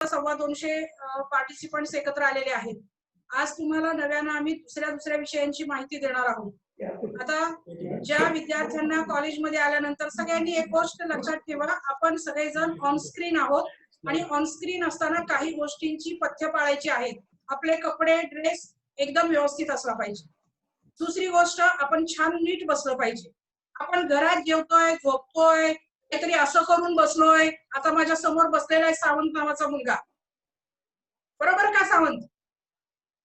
250 participants एकत्र आलेले आहेत। आज तुम्हाला नव्यानं आम्ही दुसऱ्या विषयांची माहिती देणार आहोत। आता ज्या विद्यार्थ्यांना कॉलेजमध्ये आल्यानंतर सगळ्यांनी एक गोष्ट लक्षात ठेवा, आपण सगळेजण ऑन स्क्रीन आहोत आणि ऑन स्क्रीन असताना काही गोष्टींची पथ्य पाळायची आहेत। आपले कपडे ड्रेस एकदम व्यवस्थित असला पाहिजे। दुसरी गोष्ट, आपण छान नीट बसलं पाहिजे। आपण घरात जेवतोय, झोपतोय, काहीतरी असं करून बसलोय। आता माझ्या समोर बसलेला आहे सावंत नावाचा मुलगा, बरोबर का सावंत?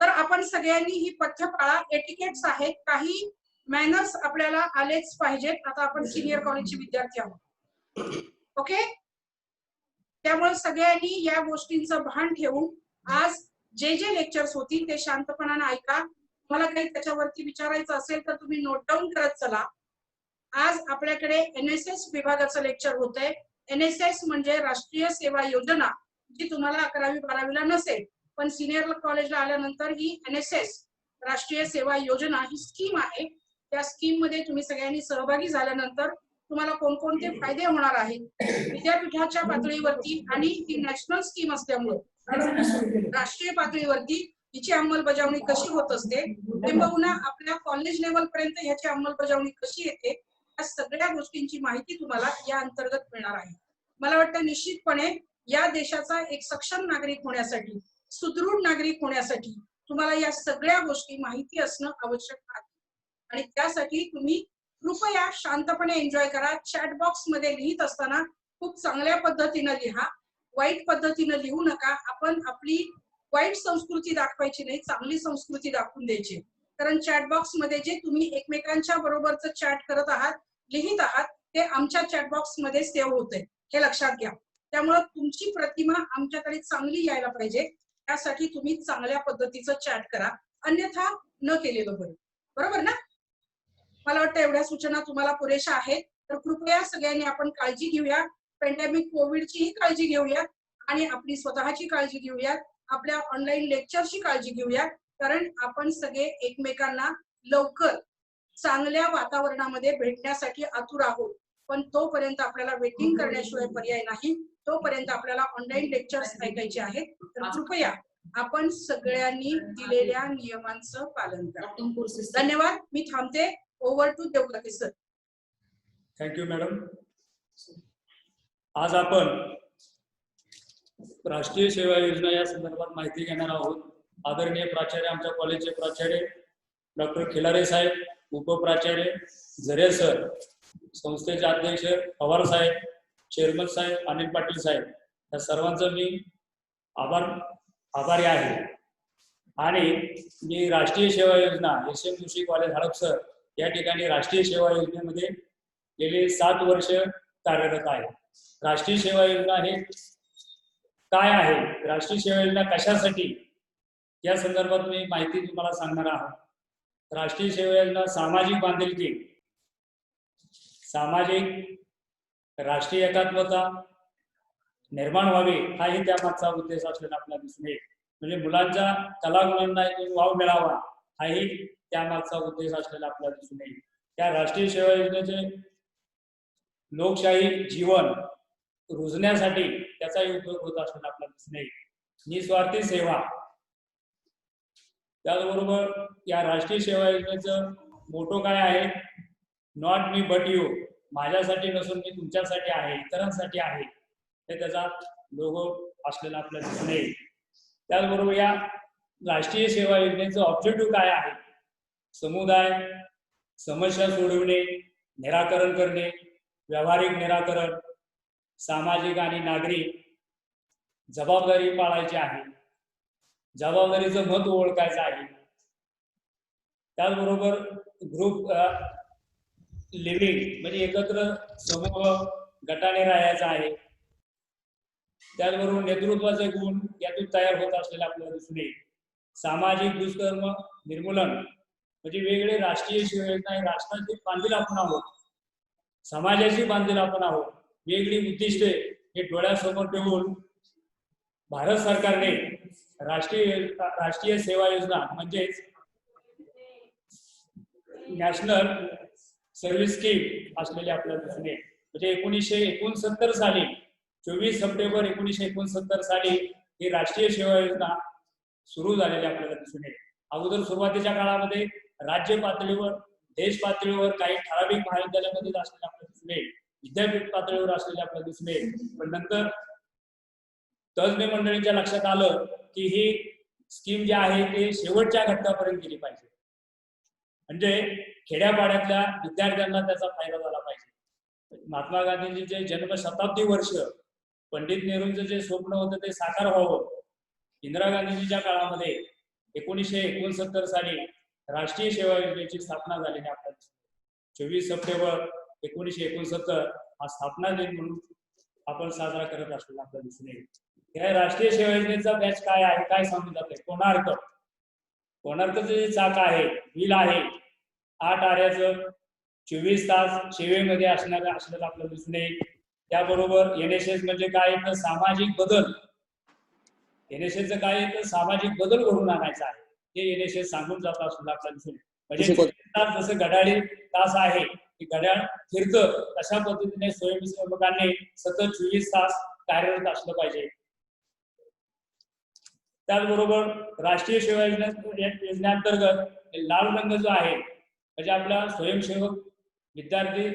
तर आपण सगळ्यांनी ही पथ्य पाळा, एटिकेट्स आहेत, काही मॅनर्स आपल्याला आलेच पाहिजेत। आता आपण सिनियर कॉलेजचे विद्यार्थी आहोत, ओके? त्यामुळे सगळ्यांनी या गोष्टींचं भान ठेवून आज जे लेक्चर्स होतील ते शांतपणाने ऐका। मला काही त्याच्यावरती विचारायचं असेल तर तुम्ही नोट डाऊन करत चला। आज आपल्याकडे एनएसएस विभागाचं लेक्चर होतंय। एनएसएस म्हणजे राष्ट्रीय सेवा योजना, जी तुम्हाला 11वी 12वीला नसेल, पण सिनियर कॉलेजला आल्यानंतर ही एनएसएस राष्ट्रीय सेवा योजना ही स्कीम आहे। त्या स्कीम मध्ये तुम्ही सगळ्यांनी सहभागी झाल्यानंतर तुम्हाला कोणकोणते फायदे होणार आहेत विद्यापीठाच्या पातळीवरती, आणि ही नॅशनल स्कीम असल्यामुळे राष्ट्रीय पातळीवरती हिची अंमलबजावणी कशी होत असते, किंबहुना आपल्या कॉलेज लेवल पर्यंत ह्याची अंमलबजावणी कशी येते, या सगळ्या गोष्टींची माहिती तुम्हाला या अंतर्गत मिळणार आहे। मला वाटतं निश्चितपणे या देशाचा एक सक्षम नागरिक होण्यासाठी, सुदृढ नागरिक होण्यासाठी तुम्हाला या सगळ्या गोष्टी माहिती असणं आवश्यक आहे। आणि त्यासाठी तुम्ही कृपया शांतपणे एन्जॉय करा। चॅट बॉक्स मध्ये लिहित असताना खूप चांगल्या पद्धतीने लिहा, वाईट पद्धतीने लिहू नका। आपण आपली वाईट संस्कृती दाखवायची नाही, चांगली संस्कृती दाखवून द्यायची। कारण चॅट बॉक्स मध्ये जे तुम्ही एकमेकांच्या बरोबरच चॅट करत आहात, लिहित आहात, ते आमच्या चॅट बॉक्स मध्ये सेव्ह होते, हे लक्षात घ्या। त्यामुळे तुमची प्रतिमा आमच्याकडे चांगली यायला पाहिजे, त्यासाठी तुम्ही चांगल्या पद्धतीचं चॅट करा, अन्यथा न केलेलं बरं, बरोबर ना? मला वाटतं एवढ्या सूचना तुम्हाला पुरेशा आहेत। तर कृपया सगळ्यांनी आपण काळजी घेऊया, पॅन्डेमिक कोविडची काळजी घेऊया आणि आपली स्वतःची काळजी घेऊया, आपल्या ऑनलाईन लेक्चरची काळजी घेऊया, कारण आपण सगळे एकमेकांना लवकर चांगल्या वातावरणामध्ये भेटण्यासाठी आतुर आहोत। पण तोपर्यंत आपल्याला वेटिंग करण्याशिवाय पर्याय नाही, तोपर्यंत आपल्याला ऑनलाईन लेक्चर्स ऐकायचे आहेत। तर कृपया आपण सगळ्यांनी दिलेल्या नियमांचं पालन करा। धन्यवाद, मी थांबते। Over to Devalke sir. Thank you madam. आज आपण राष्ट्रीय सेवा योजना या संदर्भात माहिती घेणार आहोत। आदरणीय प्राचार्य, आमच्या कॉलेजचे प्राचार्य डॉक्टर खिलारे साहेब, उपप्राचार्य झरे सर, संस्थेचे अध्यक्ष पवार साहेब, चेअरमन साहेब अनिल पाटील साहेब, या सर्वांचा मी आभारी आहे। आणि मी राष्ट्रीय सेवा योजना SM जोशी कॉलेज हडपसर या ठिकाणी राष्ट्रीय सेवा योजनेमध्ये गेले 7 वर्ष कार्यरत आहे। राष्ट्रीय सेवा योजना हे काय आहे, राष्ट्रीय सेवा योजना कशासाठी, या संदर्भात मी माहिती तुम्हाला सांगणार आहे। राष्ट्रीय सेवा योजना सामाजिक बांधिलकी, सामाजिक राष्ट्रीय एकात्मता निर्माण व्हावी, हाही त्यामागचा उद्देश असलेला आपल्याला दिसून येईल। म्हणजे मुलांच्या कलागुणांना वाव मिळावा, हाही त्यामागचा उद्देश असलेला आपल्याला दिसून येईल। त्या राष्ट्रीय सेवा योजनेचे लोकशाही जीवन रुजण्यासाठी त्याचाही उपयोग होत असलेला आपल्याला दिसून येईल। निस्वार्थी सेवा, त्याचबरोबर या राष्ट्रीय सेवा योजनेचं मोटो काय आहे, नॉट मी बट यू, माझ्यासाठी नसून मी तुमच्यासाठी आहे, इतरांसाठी आहे, हे त्याचा लोगो असलेला आपल्याला दिसून येईल। त्याचबरोबर या राष्ट्रीय सेवा योजनेचं ऑब्जेक्टिव्ह काय आहे, समुदाय समस्या सोडवणे, निराकरण करणे, व्यावहारिक निराकरण, सामाजिक आणि नागरी जबाबदारी पाळायची आहे, जबाबदारीचं महत्त्व ओळखायचं आहे। त्याचबरोबर ग्रुप लिव्हिंग म्हणजे एकत्र समूह गटाने राहायचं आहे। त्याचबरोबर नेतृत्वाचे गुण यातून तयार होत असलेले आपल्याला दिसून येईल। सामाजिक दुष्कर्म निर्मूलन म्हणजे वेगळे राष्ट्रीय सेवा योजना राष्ट्राची बांधील आपण आहोत, समाजाची बांधील आपण आहोत, वेगळी उद्दिष्टे हे डोळ्यासमोर ठेवून भारत सरकारने राष्ट्रीय सेवा योजना म्हणजेच नॅशनल सर्व्हिस स्कीम असलेली आपल्याला दिसून येईल। म्हणजे 1969 साली 24 सप्टेंबर 1969 साली ही राष्ट्रीय सेवा योजना सुरू झालेली आपल्याला दिसून येईल. अगोदर सुरुवातीच्या काळामध्ये राज्य पातळीवर, देश पातळीवर काही ठराविक महाविद्यालयामध्ये असलेले आपल्याला दिसून येईल, विद्यापीठ पातळीवर असलेले आपल्याला दिसून येईल. पण नंतर तज्ज्ञ मंडळींच्या लक्षात आलं की ही स्कीम जी आहे ते शेवटच्या घटकापर्यंत गेली पाहिजे, म्हणजे खेड्यापाड्यातल्या विद्यार्थ्यांना त्याचा फायदा झाला पाहिजे. महात्मा गांधींचे जन्मशताब्दी वर्ष, पंडित नेहरूंचं जे स्वप्न होतं ते साकार व्हावं. इंदिरा गांधींच्या काळामध्ये 1969 साली राष्ट्रीय सेवा योजनेची स्थापना झालेली आपल्याला 24 सप्टेंबर 1969 हा स्थापना दिन म्हणून आपण साजरा करत असलेला आपल्याला दिसून येईल. या राष्ट्रीय सेवा योजनेचा बॅच काय आहे, काय सांगून जाते? कोणार्कचं जे चाक आहे, व्हील आहे, 8 आऱ्याचं 24 तास सेवेमध्ये असलेलं आपल्याला दिसून येईल. त्याबरोबर NSS म्हणजे काय, तर सामाजिक बदल. NSSचं काय आहे, तर सामाजिक बदल घडवून आणायचा आहे, हे NSS सांगून जात असलेलं आपल्याला दिसून येईल. म्हणजे जसं घड्याळी तास आहे की घड्याळ फिरतं, तशा पद्धतीने स्वयंसेवकांनी सतत 24 तास कार्यरत असलं पाहिजे. त्याचबरोबर राष्ट्रीय सेवा योजनेअंतर्गत लाल रंग जो आहे, म्हणजे आपला स्वयंसेवक विद्यार्थी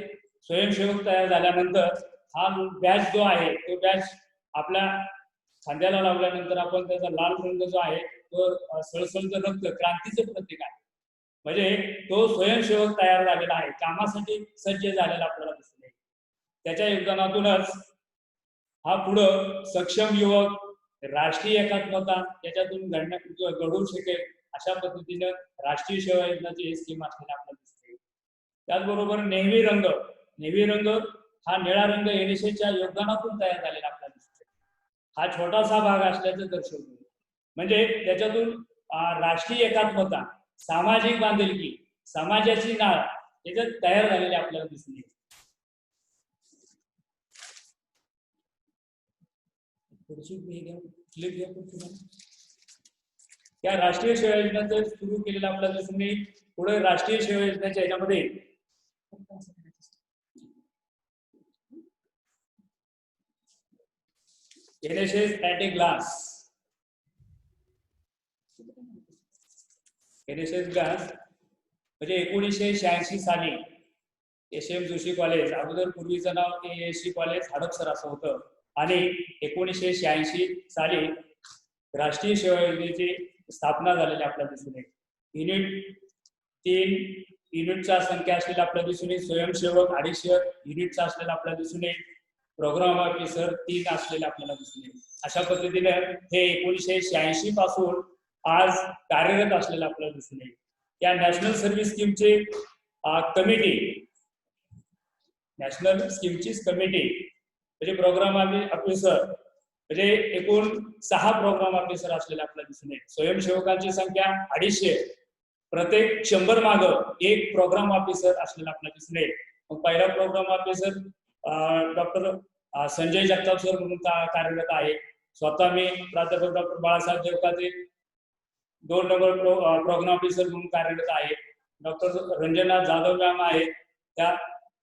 स्वयंसेवक तयार झाल्यानंतर हा बॅच जो आहे तो बॅच आपल्या खांद्याला लावल्यानंतर आपण त्याचा लाल रंग जो आहे तो सळसळतं रक्त, क्रांतीचं प्रतीक आहे. म्हणजे तो स्वयंसेवक तयार झालेला आहे, कामासाठी सज्ज झालेला आपल्याला दिसत आहे. त्याच्या योगदानातूनच हा पुढं सक्षम युवक, राष्ट्रीय एकात्मता याच्यातून घडवू शकेल, अशा पद्धतीनं राष्ट्रीय सेवा योजनाची स्कीम असलेली आपल्याला दिसते. त्याचबरोबर नेव्ही रंग हा निळा रंग NSSच्या योगदानातून तयार झालेला आपल्याला दिसतो. हा छोटासा भाग असल्याचं दर्शवतो. म्हणजे त्याच्यातून राष्ट्रीय एकात्मता, सामाजिक बांधिलकी, समाजाची नाळ याच्यात तयार झालेले आपल्याला दिसून येईल. या राष्ट्रीय सेवा योजनेचं सुरू केलेलं आपल्याला दिसून येईल. पुढे राष्ट्रीय सेवा योजनेच्या ह्याच्यामध्ये NSS at a glance. NSS glass म्हणजे 1986 साली SM जोशी कॉलेज, अगोदर पूर्वीचं नाव ASC कॉलेज हडपसर असं होतं, आणि 1986 साली राष्ट्रीय सेवा योजनेची स्थापना झालेली आपल्याला दिसून येईल. 3 युनिटचा संख्या असलेला आपल्याला दिसून येईल. स्वयंसेवक 250 युनिटचा असलेला आपल्याला दिसून येईल. प्रोग्राम ऑफिसर 3 असलेले आपल्याला दिसून येईल. अशा पद्धतीने हे 1986 पासून आज कार्यरत असलेलं आपल्याला दिसून येईल. या नॅशनल सर्व्हिस स्कीमचे कमिटी, नॅशनल स्कीमचीच कमिटी म्हणजे प्रोग्राम ऑफिसर, म्हणजे एकूण 6 प्रोग्राम ऑफिसर असलेले आपल्याला दिसून येईल. स्वयंसेवकांची संख्या 250, प्रत्येक 100 मागं 1 प्रोग्राम ऑफिसर असलेला आपल्याला दिसून येईल. मग पहिला programme officer doctor Sanjay Jagtap sir म्हणून कार्यरत आहे. स्वतः मी प्राध्यापक doctor Balasaheb Devkate 2 number programme officer म्हणून कार्यरत आहे. डॉक्टर रंजना जाधव मॅम आहे, त्या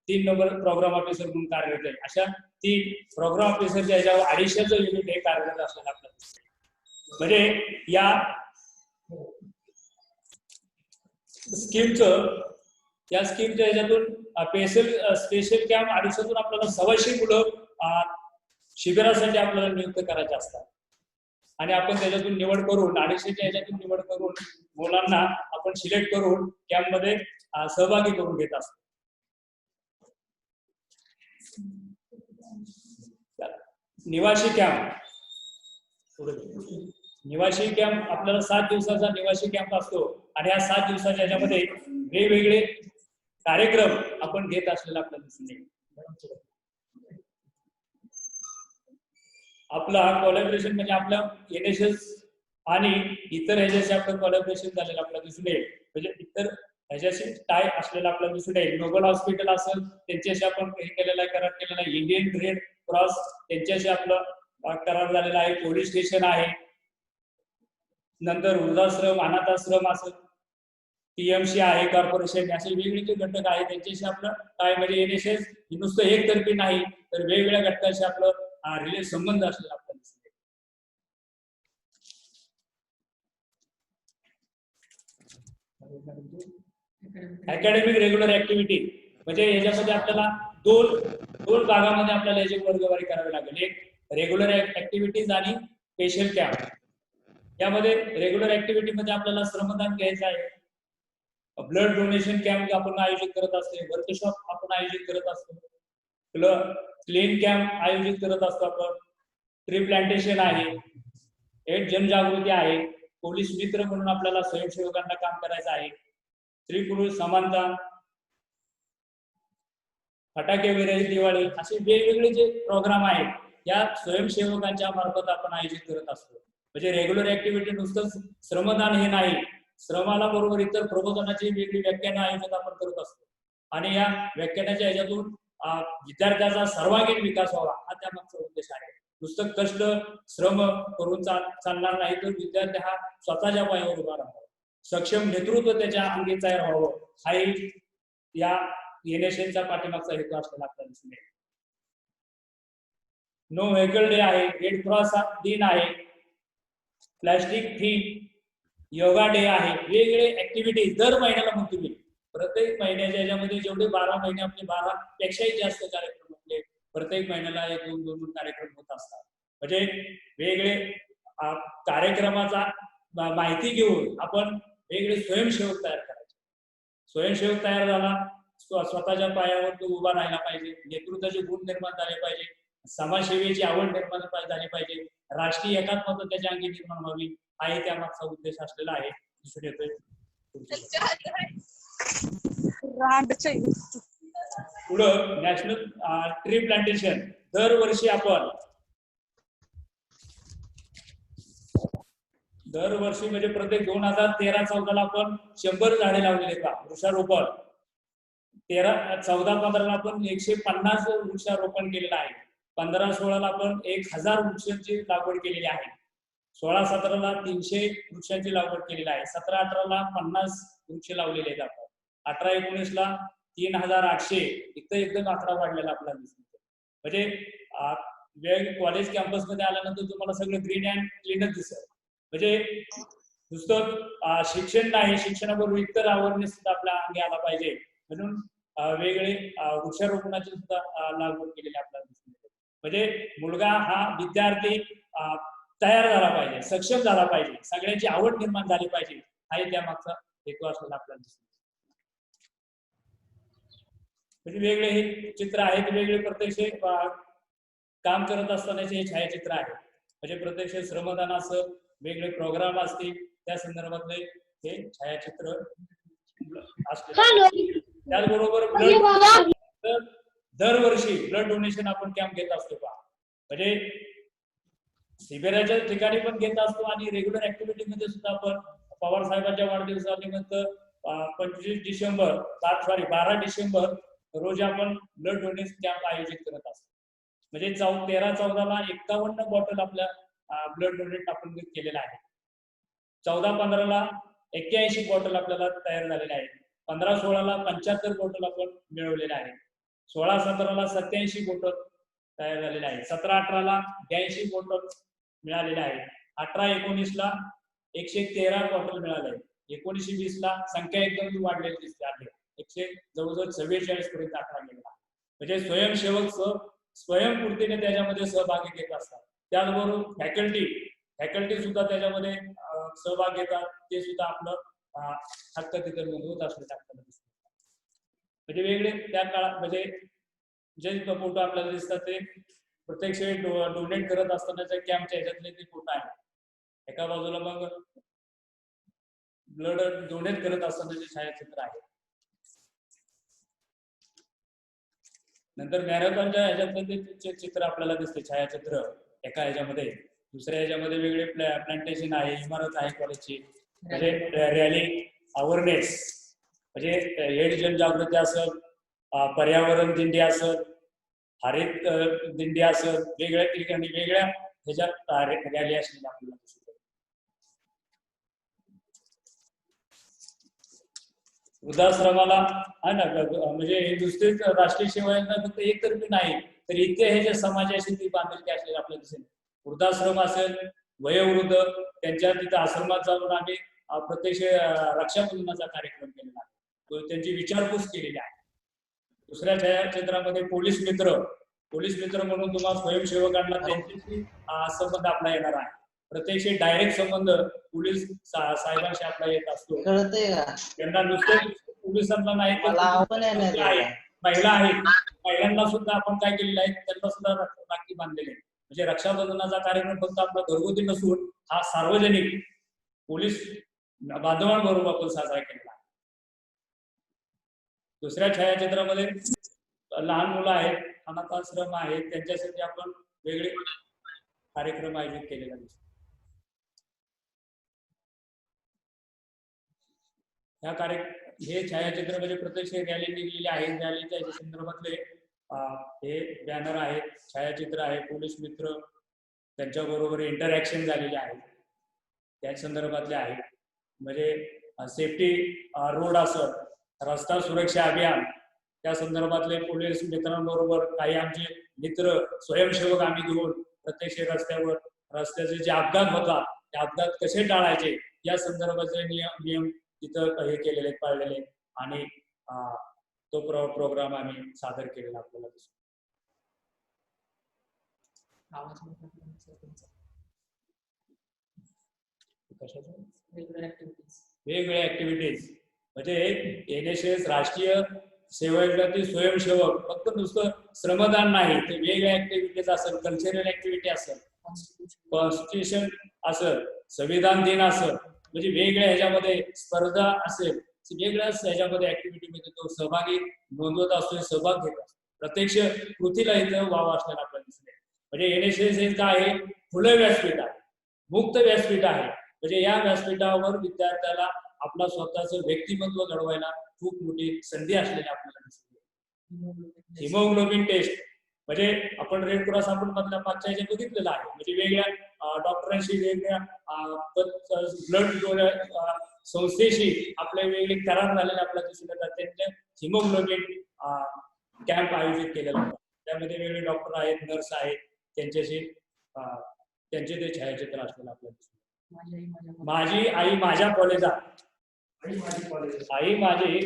3 नंबर प्रोग्राम ऑफिसर म्हणून कार्यरत आहे. अशा 3 प्रोग्राम ऑफिसरच्या ह्याच्यावर 250 युनिट हे कार्यरत असलेलं आपल्याला. म्हणजे या स्कीमच्या ह्याच्यातून स्पेशल कॅम्प 250 आपल्याला 100 मुलं शिबिरासाठी आपल्याला नियुक्त करायचे असतात, आणि आपण त्याच्यातून निवड करून 250 ह्याच्यातून निवड करून मुलांना आपण सिलेक्ट करून कॅम्प मध्ये सहभागी करून घेत असतो. निवासी कॅम्प आपल्याला 7 दिवसाचा निवासी कॅम्प असतो, आणि या 7 दिवसाच्या ह्याच्यामध्ये वेगवेगळे कार्यक्रम आपण घेत असलेला आपल्याला दिसून येईल. आपला कोलॅबोरेशन म्हणजे आपल्या NSS आणि इतर ह्याच्याशी आपलं कोलॅबोरेशन झालेलं आपल्याला दिसून येईल. म्हणजे इतर ह्याच्याशी टाय असलेला आपल्याला दिसून येईल. नोबल हॉस्पिटल असेल त्यांच्याशी आपण हे केलेला आहे, करार केलेला आहे. इंडियन रेड क्रॉस त्यांच्याशी आपलं करार झालेला आहे. पोलीस स्टेशन आहे, नंतर वृद्धाश्रम, अनाथाश्रम असेल, TMC आहे, कॉर्पोरेशन, असे वेगवेगळे घटक आहेत त्यांच्याशी आपलं काय, म्हणजे NSS नुसतं एकतर्फी नाही तर वेगवेगळ्या घटकांशी आपलं संबंध असलेला आपल्याला दिसून येईल. अकॅडमिक रेग्युलर ऍक्टिव्हिटी म्हणजे याच्यामध्ये आपल्याला दोन भागामध्ये आपल्याला याची वर्गवारी करावी लागेल. एक रेग्युलर ऍक्टिव्हिटीज आणि स्पेशल कॅम्प. यामध्ये रेग्युलर ऍक्टिव्हिटी मध्ये आपल्याला श्रमदान घ्यायचं आहे, ब्लड डोनेशन कॅम्प आपण आयोजित करत असतो, वर्कशॉप आपण आयोजित करत असतो, क्लीन कॅम्प आयोजित करत असतो आपण, ट्री प्लांटेशन आहे, एड जनजागृती आहे, पोलीस मित्र म्हणून आपल्याला स्वयंसेवकांना काम करायचं आहे, स्त्री पुरुष समानता, फटाके विरहित दिवाळी, असे वेगवेगळे जे प्रोग्राम आहेत या स्वयंसेवकांच्या मार्फत आपण आयोजित करत असतो. म्हणजे रेग्युलर ऍक्टिव्हिटी नुसतं श्रमदान हे नाही, श्रमाला बरोबर इतर प्रबोधनाची वेगळी व्याख्यानं आयोजित आपण करत असतो आणि या व्याख्यानाच्या ह्याच्यातून विद्यार्थ्याचा सर्वांगीण विकास व्हावा हा त्यामागचा उद्देश आहे. नुसतं कष्ट श्रम करून चालणार नाही, तर विद्यार्थी हा स्वतःच्या पायावर उभा राहावा, सक्षम नेतृत्व त्याच्या अंगी तयार व्हावं हाही या NSNचा पाठीमागचा हेतू असलेला आपल्याला दिसून येईल. नो व्हेकल डे आहे, रेड क्रॉस दिन आहे, प्लास्टिक फ्री योगा डे आहे, वेगवेगळे ऍक्टिव्हिटीज दर महिन्याला म्हणतो मी. प्रत्येक महिन्याच्या याच्यामध्ये जेवढे 12 महिने आपले 12 पेक्षाही जास्त कार्यक्रम आपले प्रत्येक महिन्याला 1-2 कार्यक्रम होत असतात. म्हणजे वेगळे कार्यक्रमाचा माहिती घेऊन आपण वेगळे स्वयंसेवक तयार करायचे. स्वयंसेवक तयार झाला, स्वतःच्या पायावर तो उभा राहायला पाहिजे, नेतृत्वाचे गुण निर्माण झाले पाहिजे, समाजसेवेची आवड निर्माण झाली पाहिजे, राष्ट्रीय एकात्मता त्याच्या अंगी निर्माण व्हावी हाही त्यामागचा उद्देश असलेला आहे, दिसून येतोय. पुढं नॅशनल ट्री प्लांटेशन. दरवर्षी म्हणजे प्रत्येक 2013-14 आपण 100 झाडे लावलेले का वृक्षारोपण, 14-15 आपण 150 वृक्षारोपण केलेलं आहे, 15-16 आपण 1000 वृक्षांची लागवड केलेली आहे, 16-17 300 वृक्षांची लागवड केलेली आहे, 17-18 50 वृक्ष लावलेले आहेत आपण, 18-19 3800 इथं एकदम आकडा वाढलेला आपल्याला दिसतो. म्हणजे कॉलेज कॅम्पस मध्ये आल्यानंतर तुम्हाला सगळं ग्रीन अँड क्लीनच दिसत. म्हणजे नुसतं शिक्षण नाही, शिक्षणाबरोबर इतर अवेअरनेस सुद्धा आपल्या अंगी आला पाहिजे म्हणून वेगळे वृक्षारोपणाची सुद्धा लागवड केलेली आपल्याला दिसून येते. म्हणजे मुलगा हा विद्यार्थी तयार झाला पाहिजे, सक्षम झाला पाहिजे, सगळ्यांची आवड निर्माण झाली पाहिजे हाही त्यामागचा हेतू असलेला आपल्याला दिसून येतो. म्हणजे वेगळे हे चित्र आहेत, वेगळे प्रत्यक्ष काम करत असतानाचे हे छायाचित्र आहे. म्हणजे प्रत्यक्ष श्रमदान असं वेगळे प्रोग्राम असतील त्या संदर्भातले हे छायाचित्र असले. त्याचबरोबर दरवर्षी ब्लड डोनेशन आपण कॅम्प घेत असतो का, म्हणजे शिबिराच्या ठिकाणी पण घेत असतो आणि रेग्युलर ऍक्टिव्हिटी मध्ये सुद्धा आपण पवार साहेबांच्या वाढदिवसानिमित्त 12 डिसेंबर रोजी आपण ब्लड डोनेशन कॅम्प आयोजित करत असतो. म्हणजे 13-14 51 बॉटल आपल्या ब्लड डोनेट आपण केलेला आहे, 14-15 81 बॉटल आपल्याला तयार झालेल्या आहेत, 15-16 75 बॉटल आपण मिळवलेल्या आहेत, 16-17 87 बॉटल तयार झालेल्या आहेत, 17-18 82 बॉटल मिळालेल्या आहेत, 18-19 113 बॉटल मिळाले आहेत, 19-20 संख्या एकदम वाढलेली दिसते आहे, जवळजवळ 44 पर्यंत आकडा गेला. म्हणजे स्वयंसेवक स्वयंपूर्तीने त्याच्यामध्ये सहभागी घेत असतात. त्याचबरोबर फॅकल्टी सुद्धा त्याच्यामध्ये सहभाग घेतात, ते सुद्धा आपलं हक्क तिथे नोंदवत असलेलं आपल्याला दिसतं. म्हणजे वेगळे त्या काळात म्हणजे जे फोटो आपल्याला दिसतात ते प्रत्यक्ष डोनेट करत असतानाच्या कॅम्पच्या ह्याच्यातले ते फोटो आहेत. एका बाजूला मग ब्लड डोनेट करत असतानाचे छायाचित्र आहे. नंतर मॅरेथॉनच्या ह्याच्यातलं ते चित्र आपल्याला दिसते, छायाचित्र एका ह्याच्यामध्ये, दुसऱ्या ह्याच्यामध्ये वेगळे प्लांटेशन आहे, इमारत आहे कॉलेजची, म्हणजे रॅली अवेअरनेस, म्हणजे हेड जनजागृती असेल, पर्यावरण दिंडी असेल, हरित दिंडी असेल, वेगळ्या ठिकाणी वेगळ्या ह्याच्यात रॅली असलेल्या आपल्याला दिसते. वृद्धाश्रमाला हा ना, म्हणजे हे दुसरीच राष्ट्रीय सेवा योजना फक्त एकतर्फी नाही, तर इथे हे जे समाजाशी ती बांधिलकी असलेली आपल्याला दिसेल. वृद्धाश्रम असेल, वयोवृद्ध त्यांच्या तिथं आश्रमात जाऊन आम्ही प्रत्यक्ष रक्षाबंधनाचा कार्यक्रम केलेला आहे, तो त्यांची विचारपूस केलेली आहे. दुसऱ्या छायाचित्रामध्ये पोलीस मित्र म्हणून तुम्हाला स्वयंसेवकांना त्यांच्याशी संबंध आपला येणार आहे. प्रत्यक्ष डायरेक्ट संबंध पोलीस साहेबांशी आपला येत असतो. त्यांना नुसतं पोलिसांना नाही तर महिला आहेत, महिलांना सुद्धा आपण काय केलेलं आहे, त्यांना सुद्धा राखी बांधलेली आहे. म्हणजे रक्षाबंधनाचा कार्यक्रम फक्त आपला घरगुती नसून हा सार्वजनिक पोलीस बांधवांबरोबर आपण साजरा केलेला आहे. दुसऱ्या छायाचित्रामध्ये लहान मुलं आहेत, अनाथाश्रम आहेत, त्यांच्यासाठी आपण वेगळे कार्यक्रम आयोजित केलेला दिसतो. हे छायाचित्र म्हणजे प्रत्यक्ष रॅली निघलेली आहे. रॅलीच्या संदर्भातले हे बॅनर आहेत, छायाचित्र आहे, पोलीस मित्र त्यांच्याबरोबर इंटरॅक्शन झालेले आहे त्या संदर्भातले आहेत. म्हणजे सेफ्टी रोड असं, रस्ता सुरक्षा अभियान त्या संदर्भातले पोलीस मित्रांबरोबर काही आमचे मित्र स्वयंसेवक आम्ही घेऊन प्रत्यक्ष रस्त्याचे जे अपघात होतात ते अपघात कसे टाळायचे या संदर्भाचे नियम तिथं हे केलेले पाळलेले आणि तो प्रोग्राम आम्ही सादर केलेला आपल्याला दिसतो. वेगवेगळ्या ऍक्टिव्हिटीज म्हणजे NSS राष्ट्रीय सेवा योजनेतील स्वयंसेवक फक्त नुसतं श्रमदान नाही, ते वेगवेगळ्या ऍक्टिव्हिटीज असेल, कल्चरल ऍक्टिव्हिटी असेल, कॉन्स्टिट्यूशन असेल, संविधान दिन असेल, म्हणजे वेगवेगळ्या ह्याच्यामध्ये स्पर्धा असेल, वेगवेगळ्या ह्याच्यामध्ये ऍक्टिव्हिटीमध्ये तो सहभागी नोंदवत असतो, सहभाग घेत असतो. प्रत्यक्ष कृतीला इथं वाव असलेला आपल्याला दिसते. म्हणजे NSS हे काय आहे, खुलं व्यासपीठ आहे, मुक्त व्यासपीठ आहे. म्हणजे या व्यासपीठावर विद्यार्थ्याला आपला स्वतःचं व्यक्तिमत्व घडवायला खूप मोठी संधी असलेली आपल्याला दिसते. हिमोग्लोबिन टेस्ट म्हणजे आपण रेड क्रॉस आपण मधल्या मागच्या ह्याच्यात बघितलेलं आहे. म्हणजे वेगळ्या डॉक्टरांशी, वेगळ्या ब्लड संस्थेशी आपले वेगळे करार झालेले आपल्याला दिसून येतात. त्यांच्या हिमोग्लोबिन कॅम्प आयोजित केलेला होता. त्यामध्ये वेगळे डॉक्टर आहेत, नर्स आहेत, त्यांच्याशी त्यांचे ते छायाचित्र असलेलं आपल्याला दिसून. माझी आई माझ्या कॉलेजात, आई माझी,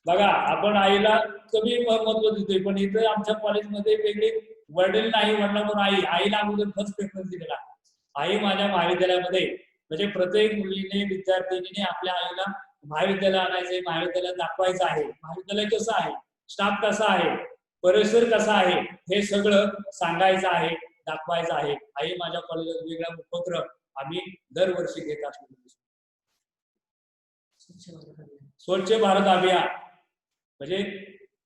बघा आपण आईला कमी महत्व देतोय, पण इथं आमच्या कॉलेजमध्ये वेगळे वडील नाही, वडिलांवर आईला अगोदर फर्स्ट प्रेफरन्स दिलेला आहे. आई माझ्या महाविद्यालयामध्ये म्हणजे प्रत्येक मुलीने, विद्यार्थिनीने आपल्या आईला महाविद्यालय आणायचंय, महाविद्यालयात दाखवायचं आहे, महाविद्यालय कसं आहे, स्टाफ कसा आहे, परिसर कसा आहे, हे सगळं सांगायचं आहे, दाखवायचं आहे. आई माझ्या कॉलेजात वेगळा उपक्रम आम्ही दरवर्षी घेत असतो. स्वच्छ भारत अभियान म्हणजे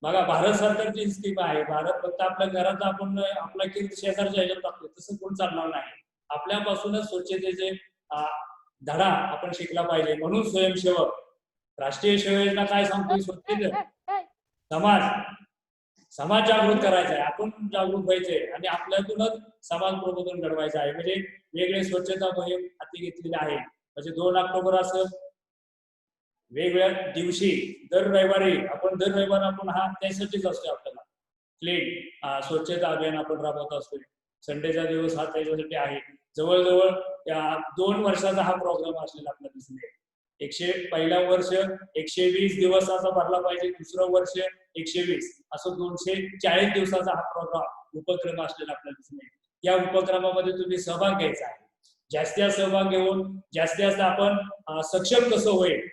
बघा, भारत सरकारची स्कीम आहे. भारत फक्त आपल्या घरात आपण आपला कीर्ती शेजारच्या ह्याच्यात टाकतो, तसं कोण चालणार नाही. आपल्यापासूनच स्वच्छतेचे धडा आपण शिकला पाहिजे. म्हणून स्वयंसेवक राष्ट्रीय सेवा योजना काय सांगतो, स्वच्छते समाज जागृत करायचा आहे, आपण जागृत व्हायचंय आणि आपल्यातूनच समाज प्रबोधन घडवायचं आहे. म्हणजे वेगळे स्वच्छता मोहीम हाती घेतलेली आहे. म्हणजे 2 ऑक्टोबर असं वेगवेगळ्या दिवशी दर रविवारी आपण हा त्यासाठीच असतो. आपल्याला क्लीन स्वच्छता अभियान आपण राबवत असतो. संडेचा दिवस हा त्याच्यासाठी आहे. जवळजवळ 2 वर्षाचा हा प्रोग्राम असलेला आपल्याला दिसून येईल. पहिला वर्ष 120 दिवसाचा भरला पाहिजे, दुसरं वर्ष 120, असं 240 दिवसाचा हा उपक्रम असलेला आपल्याला दिसून येईल. या उपक्रमामध्ये तुम्ही सहभाग घ्यायचा आहे. जास्तीत जास्त सहभाग घेऊन जास्तीत जास्त आपण सक्षम कसं होईल,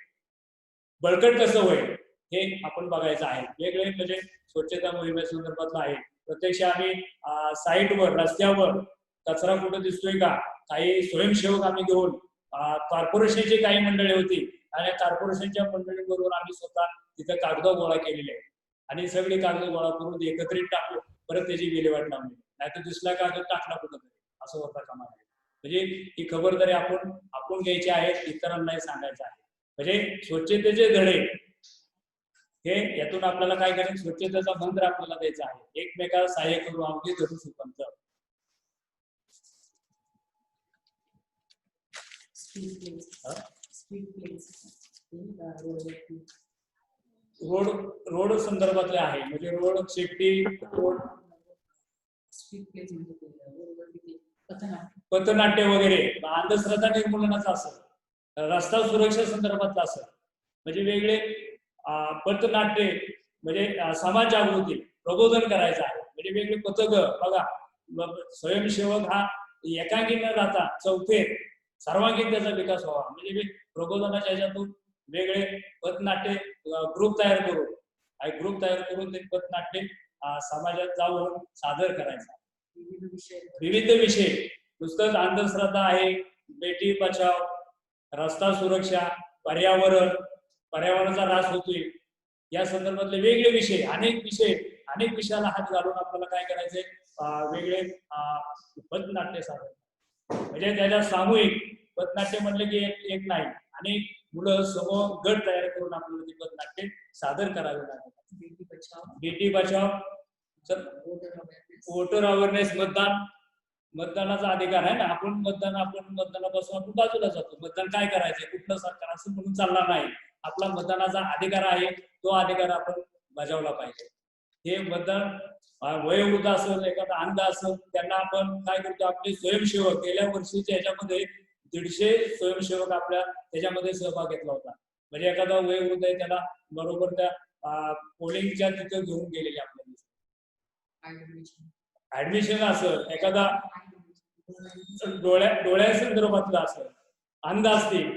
बळकट कसं होईल हे आपण बघायचं आहे. वेगळे म्हणजे स्वच्छता मोहिमे संदर्भातलं आहे. प्रत्यक्ष आम्ही साईटवर, रस्त्यावर कचरा कुठं दिसतोय का, काही स्वयंसेवक आम्ही घेऊन कॉर्पोरेशनची काही मंडळी होती आणि कॉर्पोरेशनच्या मंडळीबरोबर आम्ही स्वतः तिथे कागद गोळा केलेले आहे आणि सगळी कागद गोळा करून एकत्रित टाकलो, परत त्याची विल्हेवाट लावली. नाहीतर दिसला कागद टाकला कुठं तरी, असं होता कामा नये. म्हणजे ही खबरदारी आपण घ्यायची आहे, इतरांनाही सांगायचं आहे. म्हणजे स्वच्छतेचे धडे हे यातून आपल्याला काय करायचं, स्वच्छतेचा मंत्र आपल्याला द्यायचा आहे. एकमेकाला सहाय्य करू, अवघे धरू सुपंथ. रोड संदर्भातले आहे. म्हणजे रोड सेफ्टी, रोड पथनाट्य वगैरे अंधश्रद्धा निर्मूलनाचं असेल रस्ता सुरक्षा संदर्भातलं असेल, म्हणजे वेगळे पथनाट्य, म्हणजे समाज जागृती प्रबोधन करायचं आहे, म्हणजे वेगळे पथक बघा. स्वयंसेवक हा एकांगी न राहता चौफेर सर्वांगीण त्याचा विकास व्हावा, म्हणजे प्रबोधनाच्या ह्याच्यातून वेगळे पथनाट्य ग्रुप तयार करून ते पथनाट्य समाजात जाऊन सादर करायचा. विविध विषय, नुसतंच अंधश्रद्धा आहे, बेटी बचाव, रस्ता सुरक्षा, पर्यावरणाचा ऱ्हास होतोय, या संदर्भातले वेगळे विषय, अनेक विषयाला हात घालून आपल्याला काय करायचंय, वेगळे पथनाट्य सादर, म्हणजे त्याच्या सामूहिक पथनाट्य म्हणले की एक नाही, अनेक मुलं समूह गट तयार करून आपल्याला ते पथनाट्य सादर करावे लागतात. बेटी बचाव, वोटर अवेअरनेस, मतदानाचा अधिकार आहे ना, आपण मतदानापासून आपण बाजूला जातो. मतदान काय करायचंय, कुठलं सरकार असं म्हणून चालणार नाही. आपला मतदानाचा अधिकार आहे, तो अधिकार आपण बजावला पाहिजे. हे मतदान वयोवृद्ध असेल, एखादा अंध असेल, त्यांना आपण काय करतो, आपले स्वयंसेवक गेल्या वर्षीच्या ह्याच्यामध्ये 150 स्वयंसेवक आपल्या त्याच्यामध्ये सहभाग घेतला होता. म्हणजे एखादा वयोवृद्ध आहे, त्याला बरोबर त्या पोलिंगच्या तिथे घेऊन गेलेले आपल्याला. ऍडमिशन असेल, एखादा डोळ्या संदर्भातलं असेल, अंध असतील,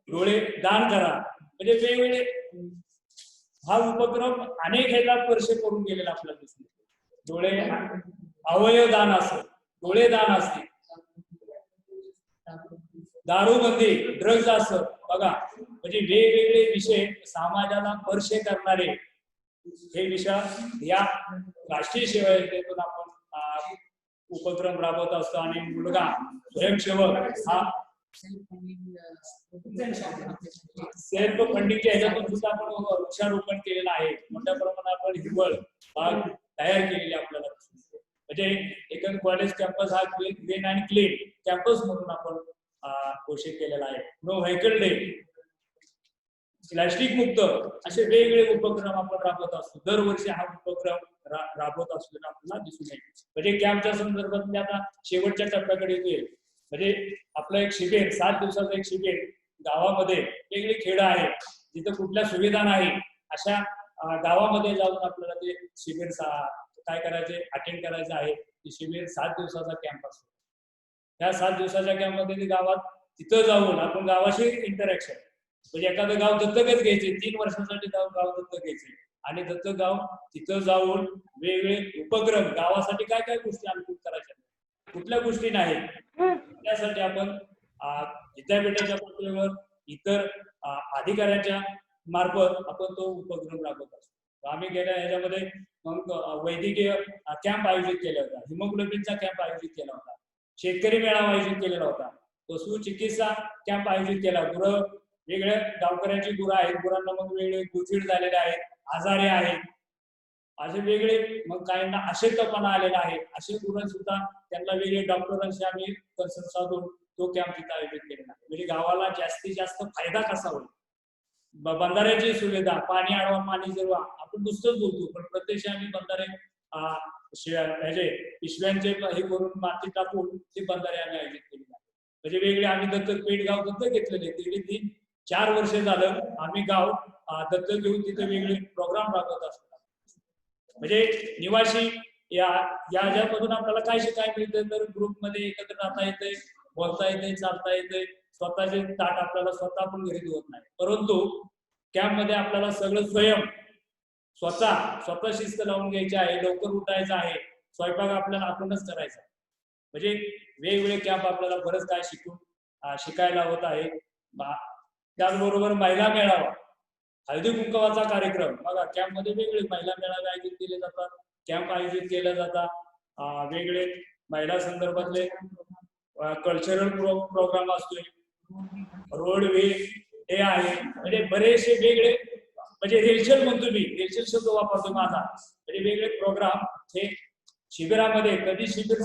डोळे दान करा, म्हणजे वेगवेगळे हा उपक्रम अनेक ह्याला स्पर्श करून गेलेला आपल्याला दिसतो. डोळे अवयव दान असेल, डोळे दान असतील, दारूबंदी, ड्रग्ज असं बघा, म्हणजे वेगवेगळे विषय समाजाला स्पर्श करणारे हे विषय या राष्ट्रीय सेवा योजनेतून आपण उपक्रम राबवत असतो. आणि मुलगा स्वयंसेवक हा सेल्फ फंडिंगच्या ह्याच्यातून सुद्धा आपण वृक्षारोपण केलेलं आहे. मोठ्या प्रमाणात आपण हिरवळ बाग तयार केलेली आपल्याला, म्हणजे एकच कॉलेज कॅम्पस हा ग्रीन अँड क्लीन कॅम्पस म्हणून आपण घोषित केलेला आहे. नो व्हेकल डे, प्लास्टिक मुक्त, असे वेगवेगळे उपक्रम आपण राबवत असतो. दरवर्षी हा उपक्रम राबवत असलेला आपल्याला दिसून येईल. म्हणजे कॅम्पच्या संदर्भात आता शेवटच्या टप्प्याकडे येईल, म्हणजे आपलं एक शिबिर, 7 दिवसाचं एक शिबिर गावामध्ये, वेगळी खेडं आहे जिथं कुठल्या सुविधा नाही, अशा गावामध्ये जाऊन आपल्याला ते शिबिर काय करायचे, अटेंड करायचं आहे. ते शिबिर 7 दिवसाचा कॅम्प असतो. त्या 7 दिवसाच्या कॅम्पमध्ये गावात तिथं जाऊन आपण गावाशी इंटरॅक्शन, म्हणजे एखादं गाव दत्तकच घ्यायचे, 3 वर्षासाठी गाव दत्तक घ्यायचे, आणि दत्तक गाव तिथं जाऊन वेगवेगळे उपक्रम गावासाठी काय काय गोष्टी अनुकूल करायच्या, कुठल्या गोष्टी नाही, त्यासाठी आपण विद्यापीठाच्या पातळीवर इतर अधिकाऱ्यांच्या मार्फत आपण तो उपक्रम राबवत असतो. आम्ही गेल्या ह्याच्यामध्ये वैद्यकीय कॅम्प आयोजित केला होता, हिमोग्लोबिनचा कॅम्प आयोजित केला होता, शेतकरी मेळावा आयोजित केलेला होता, पशु चिकित्सा कॅम्प आयोजित केला. गुरं, वेगळ्या गावकऱ्यांची गुरं आहेत, गुरांना मग वेगळे गुळचीड झालेले आहेत, आजारी आहेत, असे वेगळे, मग काहींना अशक्तपणा आलेला आहे, असे गुरं सुद्धा त्यांना वेगळे डॉक्टरांशी आम्ही कन्सल्ट साधून तो कॅम्प तिथं आयोजित केलेला आहे. म्हणजे गावाला जास्तीत जास्त फायदा कसा होईल, बंधाऱ्याची सुविधा, पाणी अडवा, पाणी जिरवा, आपण नुसतंच बोलतो, पण प्रत्यक्ष आम्ही बंधारे पिशव्यांचे हे करून माती टाकून ते बंधारे आम्ही आयोजित केलेले आहे. म्हणजे वेगळे आम्ही दत्तक, पेटगाव दत्तक घेतलेले, तिकडे 4 वर्ष झालं आम्ही गाव दत्तक घेऊन तिथे वेगळे प्रोग्राम राबवत असतो. म्हणजे निवासी याच्यामधून आपल्याला काय शिकायला मिळतं, तर ग्रुपमध्ये एकत्र राहता येते, बोलता येते, चालता येते, स्वतःचे ताट आपल्याला स्वतः पण घरी धुवत नाही, परंतु कॅम्प मध्ये आपल्याला सगळं स्वतः शिस्त लावून घ्यायची आहे, लवकर उठायचं आहे, स्वयंपाक आपल्याला आपणच करायचा. म्हणजे वेगवेगळे कॅम्प आपल्याला बरंच काय शिकायला होत आहे. त्याचबरोबर महिला मेळावा, हळदी कुंकवाचा कार्यक्रम बघा, कॅम्प मध्ये वेगळे महिला मेळावे आयोजित केले जातात, कॅम्प आयोजित केले जातात, वेगळे महिला संदर्भातले कल्चरल प्रोग्राम असतोय, रोड वे हे आहे, म्हणजे बरेचसे वेगळे, म्हणजे रेलचल म्हणतो मी, रेलचल शब्द वापरतो माझा, म्हणजे वेगळे प्रोग्राम हे शिबिरामध्ये, कधी शिबिर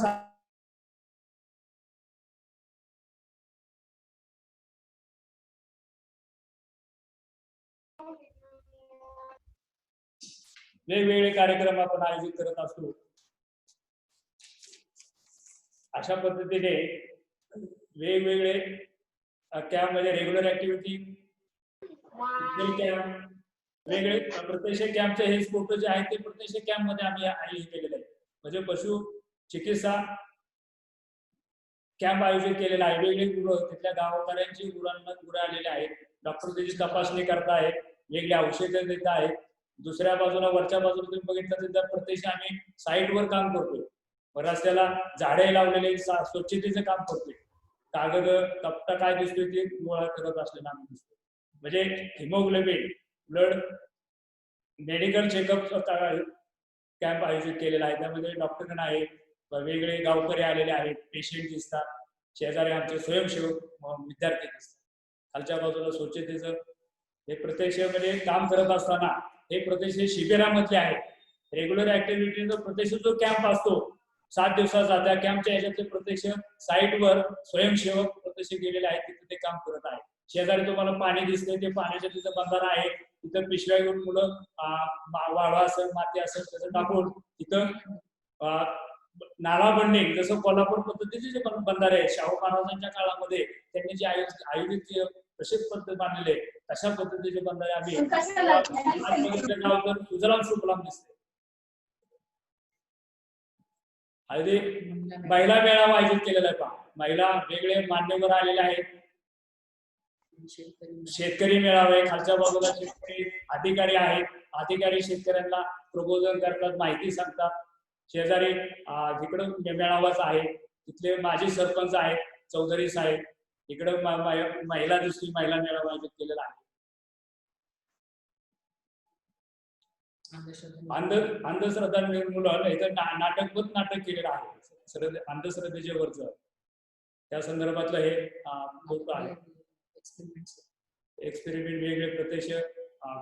वेगवेगळे कार्यक्रम आपण आयोजित करत असतो. अशा पद्धतीने वेगवेगळे कॅम्प म्हणजे रेग्युलर ऍक्टिव्हिटी, कॅम्प वेगळे प्रत्यक्ष कॅम्पचे हे फोटो जे आहेत ते प्रत्यक्ष कॅम्प मध्ये आम्ही हे केलेले आहे. म्हणजे पशु चिकित्सा कॅम्प आयोजित केलेला आहे. वेगवेगळी गुरं तिथल्या गावकऱ्यांची गुरं आलेली आहेत. डॉक्टर त्याची तपासणी करतायत, वेगळी औषधं देत आहेत. दुसऱ्या बाजूला वरच्या बाजूला तुम्ही बघितलं तर प्रत्यक्ष आम्ही साईटवर काम करतोय. रस्त्याला झाडे लावलेले स्वच्छतेचं काम करतोय. कागद कपटा काय दिसतोय ते गोळा करत असलेला आम्ही दिसतोय. म्हणजे haemoglobin blood medical checkup camp आयोजित केलेला आहे. त्यामध्ये डॉक्टर आहेत, वेगवेगळे गावकरी आलेले आहेत, पेशंट दिसतात, शेजारी आमचे स्वयंसेवक विद्यार्थी दिसतात. खालच्या बाजूला स्वच्छतेचं हे प्रत्यक्ष म्हणजे काम करत असताना हे प्रत्यक्ष शिबिरामधले आहेत. रेग्युलर ऍक्टिव्हिटीचा प्रत्यक्ष जो कॅम्प असतो 7 दिवसाचा, त्या कॅम्पच्या ह्याच्यातले प्रत्यक्ष साईटवर स्वयंसेवक प्रत्यक्ष गेलेले आहेत, तिथे ते काम करत आहेत. शेजारी तुम्हाला पाणी दिसतंय, ते पाण्याच्या तिथं बंधारा आहे, तिथं पिशव्या घेऊन मुलं वाळवा असेल माती असेल त्याचं टाकून तिथं नाला बंडिंग, जसं कोल्हापूर पद्धतीचे जे बंधारे आहेत शाहू महाराजांच्या काळामध्ये त्यांनी जे आयोजित तशीच पद्धत बांधलेली आहे, तशा पद्धतीचे बंधारे आम्ही गाव तर सुजलाम सुफलाम दिसते. अगदी महिला मेळावा आयोजित केलेला आहे पहा. महिला वेगळे मान्यवर आलेले आहेत. शेतकरी मेळावे, खालच्या बाजूला शेतकरी अधिकारी आहेत. अधिकारी शेतकऱ्यांना प्रबोधन करतात, माहिती सांगतात. शेजारी तिकडं मेळावाच आहे, तिथले माजी सरपंच आहेत, चौधरी साहेब. इकडं महिला दिसली, महिला मेळावा आयोजित केलेला आहे. अंधश्रद्धा निर्मूलन इथं नाटक केलेलं आहे. अंधश्रद्धेच्या वरच त्या संदर्भातलं हे होत आहे. एक्सपेरिमेंट वेगळे प्रत्यक्ष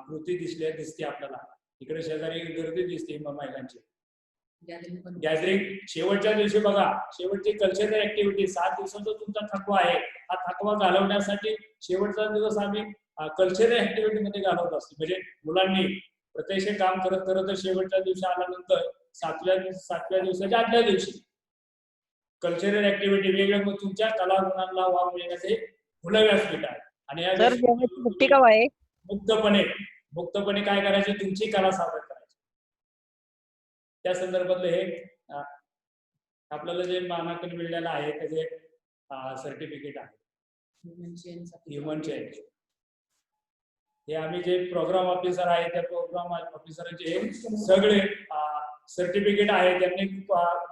कृती दिसते आपल्याला. इकडे शेजारी गर्दी दिसते महिलांची. गॅदरिंग शेवटच्या दिवशी बघा, शेवटची कल्चरल ऍक्टिव्हिटी 7 दिवसाचा तुमचा थकवा आहे, हा थकवा घालवण्यासाठी शेवटचा दिवस आम्ही कल्चरल ऍक्टिव्हिटी मध्ये घालवत असतो. म्हणजे मुलांनी प्रत्यक्ष काम करत करत शेवटच्या दिवशी आल्यानंतर 7व्या दिवसाच्या आदल्या दिवशी कल्चरल ऍक्टिव्हिटी वेगळ्या मग तुमच्या कलागुणांना वाव मिळण्याचे खुलं व्यासपीठ आहे. आणि या मुक्तपणे काय करायचे, तुमची कला सादर करायची. त्या संदर्भातलं हे आपल्याला जे मानांकन मिळालेलं आहे त्याचे सर्टिफिकेट आहे ह्युमन चेंज. हे आम्ही जे प्रोग्राम ऑफिसर आहे त्या प्रोग्राम ऑफिसरांचे सगळे सर्टिफिकेट आहे. त्यांनी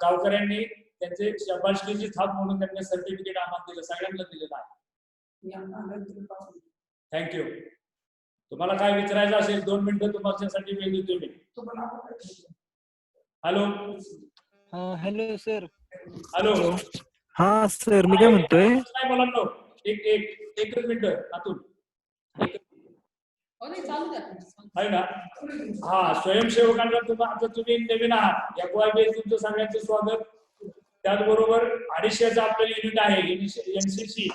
गावकऱ्यांनी त्यांचे शाबासकीची थाप म्हणून त्यांनी सर्टिफिकेट आम्हाला दिलं, सगळ्यांना दिलेलं आहे. थँक्यू. तुम्हाला काय विचारायचं असेल 2 मिनिटं तुमच्यासाठी वेळ देतो मी. Hello hello sir. हॅलो हा सर, मी काय म्हणतोय, काय बोला एकच मिनिट आतून आहे ना. हा, स्वयंसेवकांना आता तुम्ही नवीन आहात, FYB तुमचं सगळ्यांचं स्वागत. त्याचबरोबर 250चं आपलं युनिट आहे, NCC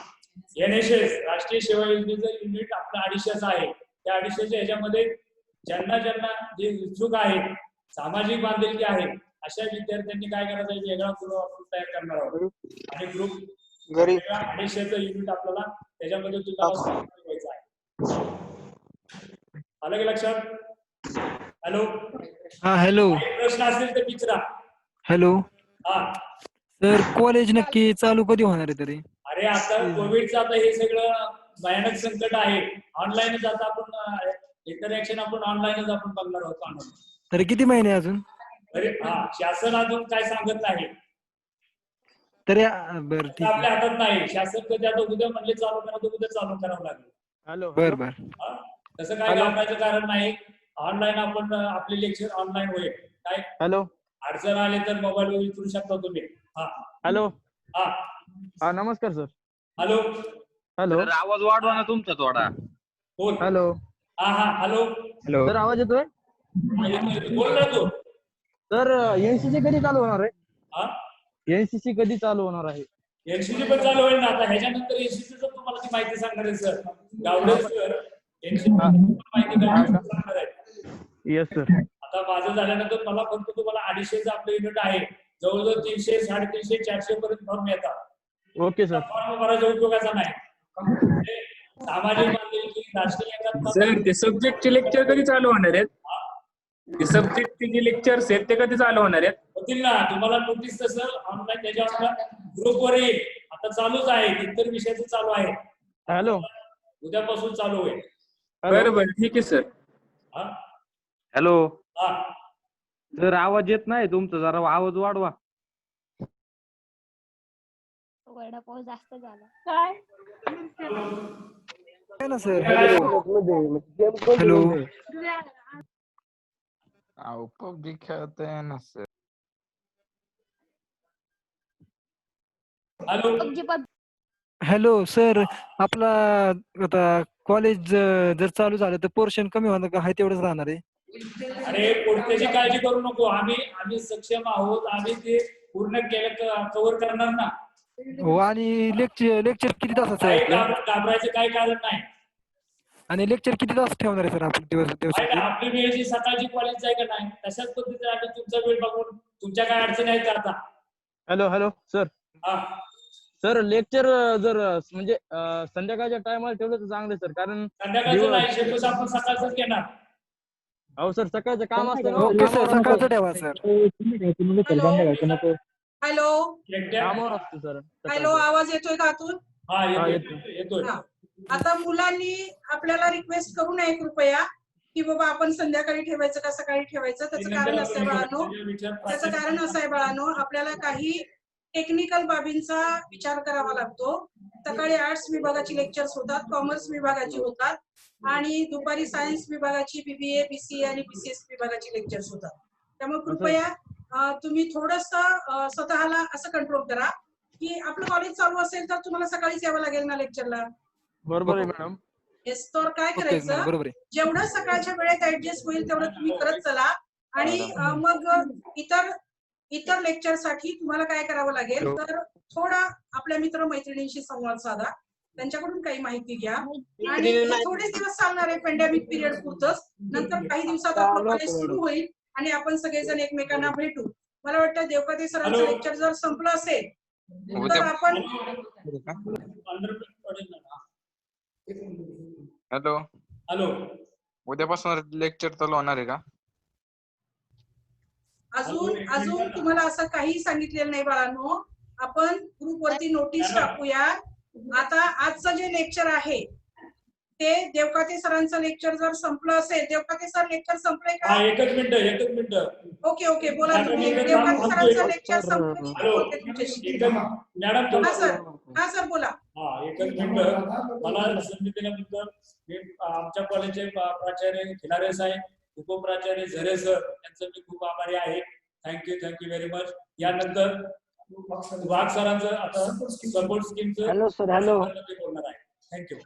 NSS राष्ट्रीय सेवा योजनेचं युनिट आपलं 250चं आहे. त्या 250च्या ह्याच्यामध्ये ज्यांना जे इच्छुक आहेत, सामाजिक बांधिलकी आहे, अशा विद्यार्थ्यांनी काय करायचं, वेगळा ग्रुप आपण तयार करणार आहोत. आणि ग्रुप 250चं युनिट आपल्याला त्याच्यामध्ये तुम्हाला घ्यायचं आहे. आलं की लक्षात? हॅलो हा हॅलो. प्रश्न असतील तर विचारा. हॅलो हा सर, कॉलेज नक्की चालू कधी होणार आहे तरी? अरे आता कोविडचं आता हे सगळं भयानक संकट आहे. ऑनलाईनच आता आपण इंटरॅक्शन आपण ऑनलाईनच आपण बघणार आहोत. तरी किती महिने अजून? अरे हा, शासन अजून काय सांगत नाही तरी. बरं ठीक आहे. आपल्या हातात नाही. शासन कधी आता उद्या म्हणले चालू करा तर उद्या चालू करावं लागेल. हॅलो बर बर. तसं काय घाबरायचं कारण नाही. ऑनलाईन आपण आपले लेक्चर ऑनलाईन होईल. काय हॅलो अडचण आले तर मोबाईलवर विचारू शकता तुम्ही. हा हॅलो. हा हा नमस्कार सर. Hello hello. आवाज वाढवा ना तुमचा थोडा. बोल. हॅलो. हा हा हॅलो. हॅलो सर आवाज येतोय? बोल ना तू. सर NCC कधी चालू होणार आहे? हा NCC कधी चालू होणार आहे? NCC पण चालू होईल ना आता. ह्याच्यानंतर NCC तुम्हाला ती माहिती सांगणार आहे सर गावडे सर. NCC माहिती सांगणार आहे. Yes sir. आता माझं झाल्यानंतर मला फक्त तुम्हाला 250चं आपलं युनिट आहे. जवळजवळ 300, 350, 400 पर्यंत फॉर्म येतात. Okay sir. फॉर्म भरायचा उपयोगाचा नाही. सामाजिक बांधिलकी, राष्ट्रीय एकात्मता. सर ते सब्जेक्टचे लेक्चर कधी चालू होणार आहेत? ते सब्जेक्टचे जे लेक्चर्स आहेत ते कधी चालू होणार आहेत? होतील ना, तुम्हाला नोटीस तसं ऑनलाईन त्याच्यावर ग्रुपवर येईल. आता चालूच आहे, इतर विषयाचं चालू आहे. हॅलो उद्यापासून चालू होईल. बरं बरं ठीक आहे सर. हा हॅलो हा सर, आवाज येत नाही तुमचा, जरा आवाज वाढवा. वडापाव जास्त झाला काय ना सर. हॅलो पबजी खेळताय ना sir. Hello PUBG hello sir, आपला आता कॉलेज जर चालू झालं तर पोर्शन कमी होणार का? आहे तेवढंच राहणार आहे? अरे कोणत्याची काळजी करू नको, आम्ही सक्षम आहोत. आम्ही ते पूर्ण केलं, कव्हर करणार ना. हो, आणि लेक्चर किती तासाचं आहे काही आपलं? घाबरायचं काही कारण नाही. आणि लेक्चर किती तास ठेवणार आहे सर आपण दिवसाची? आपली वेळ जी सकाळची कॉलेज आहे का नाही, तशाच पद्धतीने आम्ही तुमचा वेळ बघून, तुमच्या काय अडचणी आहेत का आता? Hello hello sir. हा सर लेक्चर जर म्हणजे संध्याकाळच्या टायमाला ठेवलं तर चांगलं सर, कारण संध्याकाळचं नाही, शक्यतो आपण सकाळच घेणार. अहो सर सकाळचं काम असतं ना. ओके सर, सकाळचं ठेवा सर. हॅलो कामावर असतो सर. हॅलो, आवाज येतोय का आतून? हा हा, येतोय. हा. आता मुलांनी आपल्याला रिक्वेस्ट करू नये कृपया की बाबा आपण संध्याकाळी ठेवायचं का सकाळी ठेवायचं. त्याचं कारण असं आहे बाळांनो, आपल्याला काही टेक्निकल बाबींचा विचार करावा लागतो. सकाळी आर्ट्स विभागाची लेक्चर्स होतात, कॉमर्स विभागाची होतात, आणि दुपारी सायन्स विभागाची, बीबीए, बीसीए आणि बीसीएस विभागाची लेक्चर्स होतात. त्यामुळे कृपया तुम्ही थोडस स्वतःला असं कंट्रोल करा की आपलं कॉलेज चालू असेल तर तुम्हाला सकाळीच यावं लागेल ना लेक्चरला. बरोबर आहे मॅडम. येस, तर काय ओके करायचं, बरोबर आहे. जेवढं सकाळच्या वेळेत ऍडजस्ट होईल तेवढं तुम्ही करत चला. आणि मग इतर लेक्चर साठी तुम्हाला काय करावं लागेल, तर थोडा आपल्या मित्रमैत्रिणींशी संवाद साधा, त्यांच्याकडून काही माहिती घ्या. आणि हे थोडेच दिवस चालणार आहे, पेंडेमिक पिरियड पुरतच. नंतर काही दिवसात आपलं कॉलेज सुरू होईल आणि आपण सगळेजण एकमेकांना भेटू. मला वाटतं देवकाते सरांचं लेक्चर जर संपलं असेल तर आपण हॅलो हॅलो उद्यापासून लेक्चर चालू होणार आहे का? अजून तुम्हाला असं काही सांगितलेलं नाही बाळांनो. आपण ग्रुपवरती नोटीस टाकूया. आता आजचं जे लेक्चर आहे ते देवकाते सरांचं लेक्चर जर संपलं असेल, देवकाते सर लेक्चर संपलंय का? एकच मिनिट. ओके बोला तुम्ही. देवकाते सरांचं लेक्चर संपलं की मी बोलते तुमच्याशी. मॅडम हा सर बोला. हा एकच मिनिट. मला संधी दिल्याबद्दल मी आमच्या कॉलेजचे प्राचार्य खिलारे साहेब, उपप्राचार्य झरे सर यांचं मी खूप आभारी आहे. Thank you very much. यानंतर वाघ सरांचं आता सपोर्ट स्कीमचं बोलणार आहे. थँक्यू.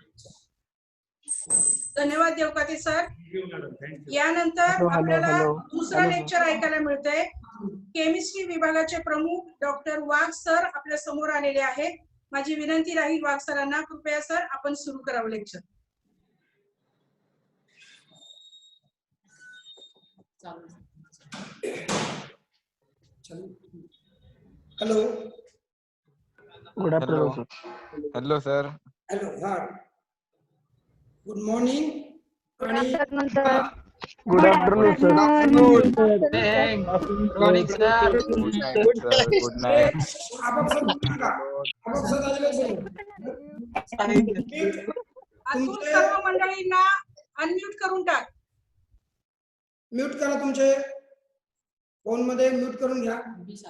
धन्यवाद देवकाते सर. यानंतर आपल्याला दुसरं लेक्चर ऐकायला मिळतंय. केमिस्ट्री विभागाचे प्रमुख डॉक्टर वाघ सर आपल्या समोर आलेले आहेत. माझी विनंती राहील वाघ सरांना, कृपया सर आपण सुरू करावं lecture. Hello hello sir. Hello हा, गुड मॉर्निंग. आणि good afternoon sir. Good night. अजून सर्व मंडळींना अनम्यूट करून टाक. म्यूट करा, तुमचे फोन मध्ये म्यूट करून घ्या,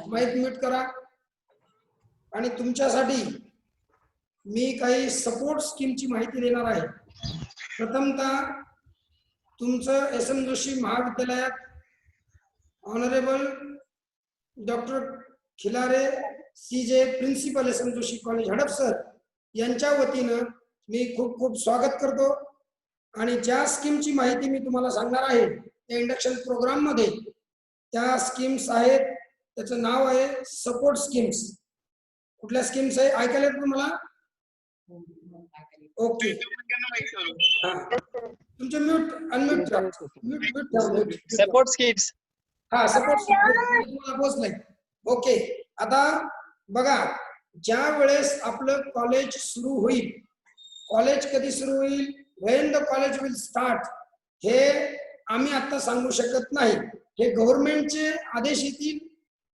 माईक म्यूट करा. आणि तुमच्यासाठी मी काही सपोर्ट स्कीमची माहिती देणार आहे. प्रथमतः तुमचं एस.एम. जोशी महाविद्यालयात honourable doctor Khilare CJ principal S M. Joshi college Hadapsar यांच्या वतीनं मी खूप खूप स्वागत करतो. आणि ज्या स्कीमची माहिती मी तुम्हाला सांगणार आहे त्या इंडक्शन प्रोग्राम मध्ये त्या स्कीम्स आहेत. त्याचं नाव आहे सपोर्ट स्कीम्स. कुठल्या स्कीम्स आहे ऐकायला तुम्हाला? ओके, तुमचे म्यूट अनम्यूट करा. सपोर्ट स्किट्स. हा, सपोर्ट तुम्हाला पोहोचलाय. ओके, आता बघा, ज्या वेळेस आपलं कॉलेज सुरू होईल कॉलेज कधी सुरू होईल, when the college will start, हे आम्ही आता सांगू शकत नाही. हे गव्हर्नमेंटचे आदेश येतील,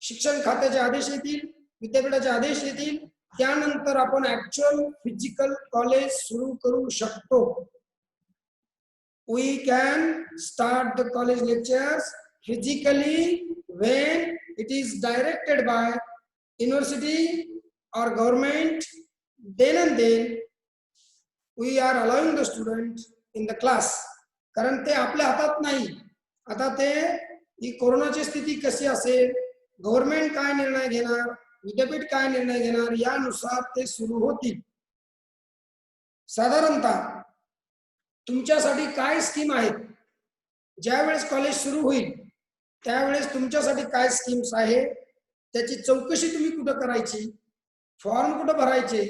शिक्षण खात्याचे आदेश येतील, विद्यापीठाचे आदेश येतील, त्यानंतर आपण ऍक्च्युअल फिजिकल कॉलेज सुरू करू शकतो. We can start the college lectures physically when it is directed by university or government. Then and then we are allowing the students in the class. कारण ते आपल्या हातात नाही. आता ते ही कोरोनाची स्थिती कशी असेल, गव्हर्नमेंट काय निर्णय घेणार, विद्यापीठ काय निर्णय घेणार, यानुसार ते सुरू होतील. साधारणतः तुमच्यासाठी काय स्कीम आहेत, ज्यावेळेस कॉलेज सुरू होईल त्यावेळेस तुमच्यासाठी काय स्कीम्स आहे, त्याची चौकशी तुम्ही कुठं करायची, फॉर्म कुठं भरायचे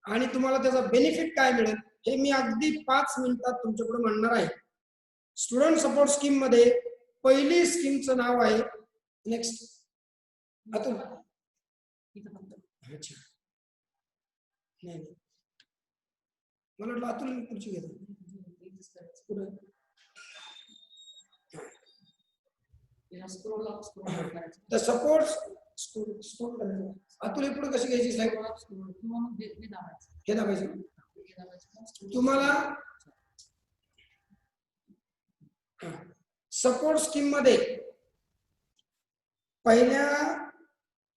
आणि तुम्हाला त्याचा बेनिफिट काय मिळेल, हे मी अगदी 5 मिनिटात तुमच्याकडे म्हणणार आहे. स्टुडंट सपोर्ट स्कीम मध्ये पहिली स्कीमचं नाव आहे, नेक्स्ट अतुल. अच्छा नाही मला वाटलं अतुल खुर्ची घेतो. The support अतुल पुढे कशी घ्यायची साहेब, हे दाबायचं तुम्हाला. सपोर्ट स्कीम मध्ये पहिल्या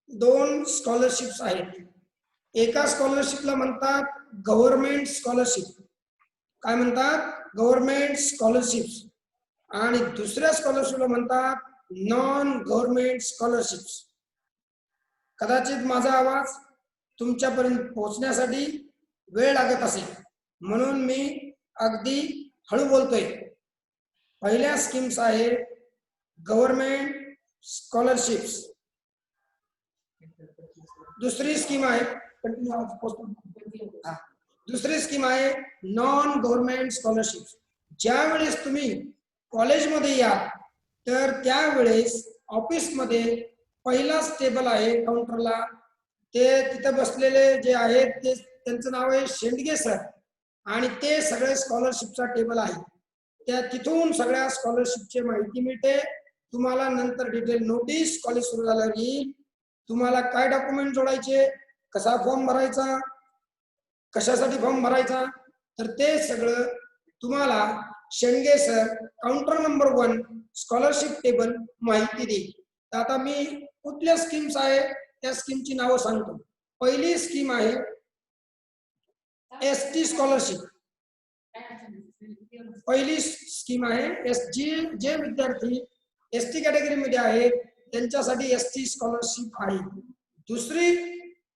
2 स्कॉलरशिप्स आहेत. एका स्कॉलरशिपला म्हणतात गव्हर्नमेंट स्कॉलरशिप, काय म्हणतात, गव्हर्नमेंट स्कॉलरशिप्स, आणि दुसऱ्या स्कॉलरशिपला म्हणतात नॉन गव्हर्नमेंट स्कॉलरशिप्स. कदाचित माझा आवाज तुमच्यापर्यंत पोहोचण्यासाठी वेळ लागत असेल म्हणून मी अगदी हळू बोलतोय. पहिल्या स्कीम्स आहे गव्हर्नमेंट स्कॉलरशिप्स. दुसरी स्कीम आहे दुसरी स्कीम आहे नॉन गव्हर्नमेंट स्कॉलरशिप. ज्यावेळेस तुम्ही कॉलेजमध्ये या तर त्यावेळेस ऑफिसमध्ये पहिलाच टेबल आहे काउंटरला, ते तिथे बसलेले जे आहेत ते त्यांचं नाव आहे शेंडगे सर, आणि ते सगळे स्कॉलरशिपचा टेबल आहे. त्या तिथून सगळ्या स्कॉलरशिपची माहिती मिळते. तुम्हाला नंतर डिटेल नोटीस कॉलेज सुरू झाल्यावर येईल. तुम्हाला काय डॉक्युमेंट जोडायचे, कसा फॉर्म भरायचा, कशासाठी फॉर्म भरायचा, तर ते सगळं तुम्हाला Shendge sir counter number 1 scholarship table माहिती देईल. तर आता मी कुठल्या स्कीम्स आहे त्या स्कीमची नावं सांगतो. पहिली स्कीम आहे एसटी स्कॉलरशिप. पहिली स्कीम आहे जे विद्यार्थी एसटी कॅटेगरी मध्ये आहेत त्यांच्यासाठी एसटी स्कॉलरशिप आहे. दुसरी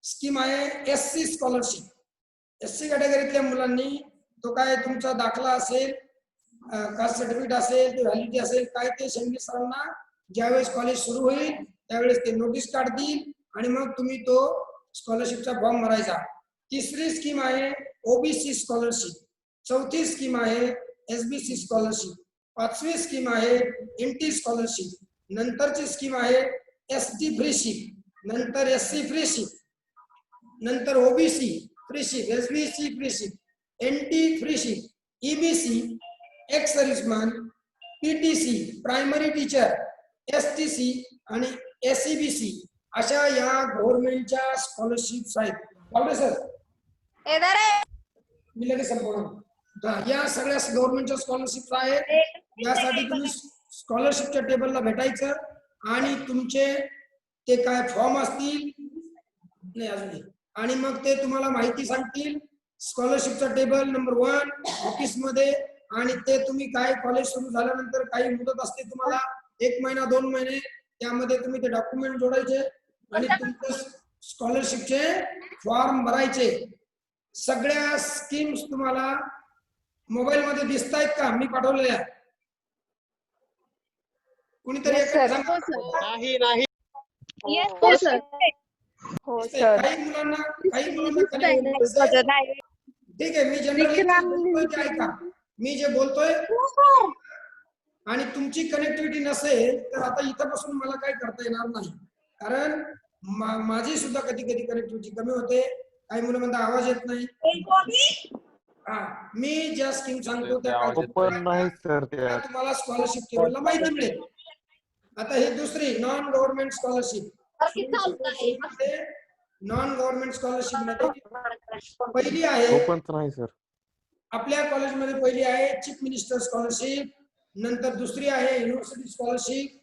स्कीम आहे एससी स्कॉलरशिप. एससी कॅटेगरीतल्या मुलांनी तो काय तुमचा दाखला असेल, कास्ट सर्टिफिकेट असेल, ते व्हॅलिडिटी असेल, काय ते शेंडगे सरांना ज्यावेळेस कॉलेज सुरू होईल त्यावेळेस ते नोटीस काढतील आणि मग तुम्ही तो स्कॉलरशिपचा फॉर्म भरायचा. तिसरी स्कीम आहे ओबीसी स्कॉलरशिप. चौथी स्कीम आहे एसबीसी स्कॉलरशिप. 5वी स्कीम आहे एनटी स्कॉलरशिप. नंतरची स्कीम आहे एसटी फ्रीशिप, नंतर एससी फ्रीशिप, नंतर OBC freeship, SBC freeship, NT freeship, EBC ex serviceman, PTC primary teacher, STC आणि एसईबीसी अशा या गव्हर्नमेंटच्या स्कॉलरशिप्स आहेत. आवडे सर मी लगेच संपवणार. या सगळ्या गव्हर्नमेंटच्या स्कॉलरशिप्स आहेत. यासाठी तुम्ही स्कॉलरशिपच्या टेबलला भेटायचं आणि तुमचे ते काय फॉर्म असतील नाही अजून, आणि मग ते तुम्हाला माहिती सांगतील. स्कॉलरशिपचा टेबल नंबर 1 ऑफिस मध्ये, आणि ते तुम्ही काय कॉलेज सुरू झाल्यानंतर काही मुदत असते तुम्हाला 1 महिना 2 महिने, त्यामध्ये तुम्ही ते डॉक्युमेंट जोडायचे आणि तुमचे स्कॉलरशिपचे फॉर्म भरायचे. सगळ्या स्कीम्स तुम्हाला मोबाईल मध्ये दिसत आहेत का मी पाठवलेल्या? कुणीतरी नाही नाही काही मुलांना ठीक आहे. मी जनरली ऐका, मी जे बोलतोय आणि तुमची कनेक्टिव्हिटी नसेल तर आता इथपासून मला काही करता येणार नाही, कारण माझी सुद्धा कधी कधी कनेक्टिव्हिटी कमी होते. काही मुलं म्हणतात आवाज येत नाही. मी ज्या स्कीम सांगतो त्या आवाज येत काळजी नाही. सर त्या तुम्हाला स्कॉलरशिप टेबलला माहिती मिळेल. आता ही दुसरी non government scholarship. Non government scholarship मध्ये पहिली आहे नाही सर. आपल्या कॉलेजमध्ये पहिली आहे चीफ मिनिस्टर स्कॉलरशिप, नंतर दुसरी आहे युनिव्हर्सिटी स्कॉलरशिप,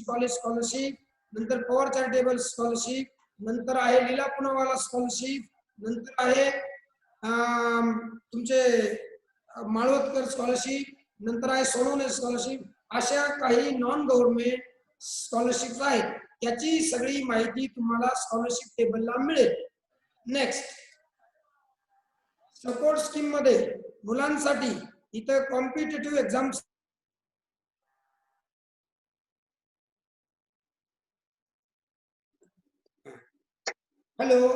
कॉलेज स्कॉलरशिप, नंतर पॉवर चॅरिटेबल स्कॉलरशिप, नंतर आहे लीला पुनावाला स्कॉलरशिप, नंतर आहे तुमचे माळवतकर स्कॉलरशिप, नंतर आहे सोनवणे स्कॉलरशिप. अशा काही नॉन गव्हर्नमेंट स्कॉलरशिप आहेत. त्याची सगळी माहिती तुम्हाला स्कॉलरशिप टेबलला मिळेल. नेक्स्ट, सपोर्ट स्कीम मध्ये मुलांसाठी इथं कॉम्पिटेटिव्ह एक्झाम हॅलो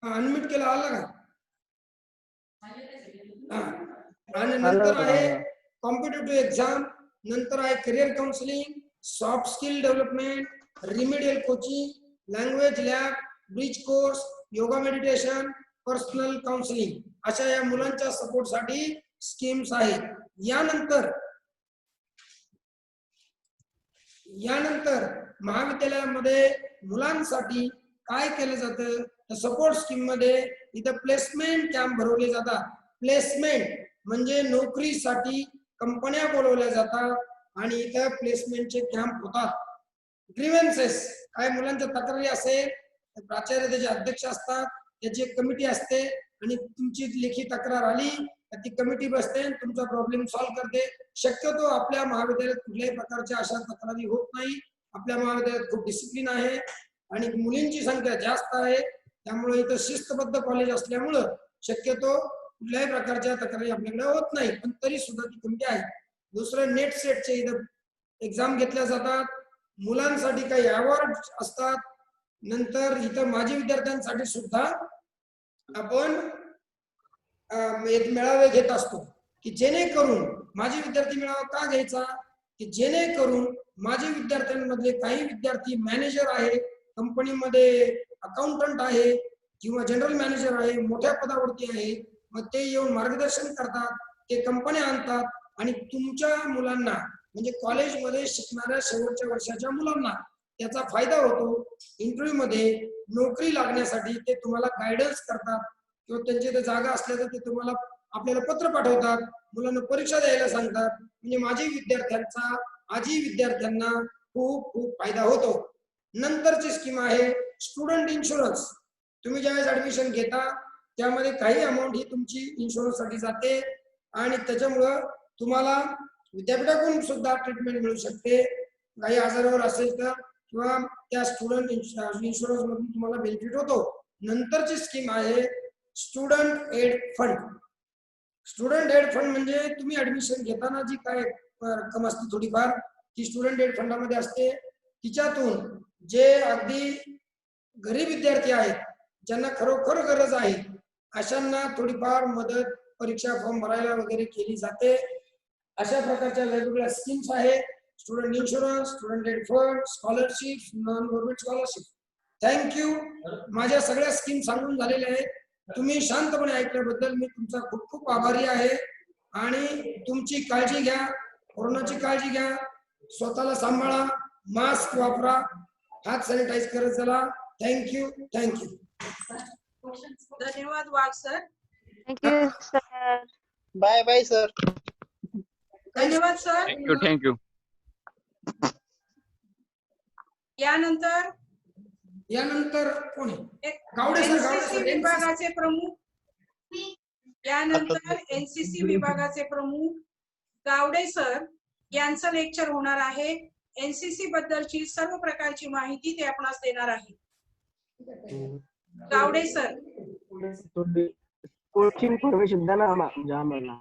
अनम्यूट केला आला का? आणि नंतर आहे कॉम्पिटेटिव्ह एक्झाम, नंतर आहे career counselling, soft skill development, remedial coaching, language lab, bridge course, yoga meditation, personal counselling. अशा या मुलांच्या सपोर्टसाठी स्कीम्स आहेत. यानंतर महाविद्यालयामध्ये मुलांसाठी काय केलं जातं तर सपोर्ट स्कीम मध्ये इथं प्लेसमेंट कॅम्प भरवले जातात. प्लेसमेंट म्हणजे नोकरीसाठी कंपन्या बोलवल्या जातात आणि इथं प्लेसमेंटचे कॅम्प होतात. ग्रीव्हन्सेस काय मुलांच्या तक्रारी असेल तर प्राचार्य त्याचे अध्यक्ष असतात, त्याची एक कमिटी असते आणि तुमची लेखी तक्रार आली तर ती कमिटी बसते आणि तुमचा प्रॉब्लेम सॉल्व्ह करते. शक्यतो आपल्या महाविद्यालयात कुठल्याही प्रकारच्या अशा तक्रारी होत नाही. आपल्या महाविद्यालयात खूप डिसिप्लिन आहे आणि मुलींची संख्या जास्त आहे, त्यामुळे इथं शिस्तबद्ध कॉलेज असल्यामुळं शक्यतो कुठल्याही प्रकारच्या तक्रारी आपल्याकडे होत नाही. पण तरी सुद्धा ती कमिटी आहे. दुसरं नेट सेटचे इथं एक्झाम घेतल्या जातात. मुलांसाठी काही अवॉर्ड असतात. नंतर इथं माजी विद्यार्थ्यांसाठी सुद्धा आपण एक मेळावे घेत असतो की जेणेकरून माजी विद्यार्थी मेळावा का घ्यायचा की जेणेकरून माजी विद्यार्थ्यांमधले काही विद्यार्थी मॅनेजर आहे, कंपनीमध्ये अकाउंटंट आहे किंवा जनरल मॅनेजर आहे, मोठ्या पदावरती आहे, मग ते येऊन मार्गदर्शन करतात, ते कंपन्या आणतात आणि तुमच्या मुलांना म्हणजे कॉलेजमध्ये शिकणाऱ्या शेवटच्या वर्षाच्या मुलांना त्याचा फायदा होतो. इंटरव्ह्यू मध्ये नोकरी लागण्यासाठी ते तुम्हाला गायडन्स करतात किंवा त्यांच्या इथे जागा असल्या तर ते तुम्हाला आपल्याला पत्र पाठवतात, मुलांना परीक्षा द्यायला सांगतात. म्हणजे माझी विद्यार्थ्यांचा आजी विद्यार्थ्यांना खूप खूप फायदा होतो. नंतरची स्कीम आहे स्टुडंट इन्शुरन्स. तुम्ही ज्यावेळेस ऍडमिशन घेता त्यामध्ये काही अमाऊंट ही तुमची इन्शुरन्स साठी जाते आणि त्याच्यामुळं तुम्हाला विद्यापीठाकडून सुद्धा ट्रीटमेंट मिळू शकते काही आजारावर असेल तर किंवा त्या स्टुडंट इन्शुरन्स मधून तुम्हाला बेनिफिट होतो. नंतरची स्कीम आहे student aid fund. Student aid fund म्हणजे तुम्ही ऍडमिशन घेताना जी काय रक्कम असते थोडीफार ती स्टुडंट एड फंडामध्ये असते. तिच्यातून जे अगदी गरीब विद्यार्थी आहेत ज्यांना खरोखर गरज आहे अशांना थोडीफार मदत परीक्षा फॉर्म भरायला वगैरे केली जाते. अशा प्रकारच्या वेगवेगळ्या स्कीम्स आहेत. Student insurance, student aid fund, scholarship, non government scholarship. Thank you. माझ्या सगळ्या स्कीम सांगून झालेल्या आहेत. तुम्ही शांतपणे ऐकल्याबद्दल मी तुमचा खूप खूप आभारी आहे आणि तुमची काळजी घ्या, कोरोनाची काळजी घ्या, स्वतःला सांभाळा, मास्क वापरा, हात सॅनिटाईज करत चला. थँक्यू. धन्यवाद Wagh sir. Thank you sir. Bye bye sir. धन्यवाद सर. थँक्यू. यानंतर कोणी एनसीसी विभागाचे प्रमुख एनसीसी विभागाचे प्रमुख गावडे सर यांचं लेक्चर होणार आहे. एनसीसी बद्दलची सर्व प्रकारची माहिती ते आपणास देणार आहे. गावडे सर. इन्फॉर्मेशन द्या ना आम्हाला.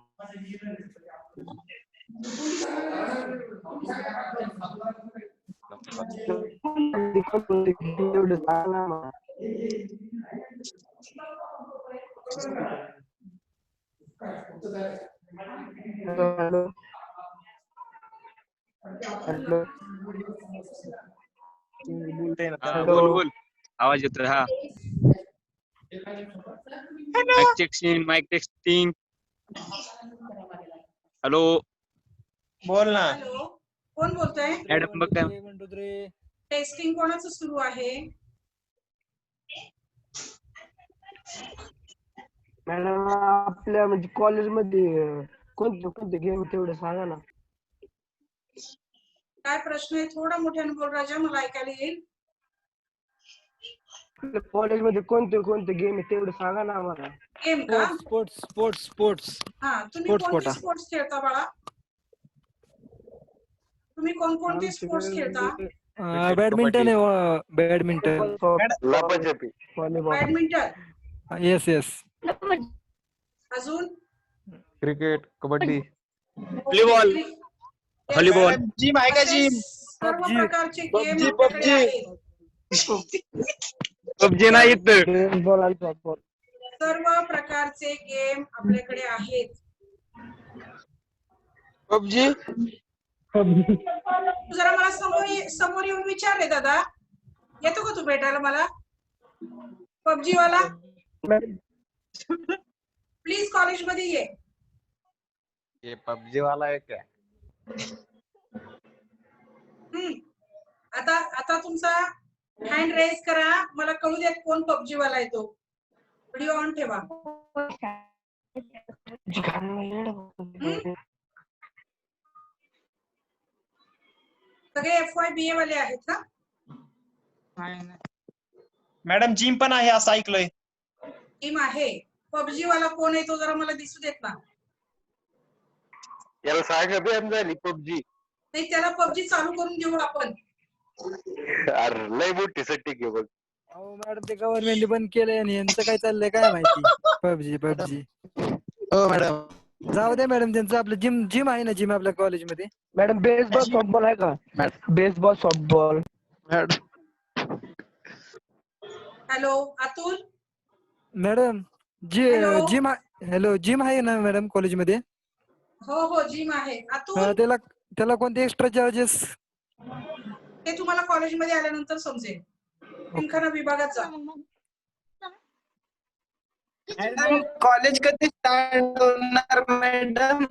बोल आवाज येतोय. हा माइक टेस्टिंग. हॅलो बोल ना. हॅलो, कोण बोलतोय? मॅडम बघ काय 1 2 3. टेस्टिंग कोणाचं सुरू आहे? मॅडम आपल्या म्हणजे कॉलेजमध्ये कोणते कोणते गेम तेवढे सांगा ना. काय प्रश्न आहे? थोडा मोठ्याने बोल राजा, मला ऐकायला येईल. आपल्या कॉलेजमध्ये कोणते कोणते गेम आहे तेवढे सांगा ना आम्हाला. गेम का? स्पोर्ट्स. हा, तुम्ही स्पोर्ट्स कोणते कोटा. स्पोर्ट्स खेळता बाळा? तुम्ही कोणकोणते स्पोर्ट्स खेळता? बॅडमिंटन आहे. बॅडमिंटन. लपाछपी. व्हॉलीबॉल. बॅडमिंटन. येस. अजून? Cricket, kabaddi. Volleyball. Yes, volleyball. Madam. Gym आहे का असे जिम? सर्व PUBG. प्रकारचे गेम PUBG, आपल्याकडे आहेत. पबजी नाही इथं. बेसबॉल आणि सॉफ्टबॉल. सर्व प्रकारचे गेम आपल्याकडे आहेत. पबजी. तू जरा मला समोर येऊन विचारले दादा, येतो का तू भेटायला मला? पबजी वाला प्लीज कॉलेज मध्ये ये. ये पबजी वाला है क्या? आता तुमचा हँड रेज करा, मला कळू देत कोण पबजी वाला आहे तो. व्हिडिओ ऑन ठेवा. सगळे FY BA वाले आहेत का? मॅडम जिम पण आहे असं ऐकलंय. टीम आहे. पबजी वाला कोण आहे तो जरा मला दिसू देत ना. याला सांगा बॅन झाली पबजी. नाही, त्याला पबजी चालू करून देऊ आपण. अरे लय मोठी सट्टी आहे बघ. अहो मॅडम, ते गव्हर्नमेंटने बंद केलंय आणि यांचं काय चाललंय काय माहिती. पबजी. हो मॅडम. जाऊ दे मॅडम, त्यांचं आपलं जिम आहे ना, जिम आपल्या कॉलेजमध्ये. मॅडम बेसबॉल सॉफ्टबॉल आहे का? Baseball softball. Hello Atul. Madam Hello. Gym आहे ना मॅडम कॉलेजमध्ये? हो जिम आहे. अतुल, त्याला कोणते एक्स्ट्रा चार्जेस? ते तुम्हाला कॉलेजमध्ये आल्यानंतर समजेल. जिमखाना विभागात जा. मॅडम कॉलेज कधी स्टार्ट होणार मॅडम?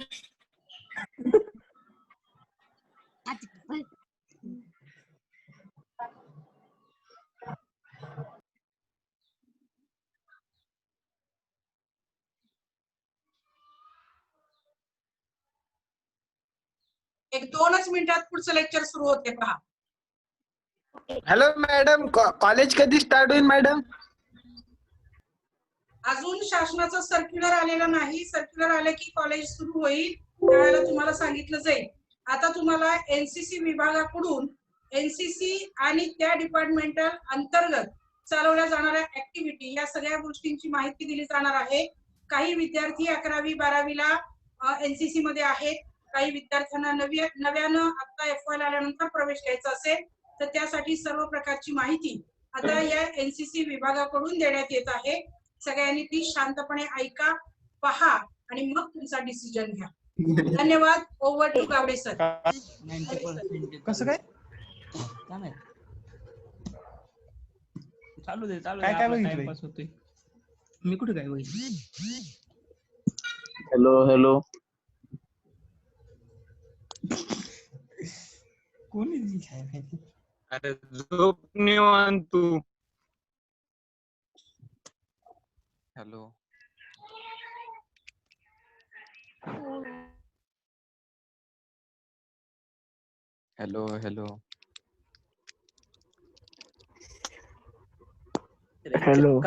एक 2च मिनिटात पुढचं लेक्चर सुरू होते पहा. हॅलो मॅडम, कॉलेज कधी स्टार्ट होईल मॅडम? अजून शासनाचं सर्क्युलर आलेलं नाही. सर्क्युलर आले की कॉलेज सुरू होईल, त्यावेळेला तुम्हाला सांगितलं जाईल. आता तुम्हाला NCC विभागाकडून NCC आणि त्या डिपार्टमेंटल अंतर्गत चालवल्या जाणाऱ्या ऍक्टिव्हिटी या सगळ्या गोष्टींची माहिती दिली जाणार आहे. काही विद्यार्थी 11वी 12वीला NCC मध्ये आहेत. काही विद्यार्थ्यांना नव्यानं आता FY आल्यानंतर प्रवेश घ्यायचा असेल तर त्यासाठी सर्व प्रकारची माहिती आता या NCC विभागाकडून देण्यात येत आहे. सगळ्यांनी ती शांतपणे ऐका, पहा आणि मग तुमचा डिसिजन घ्या. धन्यवाद. Over to Gawade sir. कसं काय? चालू दे काय बघितलंय? टाइमपास होतोय. मी कुठे काय बघितलं? हॅलो कोणी काय माहिती. अरे झोप निवांत तू. Hello hello hello hello.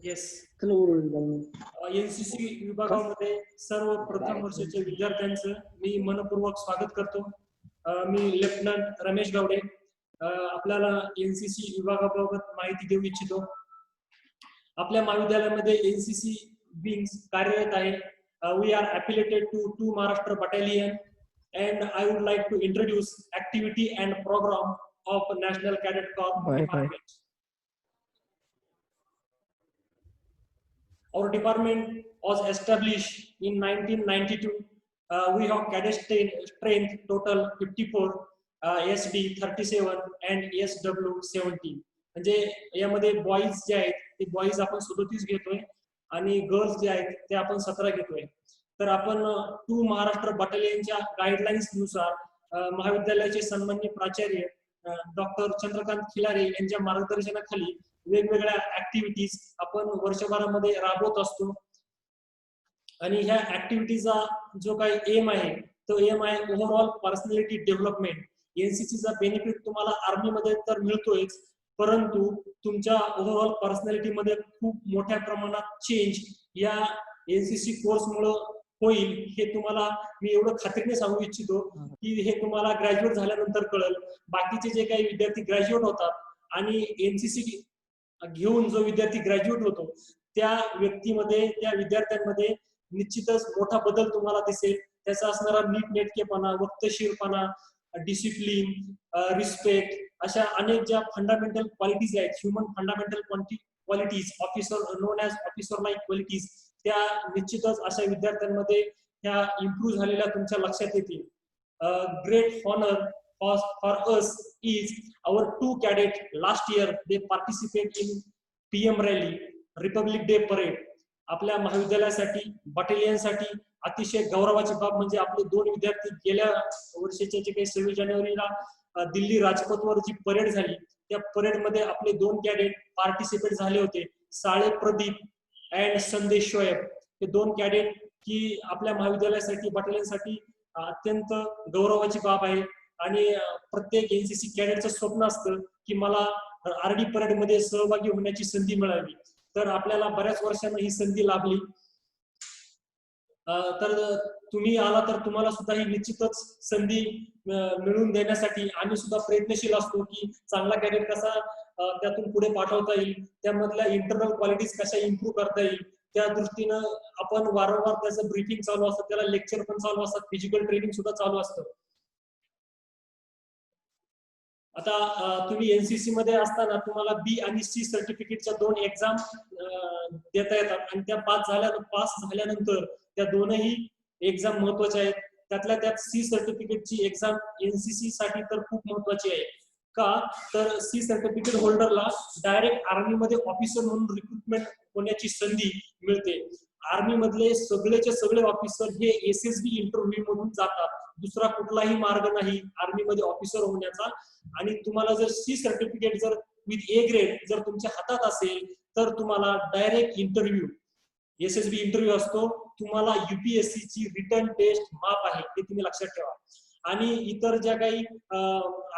Yes. NCC विभागामध्ये सर्व प्रथम वर्षाच्या विद्यार्थ्यांचं मी मनपूर्वक स्वागत करतो. मी लेफ्टनंट रमेश गावडे आपल्याला NCC विभागाबाबत माहिती देऊ इच्छितो. आपल्या महाविद्यालयामध्ये NCC विंग्स कार्यरत आहे. We are affiliated to 2 Maharashtra Battalion and I would like to introduce activity and program of National Cadet Corps Department. Our department was established in 1992 We have cadet strength total 54, SD 37 and SW 17. म्हणजे यामध्ये boys जे आहेत ते boys आपण 37 घेतोय आणि girls जे आहेत ते आपण 17 घेतोय. तर आपण टू महाराष्ट्र बटालियनच्या गाईडलाईन्स नुसार महाविद्यालयाचे सन्माननीय प्राचार्य डॉक्टर चंद्रकांत खिलारे यांच्या मार्गदर्शनाखाली वेगवेगळ्या ऍक्टिव्हिटीज आपण वर्षभरामध्ये राबवत असतो. आणि ह्या ऍक्टिव्हिटीचा जो काही एम आहे तो एम आहे ओव्हरऑल पर्सनॅलिटी डेव्हलपमेंट. एनसीसीचा बेनिफिट तुम्हाला आर्मीमध्ये तर मिळतोयच, परंतु तुमच्या ओव्हरऑल पर्सनॅलिटीमध्ये खूप मोठ्या प्रमाणात चेंज या एनसीसी कोर्समुळे होईल. हे तुम्हाला मी एवढं खात्रीने सांगू इच्छितो की हे तुम्हाला ग्रॅज्युएट झाल्यानंतर कळेल. बाकीचे जे काही विद्यार्थी ग्रॅज्युएट होतात आणि एनसीसी घेऊन जो विद्यार्थी ग्रॅज्युएट होतो त्या व्यक्तीमध्ये त्या विद्यार्थ्यांमध्ये निश्चितच मोठा बदल तुम्हाला दिसेल. त्याचा असणारा नीटनेटकेपणा, वक्तशीरपणा, डिसिप्लिन, रिस्पेक्ट अशा अनेक ज्या फंडामेंटल क्वालिटीज आहेत, human fundamental qualities, officer non as officer like qualities, त्या निश्चितच अशा विद्यार्थ्यांमध्ये ह्या इम्प्रूव्ह झालेल्या तुमच्या लक्षात येतील. Great honour for us is our 2 cadets last year they participate in PM rally, Republic Day parade. आपल्या महाविद्यालयासाठी बटालियनसाठी अतिशय गौरवाची बाब म्हणजे आपले 2 विद्यार्थी गेल्या वर्षीच्या जे काही 26 जानेवारीला दिल्ली राजपथवर जी परेड झाली त्या परेड मध्ये आपले 2 कॅडेट पार्टिसिपेट झाले होते. साळे प्रदीप अँड संदेश शोएब हे 2 कॅडेट की आपल्या महाविद्यालयासाठी बटालियनसाठी अत्यंत गौरवाची बाब आहे. आणि प्रत्येक एनसीसी कॅडेटचं स्वप्न असतं की मला आरडी परेड मध्ये सहभागी होण्याची संधी मिळावी. तर आपल्याला बऱ्याच वर्षांनी ही संधी लाभली. तर तुम्ही आला तर तुम्हाला सुद्धा ही निश्चितच संधी मिळवून देण्यासाठी आम्ही सुद्धा प्रयत्नशील असतो की चांगला कॅडेट कसा त्यातून पुढे पाठवता येईल, त्यामधल्या इंटरनल क्वालिटीज कशा इम्प्रूव्ह करता येईल त्या दृष्टीनं आपण वारंवार त्याचं ब्रीफिंग चालू असतं, त्याला लेक्चर पण चालू असतात, फिजिकल ट्रेनिंग सुद्धा चालू असतं. आता तुम्ही एनसीसी मध्ये असताना तुम्हाला बी आणि सी सर्टिफिकेटच्या 2 एक्झाम देता येतात आणि त्या पास झाल्यानंतर त्या दोनही एक्झाम महत्वाच्या आहेत. त्यातल्या त्यात सी सर्टिफिकेटची एक्झाम एनसीसी साठी तर खूप महत्वाची आहे. का तर सी सर्टिफिकेट होल्डरला डायरेक्ट आर्मी मध्ये ऑफिसर म्हणून रिक्रुटमेंट होण्याची संधी मिळते. आर्मी मधले सगळेचे सगळे ऑफिसर हे एसएसबी इंटरव्ह्यू मधून जातात. दुसरा कुठलाही मार्ग नाही आर्मी मध्ये ऑफिसर होण्याचा. आणि तुम्हाला जर सी सर्टिफिकेट जर विथ ए ग्रेड जर तुमच्या हातात असेल तर तुम्हाला डायरेक्ट इंटरव्ह्यू एसएसबी इंटरव्ह्यू असतो. तुम्हाला युपीएससी ची रिटर्न टेस्ट माफ आहे हे तुम्ही लक्षात ठेवा. आणि इतर ज्या काही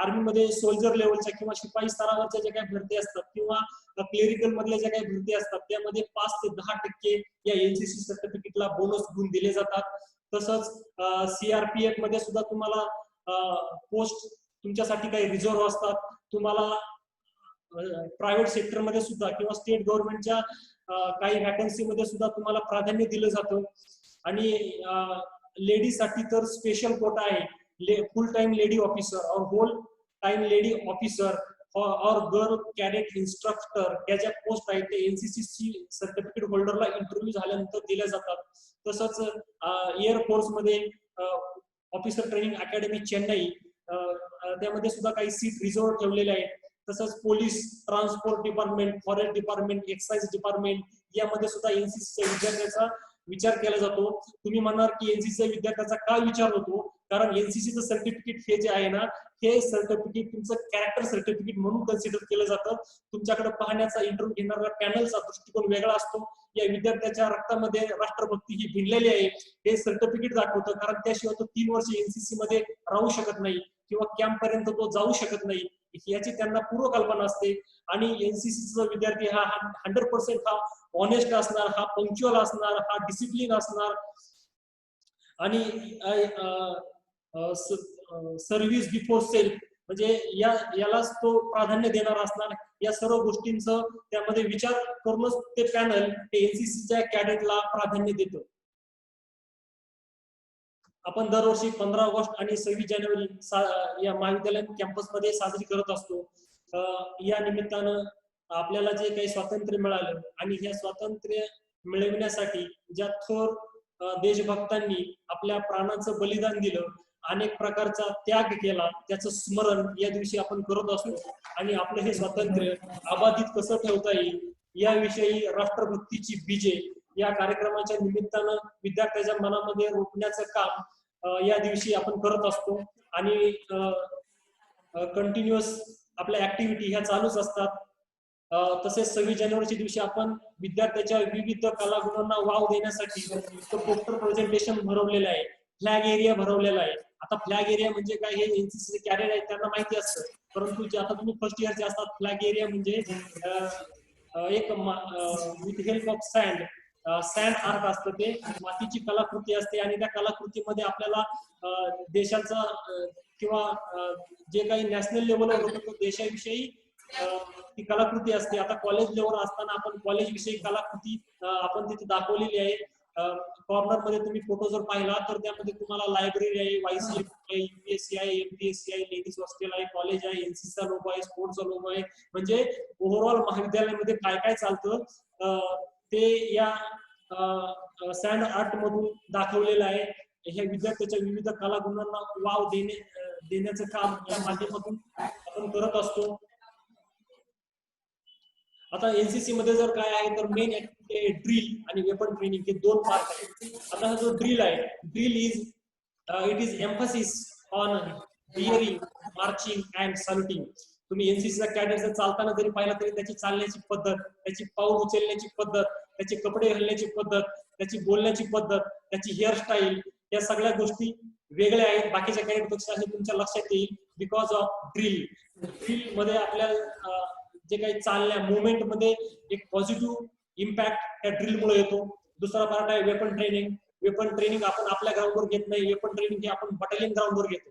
आर्मी मध्ये सोल्जर लेवलच्या किंवा शिपाई स्तरावरच्या ज्या काही भरती असतात किंवा क्लेरिकल मधल्या ज्या काही भरती असतात त्यामध्ये 5 ते 10% या एनसीसी सर्टिफिकेटला बोनस गुण दिले जातात. तसंच सीआरपीएफ मध्ये सुद्धा तुम्हाला पोस्ट तुमच्यासाठी काही रिझर्व्ह असतात. तुम्हाला प्रायव्हेट सेक्टर मध्ये सुद्धा किंवा स्टेट गव्हर्नमेंटच्या काही वॅकन्सी मध्ये सुद्धा तुम्हाला प्राधान्य दिलं जातं. आणि लेडीज साठी तर स्पेशल कोटा आहे. फुल टाइम लेडी ऑफिसर और होल टाइम लेडी ऑफिसर और गर्ल कॅडेट इन्स्ट्रक्टर या ज्या पोस्ट आहेत ते एनसीसी सर्टिफिकेट होल्डरला इंटरव्ह्यू झाल्यानंतर दिल्या जातात. तसंच एअरफोर्स मध्ये ऑफिसर ट्रेनिंग अकॅडमी चेन्नई त्यामध्ये सुद्धा काही सीट रिझर्व्ह ठेवलेले आहेत. तसंच police, transport department, forest department, excise department यामध्ये सुद्धा एनसीसीच्या विद्यार्थ्याचा विचार केला जातो. तुम्ही म्हणणार की एनसीसीच्या विद्यार्थ्याचा काय विचार होतो, कारण एनसीसीचं सर्टिफिकेट हे जे आहे ना हे सर्टिफिकेट तुमचं कॅरेक्टर सर्टिफिकेट म्हणून कन्सिडर केलं जातं. तुमच्याकडे पाहण्याचा इंटरव्ह्यू घेणाऱ्या पॅनलचा दृष्टिकोन वेगळा असतो. या विद्यार्थ्याच्या रक्तामध्ये राष्ट्रभक्ती ही भिनलेली आहे हे सर्टिफिकेट दाखवतं. कारण त्याशिवाय तो 3 वर्ष एनसीसी मध्ये राहू शकत नाही किंवा कॅम्प पर्यंत तो जाऊ शकत नाही याची त्यांना पूर्व कल्पना असते. आणि एनसीसीचा विद्यार्थी हा 100% हा ऑनेस्ट असणार, हा पंक्च्युअल असणार, हा डिसिप्लिन असणार आणि सर्व्हिस बिफोर सेल्फ म्हणजे यालाच तो प्राधान्य देणार असणार. या सर्व गोष्टींचं त्यामध्ये विचार करूनच ते पॅनल एनसीसीच्या कॅडेटला प्राधान्य देतं. आपण दरवर्षी 15 ऑगस्ट आणि 26 जानेवारी या महाविद्यालय कॅम्पस मध्ये साजरी करत असतो. या निमित्तानं आपल्याला जे काही स्वातंत्र्य मिळालं आणि या स्वातंत्र्य मिळविण्यासाठी ज्या थोर देशभक्तांनी आपल्या प्राणाचं बलिदान दिलं, अनेक प्रकारचा त्याग केला, त्याचं स्मरण या दिवशी आपण करत असतो. आणि आपलं हे स्वातंत्र्य अबाधित कसं ठेवता येईल याविषयी राष्ट्रभक्तीची बीजे या कार्यक्रमाच्या निमित्तानं विद्यार्थ्याच्या मनामध्ये रोखण्याचं काम या दिवशी आपण करत असतो. आणि कंटिन्युअस आपल्या ऍक्टिव्हिटी ह्या चालूच असतात. तसेच 26 जानेवारीच्या दिवशी आपण विद्यार्थ्याच्या विविध कलागुणांना वाव देण्यासाठी पोस्टर प्रेझेंटेशन भरवलेलं आहे, फ्लॅग एरिया भरवलेला आहे. आता फ्लॅग एरिया म्हणजे काय हे एनसीसी कॅडेट आहेत त्यांना माहिती असतं, परंतु जे आता तुम्ही फर्स्ट इयरचे असतात, फ्लॅग एरिया म्हणजे एक with help of sand art असतं, ते मातीची कलाकृती असते आणि त्या कलाकृतीमध्ये आपल्याला देशाचा किंवा जे काही नॅशनल लेवलवर होतं देशाविषयी ती कलाकृती असते. आता कॉलेज लेवलवर असताना आपण कॉलेज विषयी कलाकृती आपण तिथे दाखवलेली आहे. कॉर्नर मध्ये तुम्ही फोटो जर पाहिला तर त्यामध्ये तुम्हाला लायब्ररी आहे, वायसी आहे, युपीएससी आहे, एमपीएससी आहे, लेडीज हॉस्टेल आहे, कॉलेज आहे, एनसीसीचा लोगो आहे, स्पोर्ट्सचा लोगो आहे. म्हणजे ओव्हरऑल महाविद्यालयामध्ये काय काय चालतं ते या सँड आर्ट मधून दाखवलेलं आहे. ह्या विद्यार्थ्याच्या विविध कलागुणांना वाव देण्याचं काम या माध्यमातून आपण करत असतो. आता एनसीसी मध्ये जर काय आहे तर मेन ऍक्टिव्हिटी ड्रिल आणि वेपन ट्रेनिंग हे दोन पार्ट आहेत. आता हा जो ड्रिल आहे, drill it is emphasis on theory, marching and saluting. तुम्ही एनसीसीचा कॅडेट जर चालताना जरी पाहिला तरी त्याची चालण्याची पद्धत, त्याची पाऊल उचलण्याची पद्धत, त्याचे कपडे घालण्याची पद्धत, त्याची बोलण्याची पद्धत, त्याची हेअरस्टाईल, या सगळ्या गोष्टी वेगळ्या आहेत बाकीच्या कॅडेटपेक्षा हे तुमच्या लक्षात येईल बिकॉज ऑफ ड्रिल. ड्रिल मध्ये आपल्या जे काही चालण्या मुवमेंट मध्ये एक पॉझिटिव्ह इम्पॅक्ट त्या ड्रिल मुळे येतो. दुसरा पार्ट आहे वेपन ट्रेनिंग. वेपन ट्रेनिंग आपण आपल्या ग्राउंडवर घेत नाही, वेपन ट्रेनिंग हे आपण बटालियन ग्राउंडवर घेतो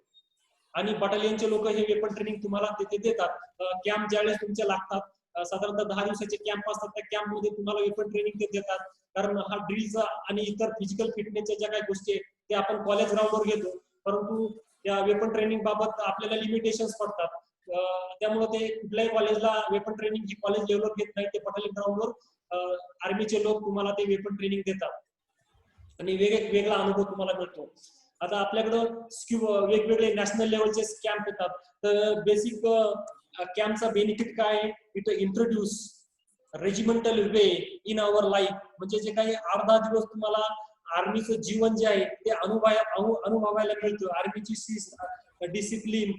आणि बटालियनचे लोक हे वेपन ट्रेनिंग तुम्हाला तिथे देतात. कॅम्प ज्यावेळेस तुमचे लागतात, साधारणतः 10 दिवसाचे कॅम्प असतात, त्या कॅम्प मध्ये तुम्हाला वेपन ट्रेनिंग ते देतात. कारण हा ड्रिलचा आणि इतर फिजिकल फिटनेसच्या ज्या काही गोष्टी आहेत ते आपण कॉलेज ग्राउंडवर घेतो, परंतु त्या वेपन ट्रेनिंग बाबत आपल्याला लिमिटेशन्स पडतात. त्यामुळे ते कुठल्याही कॉलेजला वेपन ट्रेनिंग ही कॉलेज लेवलवर घेत नाही, ते बटालियन ग्राउंडवर आर्मीचे लोक तुम्हाला ते वेपन ट्रेनिंग देतात आणि वेगवेगळा अनुभव तुम्हाला मिळतो. आता आपल्याकडं वेगवेगळे नॅशनल लेवलचे कॅम्प येतात. तर बेसिक कॅम्पचा बेनिफिट काय आहे, it introduce regimental way in our life. म्हणजे जे काही 8-10 दिवस तुम्हाला आर्मीचं जीवन जे आहे ते अनुभवायला मिळतं. आर्मीची शिस्त, discipline,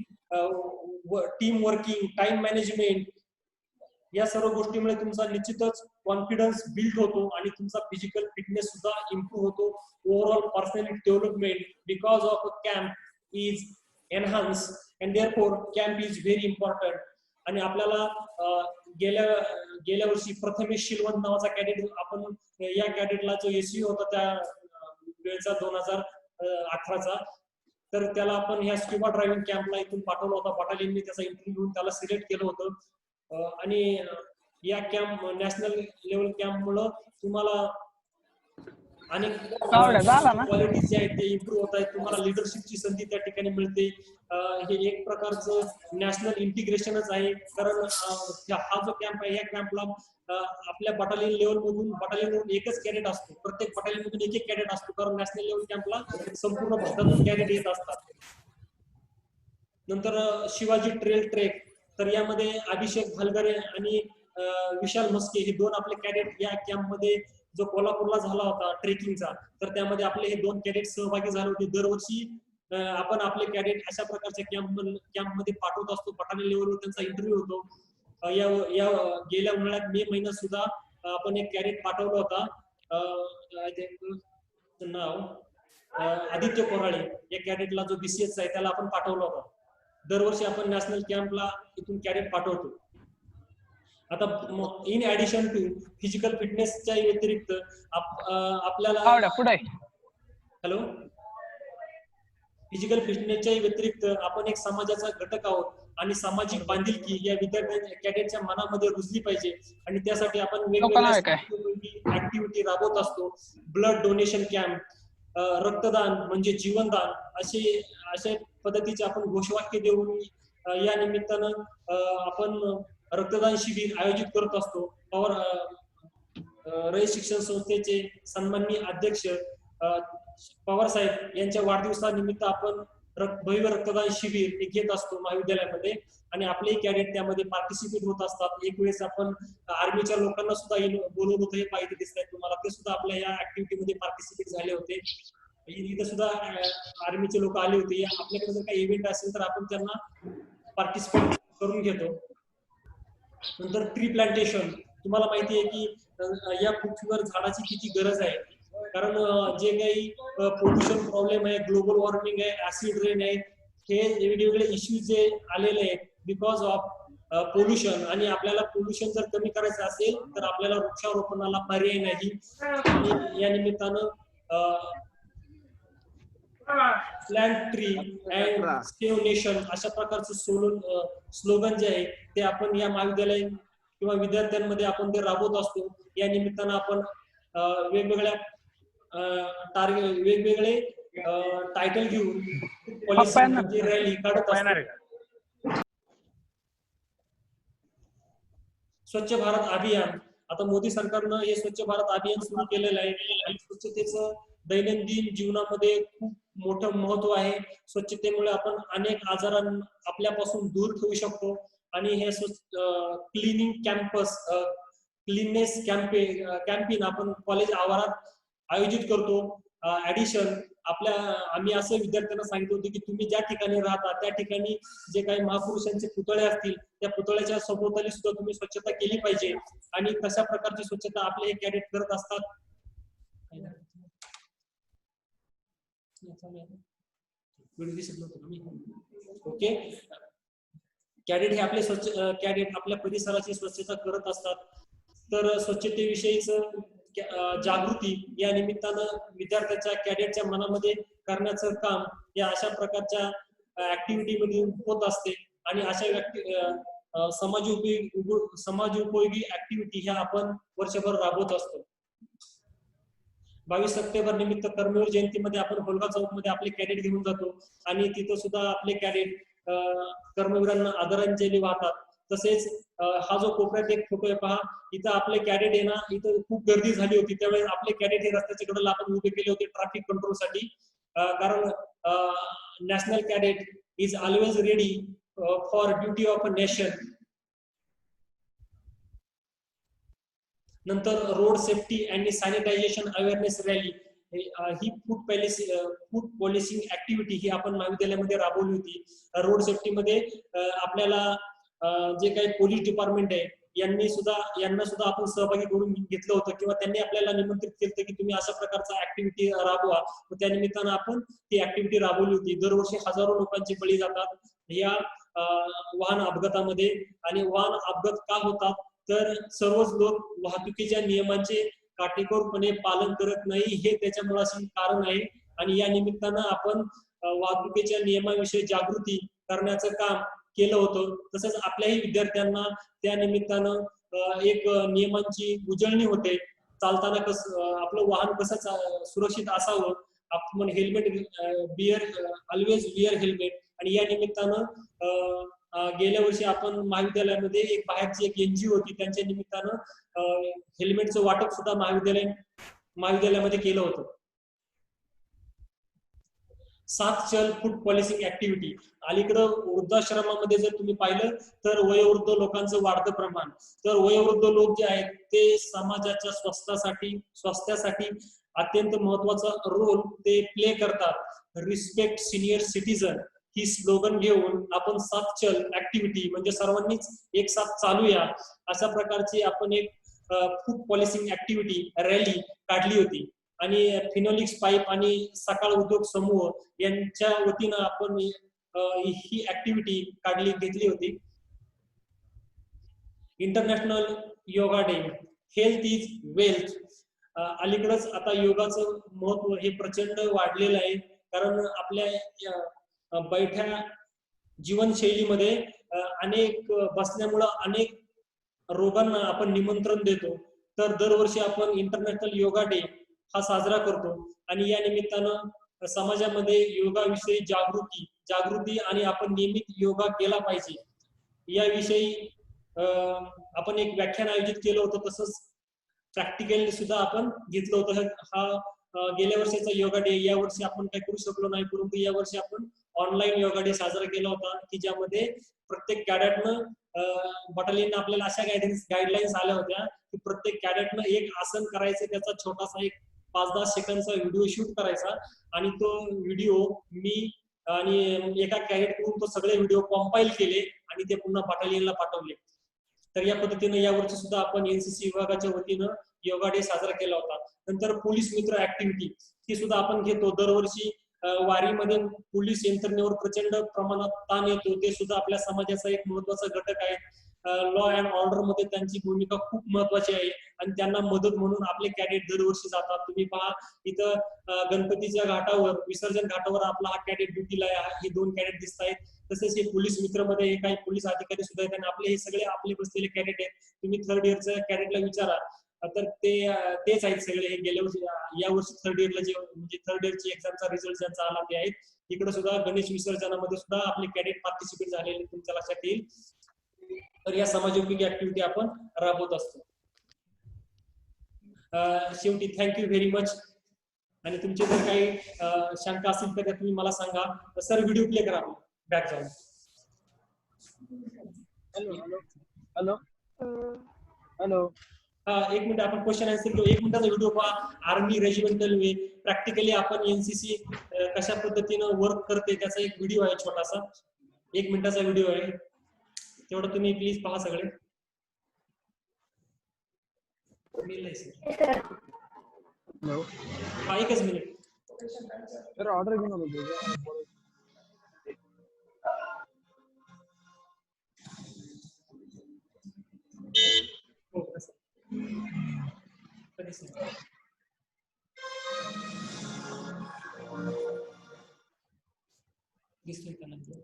team working, time management, या सर्व गोष्टीमुळे तुमचा निश्चितच कॉन्फिडन्स बिल्ड होतो आणि तुमचा फिजिकल फिटनेस सुद्धा इम्प्रूव्ह होतो. Overall personality development because of a camp is enhance and therefore camp is very important. आणि आपल्याला गेल्या वर्षी प्रथमेश शिलवंत नावाचा कॅडेट, आपण या कॅडेटला जो एसयू होता त्या वेळचा 2018चा, तर त्याला आपण ह्या स्क्युबा ड्रायव्हिंग कॅम्पला इथून पाठवलं होता. बटालियनने त्याचा इंटरव्ह्यू घेऊन त्याला सिलेक्ट केलं होतं. आणि या कॅम्प नॅशनल लेवल कॅम्प मुळे तुम्हाला अनेक क्वालिटीज जे आहेत ते इम्प्रूव्ह होत आहेत. तुम्हाला लिडरशिपची संधी त्या ठिकाणी मिळते. हे एक प्रकारचं नॅशनल इंटिग्रेशनच आहे. कारण हा जो कॅम्प आहे, या कॅम्पला आपल्या बटालियन लेवल मधून एकच कॅडेट असतो. प्रत्येक बटालियन मधून एक कॅडेट असतो, कारण नॅशनल लेवल कॅम्पला संपूर्ण भारतातून कॅडेट येत असतात. नंतर शिवाजी ट्रेल ट्रेक, तर यामध्ये अभिषेक भालगरे आणि विशाल मस्के हे दोन आपले कॅडेट या कॅम्प मध्ये, जो कोल्हापूरला झाला होता ट्रेकिंगचा, तर त्यामध्ये आपले हे 2 कॅडेट सहभागी झाले होते. दरवर्षी आपण आपले कॅडेट अशा प्रकारच्या कॅम्प मध्ये पाठवत असतो. बटालियन लेवलवर त्यांचा इंटरव्ह्यू होतो. या गेल्या उन्हाळ्यात मे महिन्यात सुद्धा आपण एक कॅडेट पाठवला होता. नाव आदित्य कोराळे, या कॅडेटला जो बीसीएस आहे त्याला आपण पाठवला होता. दरवर्षी आपण नॅशनल कॅम्पला इथून कॅडेट पाठवतो. आता इन ऍडिशन टू फिजिकल फिटनेसच्या व्यतिरिक्त आपल्याला हॅलो फिजिकल फिटनेसच्या व्यतिरिक्त आपण एक समाजाचा घटक आहोत आणि सामाजिक बांधिलकी या विद्यार्थ्यांच्या कॅडेटच्या मनामध्ये रुजली पाहिजे. आणि त्यासाठी आपण वेगवेगळ्या ऍक्टिव्हिटी राबवत असतो. ब्लड डोनेशन कॅम्प, रक्तदान म्हणजे जीवनदान, अशा पद्धतीचे आपण घोषवाक्य देऊन या निमित्तानं आपण रक्तदान शिबिर आयोजित करत असतो. रयत शिक्षण संस्थेचे सन्माननीय अध्यक्ष पवार साहेब यांच्या वाढदिवसानिमित्त आपण भव्य रक्तदान शिबिर हे घेत असतो महाविद्यालयामध्ये आणि आपलेही कॅडेट त्यामध्ये पार्टिसिपेट होत असतात. एक वेळेस आपण आर्मीच्या लोकांना सुद्धा बोलवलं होतं, हे पाहिजे दिसत आहे तुम्हाला, ते सुद्धा आपल्या या ऍक्टिव्हिटीमध्ये पार्टिसिपेट झाले होते. इथं सुद्धा आर्मीचे लोक आले होते. आपल्याकडे जर काही इव्हेंट असेल तर आपण त्यांना पार्टिसिपेट करून घेतो. नंतर ट्री प्लांटेशन, तुम्हाला माहिती आहे की या पृथ्वीवर झाडाची किती गरज आहे, कारण जे काही पोल्युशन प्रॉब्लेम आहे, ग्लोबल वॉर्मिंग आहे, ऍसिड रेन आहे, हे वेगवेगळे इश्यूज जे आलेले आहेत बिकॉज ऑफ पोल्युशन, आणि आपल्याला पोल्युशन जर कमी करायचं असेल तर आपल्याला वृक्षारोपणाला पर्याय नाही. आणि या निमित्तानं plant tree and save nation अशा प्रकारचं स्लोगन जे आहे ते आपण या महाविद्यालय किंवा विद्यार्थ्यांमध्ये आपण ते राबवत असतो. या निमित्तानं आपण वेगवेगळे टायटल घेऊन पॉलिसी रॅली काढत असतो. स्वच्छ भारत अभियान, आता मोदी सरकारनं हे स्वच्छ भारत अभियान सुरू केलेलं आहे आणि स्वच्छतेचं दैनंदिन जीवनामध्ये खूप मोठं महत्व आहे. स्वच्छतेमुळे आपण अनेक आजारांना आपल्यापासून दूर ठेवू शकतो आणि हे क्लिनिंग कॅम्पस, क्लीननेस कॅम्पेन आपण कॉलेज आवारात आयोजित करतो. ऍडिशन आम्ही असं विद्यार्थ्यांना सांगितलं होतं की तुम्ही ज्या ठिकाणी राहता त्या ठिकाणी जे काही महापुरुषांचे पुतळे असतील त्या पुतळ्याच्या सभोवताली सुद्धा तुम्ही स्वच्छता केली पाहिजे. आणि कशा प्रकारची स्वच्छता आपले हे कॅडेट करत असतात. ओके, कॅडेट हे आपले कॅडेट आपल्या परिसराची स्वच्छता करत असतात. तर स्वच्छतेविषयीच जागृती या निमित्तानं विद्यार्थ्याच्या कॅडेटच्या मनामध्ये करण्याचं काम या अशा प्रकारच्या ऍक्टिव्हिटी मध्ये होत असते. आणि अशा समाजोपयोगी ऍक्टिव्हिटी ह्या आपण वर्षभर राबवत असतो. 22 सप्टेंबर निमित्त कर्मवीर जयंतीमध्ये आपण होलगा चौक मध्ये आपले कॅडेट घेऊन जातो आणि तिथं सुद्धा आपले कॅडेट कर्मवीरांना आदरांजली वाहतात. तसेच हा जो कोपऱ्यात एक फोटो आहे पहा, इथं आपले कॅडेट आहे ना, इथं खूप गर्दी झाली होती त्यावेळेस आपले कॅडेट हे रस्त्याच्या कडेला आपण उभे केले होते ट्रॅफिक कंट्रोल साठी. कारण national cadet is always ready for duty of a nation. नंतर road safety and sanitization awareness rally, ही फूड पॉलिसिंग ऍक्टिव्हिटी ही आपण महाविद्यालयामध्ये राबवली होती. रोड सेफ्टी मध्ये आपल्याला जे काही पोलीस डिपार्टमेंट आहे यांना सुद्धा आपण सहभागी करून घेतलं होतं किंवा त्यांनी आपल्याला निमंत्रित केलं की तुम्ही अशा प्रकारचा ऍक्टिव्हिटी राबवा. त्या निमित्तानं आपण ती ऍक्टिव्हिटी राबवली होती. दरवर्षी हजारो लोकांचे बळी जातात या वाहन अपघातामध्ये. आणि वाहन अपघात का होतात तर सर्वच लोक वाहतुकीच्या नियमांचे काटेकोरपणे पालन करत नाही, हे त्याच्या मुळाशी कारण आहे. आणि या निमित्तानं आपण वाहतुकीच्या नियमांविषयी जागृती करण्याचं काम केलं होतं. तसंच आपल्याही विद्यार्थ्यांना त्या निमित्तानं एक नियमांची उजळणी होते. चालताना आपलं वाहन कसं सुरक्षित असावं, आपण हेल्मेट ऑलवेज विअर हेल्मेट. आणि या निमित्तानं गेल्या वर्षी आपण महाविद्यालयामध्ये एक बाहेरची एक NGO होती, त्यांच्या निमित्तानं हेल्मेटचं वाटप सुद्धा महाविद्यालयामध्ये केलं होतं. 7 चल फूड पॉलिसिंग ऍक्टिव्हिटी, अलीकडं वृद्धाश्रमामध्ये जर तुम्ही पाहिलं तर वयोवृद्ध लोकांचं वाढतं प्रमाण. तर वयोवृद्ध लोक जे आहेत ते समाजाच्या स्वास्थ्यासाठी अत्यंत महत्वाचा रोल ते प्ले करतात. रिस्पेक्ट सिनियर सिटीजन ही स्लोगन घेऊन आपण 7 चल ऍक्टिव्हिटी म्हणजे सर्वांनीच एक साथ चालूया अशा प्रकारची आपण एक फूड पॉलिसिंग ऍक्टिव्हिटी रॅली काढली होती. आणि फिनोलिक्स पाईप आणि सकाळ उद्योग समूह यांच्या वतीनं आपण ही ऍक्टिव्हिटी घेतली होती. International yoga day, health is wealth. अलीकडच आता योगाचं महत्व हे प्रचंड वाढलेलं आहे. कारण आपल्या बैठ्या जीवनशैलीमध्ये अनेक बसण्यामुळं अनेक रोगांना आपण निमंत्रण देतो. तर दरवर्षी आपण इंटरनॅशनल योगा डे हा साजरा करतो. आणि या निमित्तानं समाजामध्ये योगाविषयी जागृती आणि आपण नियमित योगा केला पाहिजे याविषयी आपण एक व्याख्यान आयोजित केलं होतं. तसंच प्रॅक्टिकल सुद्धा आपण घेतलं होतं. हा गेल्या वर्षीचा योगा डे या वर्षी आपण काही करू शकलो नाही, परंतु या वर्षी आपण ऑनलाईन योगा डे साजरा केला होता की ज्यामध्ये प्रत्येक कॅडेटनं बटालियन आपल्याला अशा गाईडलाईन्स आल्या होत्या की प्रत्येक कॅडेटनं एक आसन करायचं, त्याचा छोटासा एक 5-10 सेकंदचा व्हिडिओ शूट करायचा आणि तो व्हिडिओ मी आणि एका कॅडेटकडून तो सगळे व्हिडिओ कॉम्पाईल केले आणि ते पुन्हा बटालियनला पाठवले. तर या पद्धतीने यावर्षी सुद्धा आपण एनसीसी विभागाच्या वतीनं योगा डे साजरा केला होता. नंतर पोलीस मित्र ऍक्टिव्हिटी ती सुद्धा आपण घेतो दरवर्षी. वारीमध्ये पोलीस यंत्रणेवर प्रचंड प्रमाणात ताण येतो, ते सुद्धा आपल्या समाजाचा एक महत्वाचा घटक आहे. लॉ अँड ऑर्डर मध्ये त्यांची भूमिका खूप महत्वाची आहे आणि त्यांना मदत म्हणून आपले कॅडेट दरवर्षी जातात. तुम्ही पहा इथं गणपतीच्या घाटावर, विसर्जन घाटावर आपला हा कॅडेट ड्युटीला आहे, हे 2 कॅडेट दिसत आहेत. तसेच हे पोलीस मित्रमध्ये काही पोलीस अधिकारी सुद्धा आहेत आणि आपले हे सगळे आपले बसलेले कॅडेट आहेत. तुम्ही 3rd इयरच्या कॅडेटला विचारा तर तेच आहेत सगळे. हे गेल्या वर्षी या वर्षी 3rd इयरला जे म्हणजे 3rd इयरची एक्झामचा रिझल्ट ज्यांचा आला ते आहेत. इकडे सुद्धा गणेश विसर्जनामध्ये सुद्धा आपले कॅडेट पार्टिसिपेट झालेले तुमच्या लक्षात येईल. तर या समाजोपयोगी ऍक्टिव्हिटी आपण राबवत असतो. शेवटी थँक्यू व्हेरी मच. आणि तुमचे जर काही शंका असतील तर तुम्ही मला सांगा. सर व्हिडिओ प्ले करा बॅक जाऊन. Hello hello. एक मिनिट आपण क्वेश्चन आन्सर घेऊ. 1 मिनिटाचा व्हिडिओ पहा. आर्मी रेजिमेंटल वे प्रॅक्टिकली आपण एनसीसी कशा पद्धतीनं वर्क करते त्याचा एक व्हिडिओ आहे छोटासा. 1 मिनिटाचा व्हिडिओ आहे, तेवढं तुम्ही प्लीज पहा सगळे. हा 1च मिनिट. सर ऑर्डर घेऊन आलो. दिसतोय का नंतर?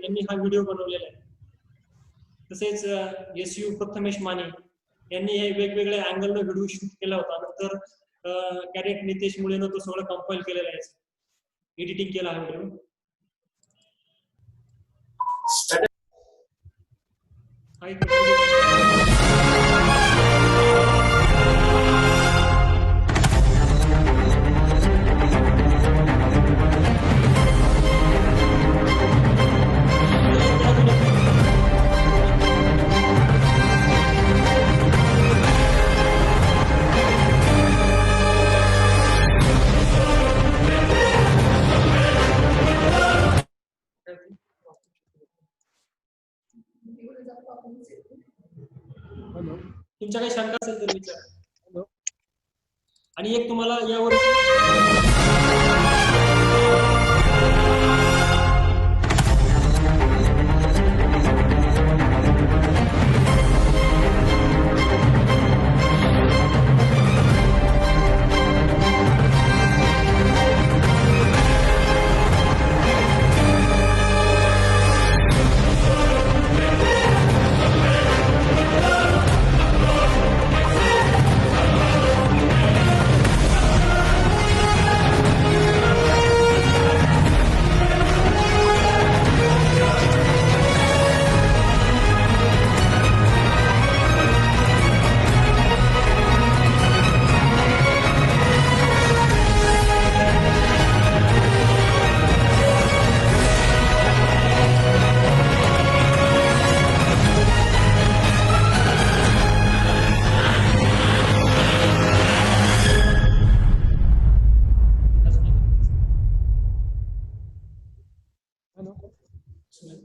यांनी हा व्हिडिओ बनवलेला आहे. तसेच SU प्रथमेश माने यांनी हे वेगवेगळ्या अँगल न व्हिडिओ शूट केला होता. नंतर कॅडेट नितेश मुळेनं तो सगळं कंपाईल केलेला आहे, एडिटिंग केला हा व्हिडिओ. तुमच्या काही शंका असेल तर विचारा. आणि एक तुम्हाला यावर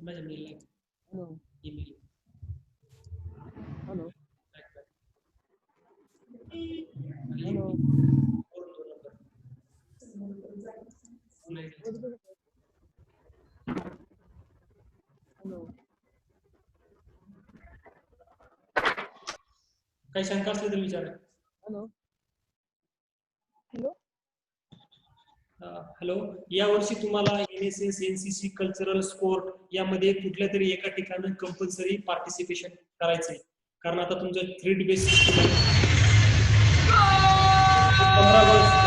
माझ्या मेल ईमेल. हॅलो काही शंका असली तर विचारा. हॅलो हॅलो, यावर्षी तुम्हाला NSS, NCC, कल्चरल स्पोर्ट यामध्ये कुठल्या तरी एका ठिकाणी कंपल्सरी पार्टिसिपेशन करायचंय. कारण आता तुमचं 3D बेस सिस्टम आहे. 15 वर्ष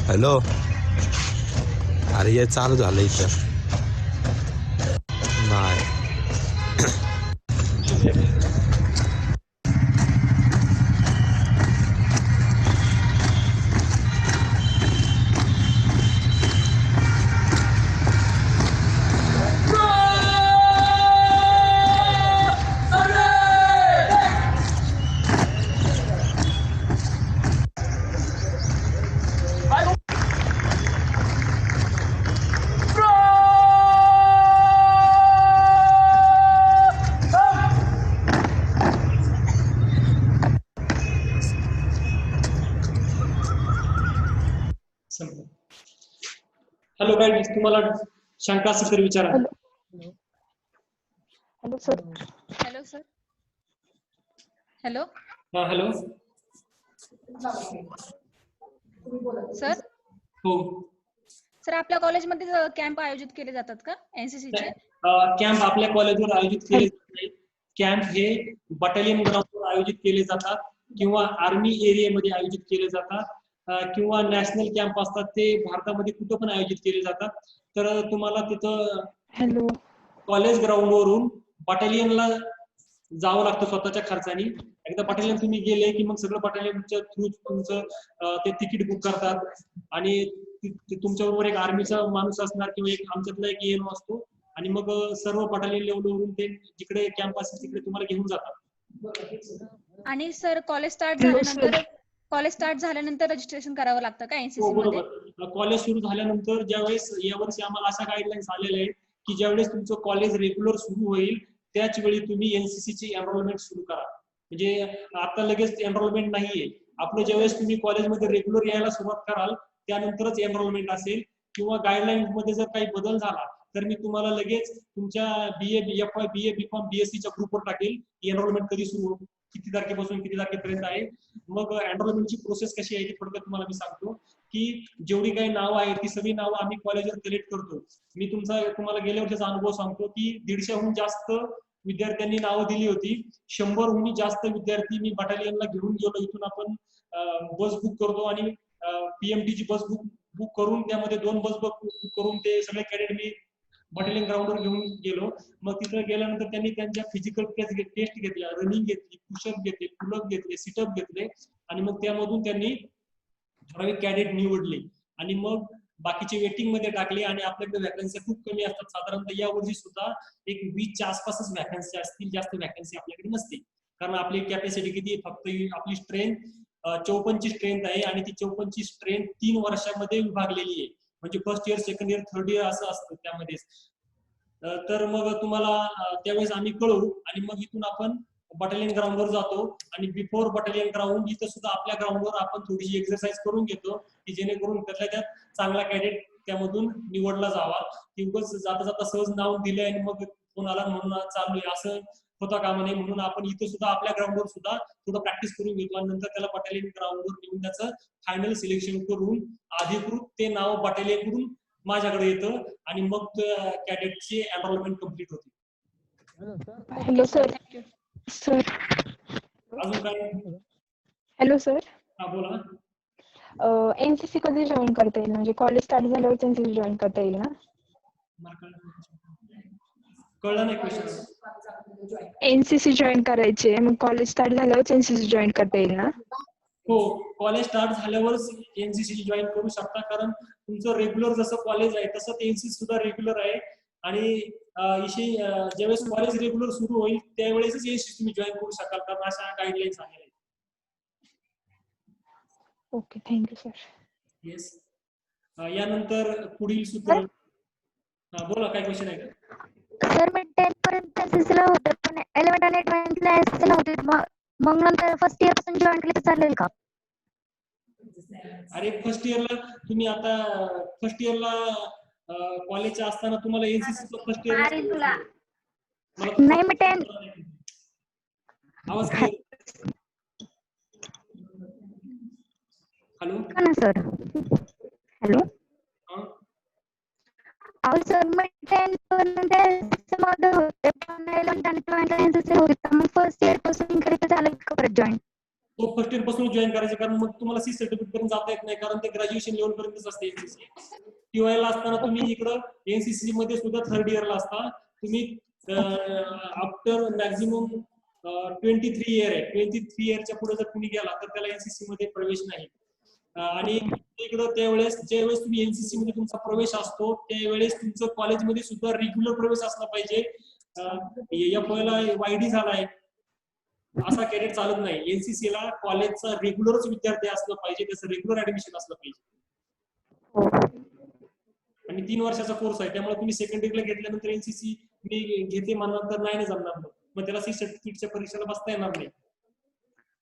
हॅलो, अरे हे चालू झालं इथं नाही. हॅलो गाईड, तुम्हाला शंका असेल तर विचारा. Hello sir. Hello sir. Hello हा हॅलो सर. हो सर, आपल्या कॉलेजमध्ये कॅम्प आयोजित केले जातात का एनसीसीचे? कॅम्प आपल्या कॉलेजवर आयोजित केले जात नाही. कॅम्प हे बटालियन ग्राउंडवर आयोजित केले जातात किंवा आर्मी एरियामध्ये आयोजित केले जातात किंवा नॅशनल कॅम्प असतात ते भारतामध्ये कुठं पण आयोजित केले जातात. तर तुम्हाला तिथं कॉलेज ग्राउंडवरून बटालियनला जावं लागतं स्वतःच्या खर्चाने. एकदा बटालियन तुम्ही गेले की मग सगळं बटालियनच्या थ्रू तुमचं ते तिकीट बुक करतात आणि तुमच्याबरोबर एक आर्मीचा माणूस असणार किंवा एक आमच्यातला एक ENO असतो आणि मग सर्व बटालियन लेवलवरून ते जिकडे कॅम्प असेल तिकडे तुम्हाला घेऊन जातात. आणि सर, कॉलेज स्टार्ट झाल्यानंतर रजिस्ट्रेशन करावं लागतं का हो एनसीसी मध्ये? बरोबर. कॉलेज सुरू झाल्यानंतर ज्यावेळेस यावर्षी आम्हाला अशा गाईडलाईन्स आलेल्या आहेत की ज्यावेळेस तुमचं कॉलेज रेग्युलर सुरू होईल त्याच वेळी तुम्ही NCC ची एनरोलमेंट सुरू करा. म्हणजे आता लगेच एनरोलमेंट नाहीये आपलं. ज्यावेळेस तुम्ही कॉलेजमध्ये रेग्युलर यायला सुरुवात कराल त्यानंतरच एनरोलमेंट असेल किंवा गाईडलाईन्स मध्ये जर काही बदल झाला तर मी तुम्हाला लगेच तुमच्या BA, FY, BA, BCom, BSc च्या ग्रुपवर टाकेल की एनरोलमेंट कधी सुरू, किती तारखेपासून किती तारखेपर्यंत आहे. मग एनरोलमेंटची प्रोसेस कशी आहे ती थोडक्यात तुम्हाला मी सांगतो की जेवढी काही नावं आहेत ती सगळी नावं आम्ही कॉलेजवर कलेक्ट करतो. मी तुम्हाला गेल्या वर्षीचा अनुभव सांगतो की 150हून जास्त विद्यार्थ्यांनी नावं दिली होती. 100हून जास्त विद्यार्थी मी बटालियनला घेऊन गेलो. इथून आपण बस बुक करतो आणि PMT ची बस बुक करून त्यामध्ये 2 बस बुक करून ते सगळे कॅडेट मी बटालियन ग्राउंडवर घेऊन गेलो. मग तिथं गेल्यानंतर त्यांनी त्यांच्या फिजिकल टेस्ट घेतल्या, रनिंग घेतली, पुशअप घेतले, पुलअप घेतले, सिटअप घेतले आणि मग त्यामधून त्यांनी ठराविक कॅडेट निवडले आणि मग बाकीचे वेटिंग मध्ये टाकले. आणि आपल्याकडे वॅकन्सी खूप कमी असतात. साधारणतः या वर्षी सुद्धा एक 20च्या आसपासच वॅकन्सी असतील, जास्त वॅकन्सी आपल्याकडे नसते. कारण आपली कॅपॅसिटी किती, फक्त आपली स्ट्रेंथ 54 ची स्ट्रेंथ आहे आणि ती 54 ची स्ट्रेंथ 3 वर्षामध्ये विभागलेली आहे. म्हणजे first year, second year, third year असं असतं त्यामध्ये. तर मग तुम्हाला त्यावेळेस आम्ही कळवू आणि मग इथून आपण बटालियन ग्राउंडवर जातो आणि बिफोर बटालियन ग्राउंड इथं सुद्धा आपल्या ग्राउंडवर आपण थोडीशी एक्सरसाइज करून घेतो की जेणेकरून त्यातल्या त्यात चांगला कॅडेट त्यामधून निवडला जावा. की उगाच जाता जाता सहज नाव दिलंय आणि मग कोणाला म्हणून चाललोय असं होता कामा नये. म्हणून आपण इथे सुद्धा आपल्या ग्राउंडवर सुद्धा थोडं प्रॅक्टिस करून घेतो आणि नंतर त्याला बटालियन ग्राउंडवर नेऊन त्याचं फायनल सिलेक्शन करून अधिकृत ते नाव बटालियन कडून माझ्याकडे येतं आणि मग कॅडेटची एनरोलमेंट कम्प्लीट होते. Hello sir. सर अजून काय? Hello sir. हा बोला. एनसीसी कधी जॉईन करता येईल, म्हणजे कॉलेज स्टार्ट झाल्यावर एनसीसी जॉईन करता येईल ना? कळलं नाही क्वेश्चन. एनसीसी जॉईन करायची आहे, मग कॉलेज स्टार्ट झाल्यावर एनसीसी जॉईन करता येईल ना? हो, कॉलेज स्टार्ट झाल्यावरच एनसीसी जॉईन करू शकता, कारण तुमचं रेग्युलर जसं कॉलेज आहे तसं एनसीसी सुद्धा रेग्युलर आहे. आणि ज्यावेळेस कॉलेज रेग्युलर सुरू होईल त्यावेळेसच एनसीसी तुम्ही जॉईन करू शकाल, कारण अशा गाईडलाईन्स आहेत. Okay, thank you sir. येस. यानंतर पुढील सूत्र. बोला, काय क्वेश्चन आहे का? सर मी 10th पर्यंत एनसीसीला होते, पण 11th आणि 12th ला एनसीसीला होते, मग नंतर फर्स्ट इयर पासून जॉईन केलं तर चालेल का? अरे फर्स्ट इयरला तुम्ही आता फर्स्ट इयरला कॉलेजच्या असताना तुम्हाला एनसीसी फर्स्ट इयर नाही मी 10th. आवाज हॅलो ना सर. हॅलो. अहो सर मी 10th पर्यंत एनसीसीमध्ये होते, पण 11th आणि 12th ला एनसीसी होते, तर मग फर्स्ट इयर पासून केलं तर चालेल का परत जॉईन? तो फर्स्ट इयर पासून जॉईन करायचं, कारण मग तुम्हाला सी सर्टिफिकेट पर्यंत जाता येत नाही, कारण ते ग्रॅज्युएशन लेवल पर्यंतच असते एनसीसी. टीवायला असताना तुम्ही इकडं एनसीसी मध्ये सुद्धा थर्ड इयरला असता तुम्ही. आफ्टर मॅक्झिमम 23 इयर आहे, 23 इयरच्या पुढे जर तुम्ही गेला तर त्याला एनसीसी मध्ये प्रवेश नाही. आणि इकडं ज्यावेळेस तुम्ही एनसीसी मध्ये तुमचा प्रवेश असतो त्यावेळेस तुमचं कॉलेजमध्ये सुद्धा रेग्युलर प्रवेश असला पाहिजे. एफवायला वायडी झालाय असा कॅडेट चालत नाही. एनसीसी ला कॉलेजचा रेग्युलरच विद्यार्थी असलं पाहिजे, त्याचं रेग्युलर ऍडमिशन असलं पाहिजे. आणि 3 वर्षाचा कोर्स आहे, त्यामुळे तुम्ही सेकंड इयरला घेतल्यानंतर एनसीसी मी घेते म्हणणार तर नाही जमणार. मग त्याला सी सर्टिफिकेटच्या परीक्षेला बसता येणार नाही,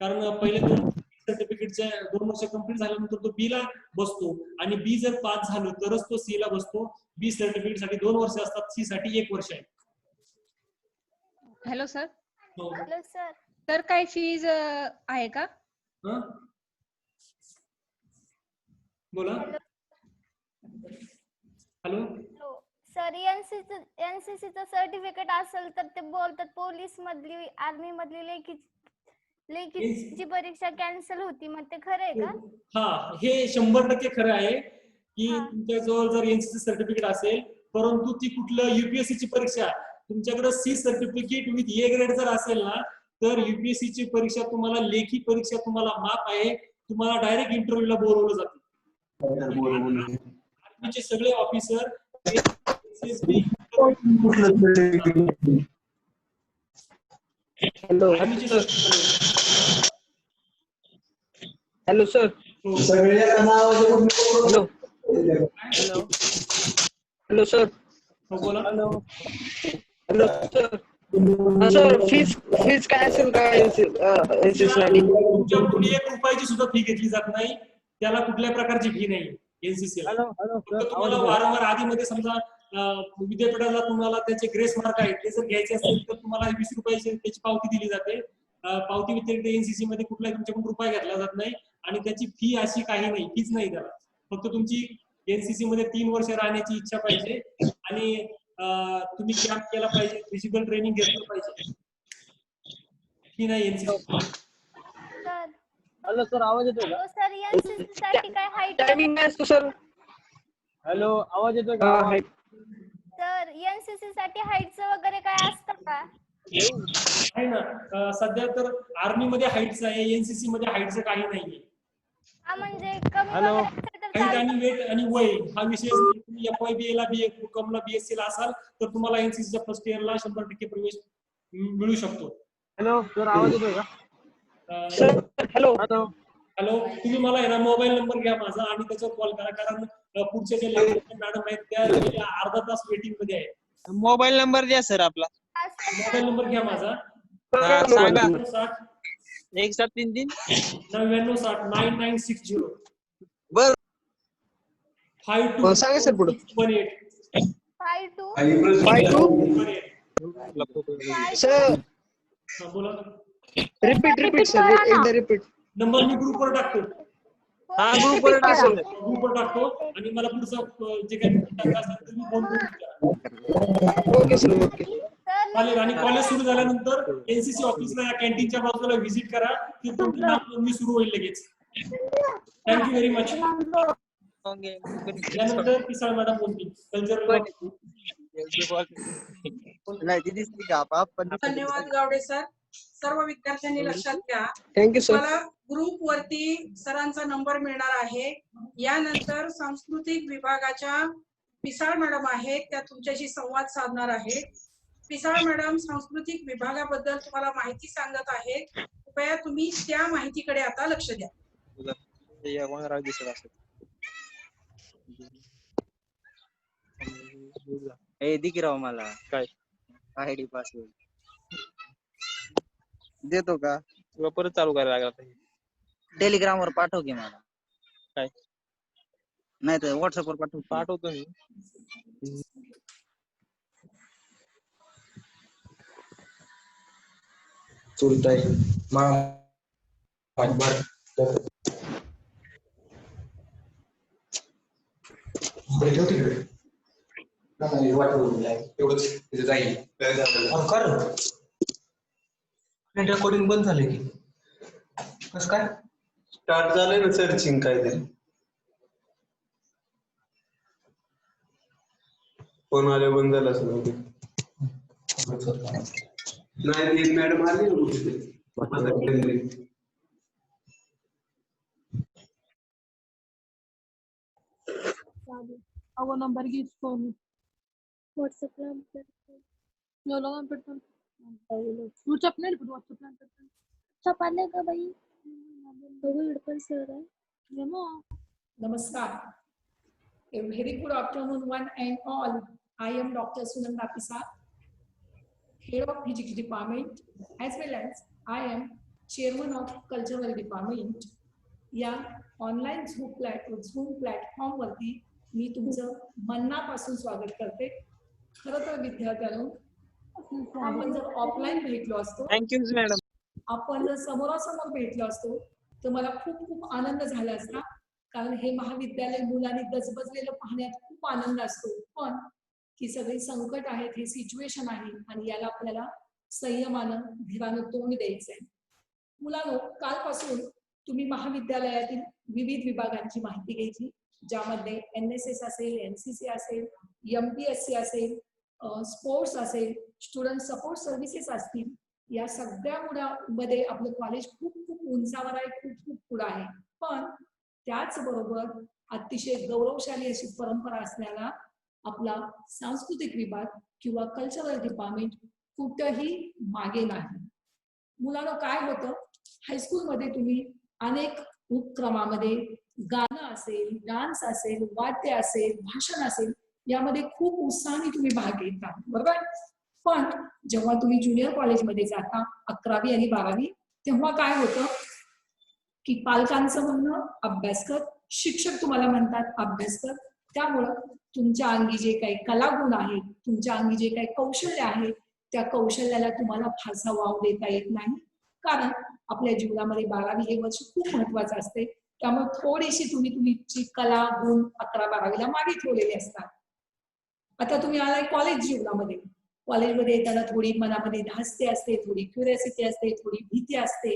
कारण पहिले 2 सर्टिफिकेटच्या 2 वर्ष कंप्लीट झाल्यानंतर तो बी ला बसतो, आणि बी जर पास झालं तरच तो सी ला बसतो. बी सर्टिफिकेट साठी 2 वर्ष असतात, सी साठी 1 वर्ष आहे. Hello sir. Hello sir. तर काय फीज आहे का? बोला. हॅलो. सर एनसीसीचं सर्टिफिकेट असेल तर ते बोलतात पोलीस मधली आर्मी मधली लेखीची परीक्षा कॅन्सल होती, मग ते खरं आहे का? हा, हे 100% खरं आहे की तुमच्याजवळ जर एनसीसी सर्टिफिकेट असेल, परंतु ती कुठलं युपीएससी ची परीक्षा, तुमच्याकडे C certificate with A grade जर असेल ना, तर युपीएससी ची परीक्षा तुम्हाला लेखी परीक्षा तुम्हाला माफ आहे, तुम्हाला डायरेक्ट इंटरव्ह्यूला बोलवलं जातं. आर्मीचे सगळे officer hello. Hello sir. Hello. Hello sir. बोला. Hello sir. सर फीज काय असेल का एनसीसी साठी? तुमच्याकडून 1 रुपयाची सुद्धा फी घेतली जात नाही, त्याला कुठल्या प्रकारची फी नाही एनसीसी ला. तुम्हाला वारंवार आधीमध्ये समजा विद्यापीठाला तुम्हाला त्याचे ग्रेस मार्क आहेत ते जर घ्यायचे असेल तर तुम्हाला 20 रुपयाची त्याची पावती दिली जाते. पावती व्यतिरिक्त एनसीसी मध्ये कुठलाही तुमच्याकडून रुपया घेतला जात नाही, आणि त्याची फी अशी काही नाही, फीच नाही त्याला. फक्त तुमची एनसीसी मध्ये 3 वर्ष राहण्याची इच्छा पाहिजे, आणि तुम्ही कॅम्प केला पाहिजे, फिजिकल ट्रेनिंग घेतलं पाहिजे. फी नाही एनसीसी. हॅलो सर, आवाज येतोय का? सर एनसीसी साठी काय हाईट टायमिंग काय असतो सर? हॅलो, आवाज येतोय का? सर एनसीसी साठी हाईटचं वगैरे काय असतं का? आहे ना, सध्या तर आर्मी मध्ये हाईटचं आहे, एनसीसी मध्ये हाईटचं काही नाहीये. म्हणजे कमी वगैरे असेल तर हाईट आणि वेट आणि वय हा विषय. तुम्ही एफवायबीए ला बीकॉम ला बीएससी ला असाल तर तुम्हाला एनसीसीच्या फर्स्ट इयरला 100% प्रवेश मिळू शकतो. हॅलो सर, आवाज येतोय का? हॅलो. हॅलो, तुम्ही मला आहे ना मोबाईल नंबर घ्या माझा आणि त्याच्यावर कॉल करा, कारण पुढच्या जे लेक्चर मॅडम आहेत त्या अर्धा तास वेटिंग मध्ये आहे. मोबाईल नंबर द्या सर आपला. मोबाईल नंबर घ्या माझा. सांगा. 1733 9960 9960. बर. 52 सांगा सर पुढे. 618. 52 सर बोला. रिपीट सर एकदा रिपीट. नंबर मी ग्रुपवर टाकतो. हा ग्रुपवर टाका. ग्रुपवर टाकतो आणि मला पुढचं जे काही टाका असेल तुम्ही फोन करून विचारा. Okay sir okay. चालेल. आणि कॉलेज सुरू झाल्यानंतर एनसीसी ऑफिसला या कॅन्टीनच्या बाजूला व्हिजिट करा की तुमचं नाव नोंदणी सुरू होईल लगेच. Thank you very much. त्यानंतर पिसाळ मॅडम बोलतील कल्चरल. धन्यवाद गावडे सर. सर्व विद्यार्थ्यांनी लक्षात घ्या, थँक्यू सर. तुम्हाला ग्रुप वरती सरांचा नंबर मिळणार आहे. यानंतर सांस्कृतिक विभागाच्या पिसाळ मॅडम आहेत, त्या तुमच्याशी संवाद साधणार आहेत. पिसाळ मॅडम सांस्कृतिक विभागाबद्दल तुम्हाला माहिती सांगत आहेत. कृपया तुम्ही त्या माहितीकडे आता लक्ष द्या. दिकीराव मला काय आयडी पासवर्ड देतो का? तुला परत चालू करायला लागला. टेलिग्राम वर पाठव की मला. काय? नाही तर व्हॉट्सअप वर पाठवतो मी. चुलताई रेकॉर्डिंग बंद झाले की कस काय स्टार्ट झालंय ना सर्चिंग काहीतरी. फोन आले बंद झाला असेल. नाही मॅडम आली अगो नंबर घ्यायचो व्हॉट्सअपला तू चपनेल व्हॉट्सअपला चपाले का बाई बघू इडपण सर आहे. Namaskar. A very good afternoon, one and all. I am Dr. Sunanda Pisar, Head of Physics Department, as well as I am Chairman of Cultural Department. या ऑनलाईन झूम प्लॅटफॉर्म वरती मी तुमचं मनापासून स्वागत करते. खरं तर विद्यार्थ्यांनो, आपण जर ऑफलाईन भेटलो असतो, थँक्यू मॅडम. आपण जर समोरासमोर भेटलो असतो तर मला खूप खूप आनंद झाला असता. कारण हे महाविद्यालय मुलांनी गजबजलेलं पाहण्यात खूप आनंद असतो. पण ही सगळी संकट आहेत, हे सिच्युएशन आहे आणि याला आपल्याला संयमानं धीरानं तोंड द्यायचंय. मुलांनो, कालपासून तुम्ही महाविद्यालयातील विविध विभागांची माहिती घ्यायची, ज्यामध्ये NSS असेल, NCC असेल, MPSC असेल, स्पोर्ट्स असेल, स्टुडंट सपोर्ट सर्व्हिसेस असतील. या सगळ्या मुलांमध्ये आपलं कॉलेज खूप खूप उंचावर आहे, खूप खूप पुढे आहे. पण त्याचबरोबर अतिशय गौरवशाली अशी परंपरा असलेला आपला सांस्कृतिक विभाग किंवा कल्चरल डिपार्टमेंट कुठेही मागे नाही. मुलांना काय होतं, हायस्कूलमध्ये तुम्ही अनेक उपक्रमामध्ये गाणं असेल, डान्स असेल, वाद्य असेल, भाषण असेल, यामध्ये खूप उत्साहाने तुम्ही भाग घेता, बरोबर. पण जेव्हा तुम्ही ज्युनियर कॉलेजमध्ये जाता, 11वी आणि 12वी, तेव्हा काय होतं की पालकांचं म्हणणं अभ्यास कर, शिक्षक तुम्हाला म्हणतात अभ्यास कर. त्यामुळं तुमच्या अंगी जे काही कलागुण आहेत, तुमच्या अंगी जे काही कौशल्य आहे, त्या कौशल्याला तुम्हाला फारसा वाव देता येत नाही. कारण आपल्या जीवनामध्ये 12वी हे वर्ष खूप महत्वाचं असते. त्यामुळे थोडीशी तुम्ही तुमची कला गुण 11-12वीला मागे ठेवलेली असतात. आता तुम्ही आलाय कॉलेज जीवनामध्ये. कॉलेजमध्ये येताना थोडी मनामध्ये धास्ती असते, थोडी क्युरियोसिटी असते, थोडी भीती असते.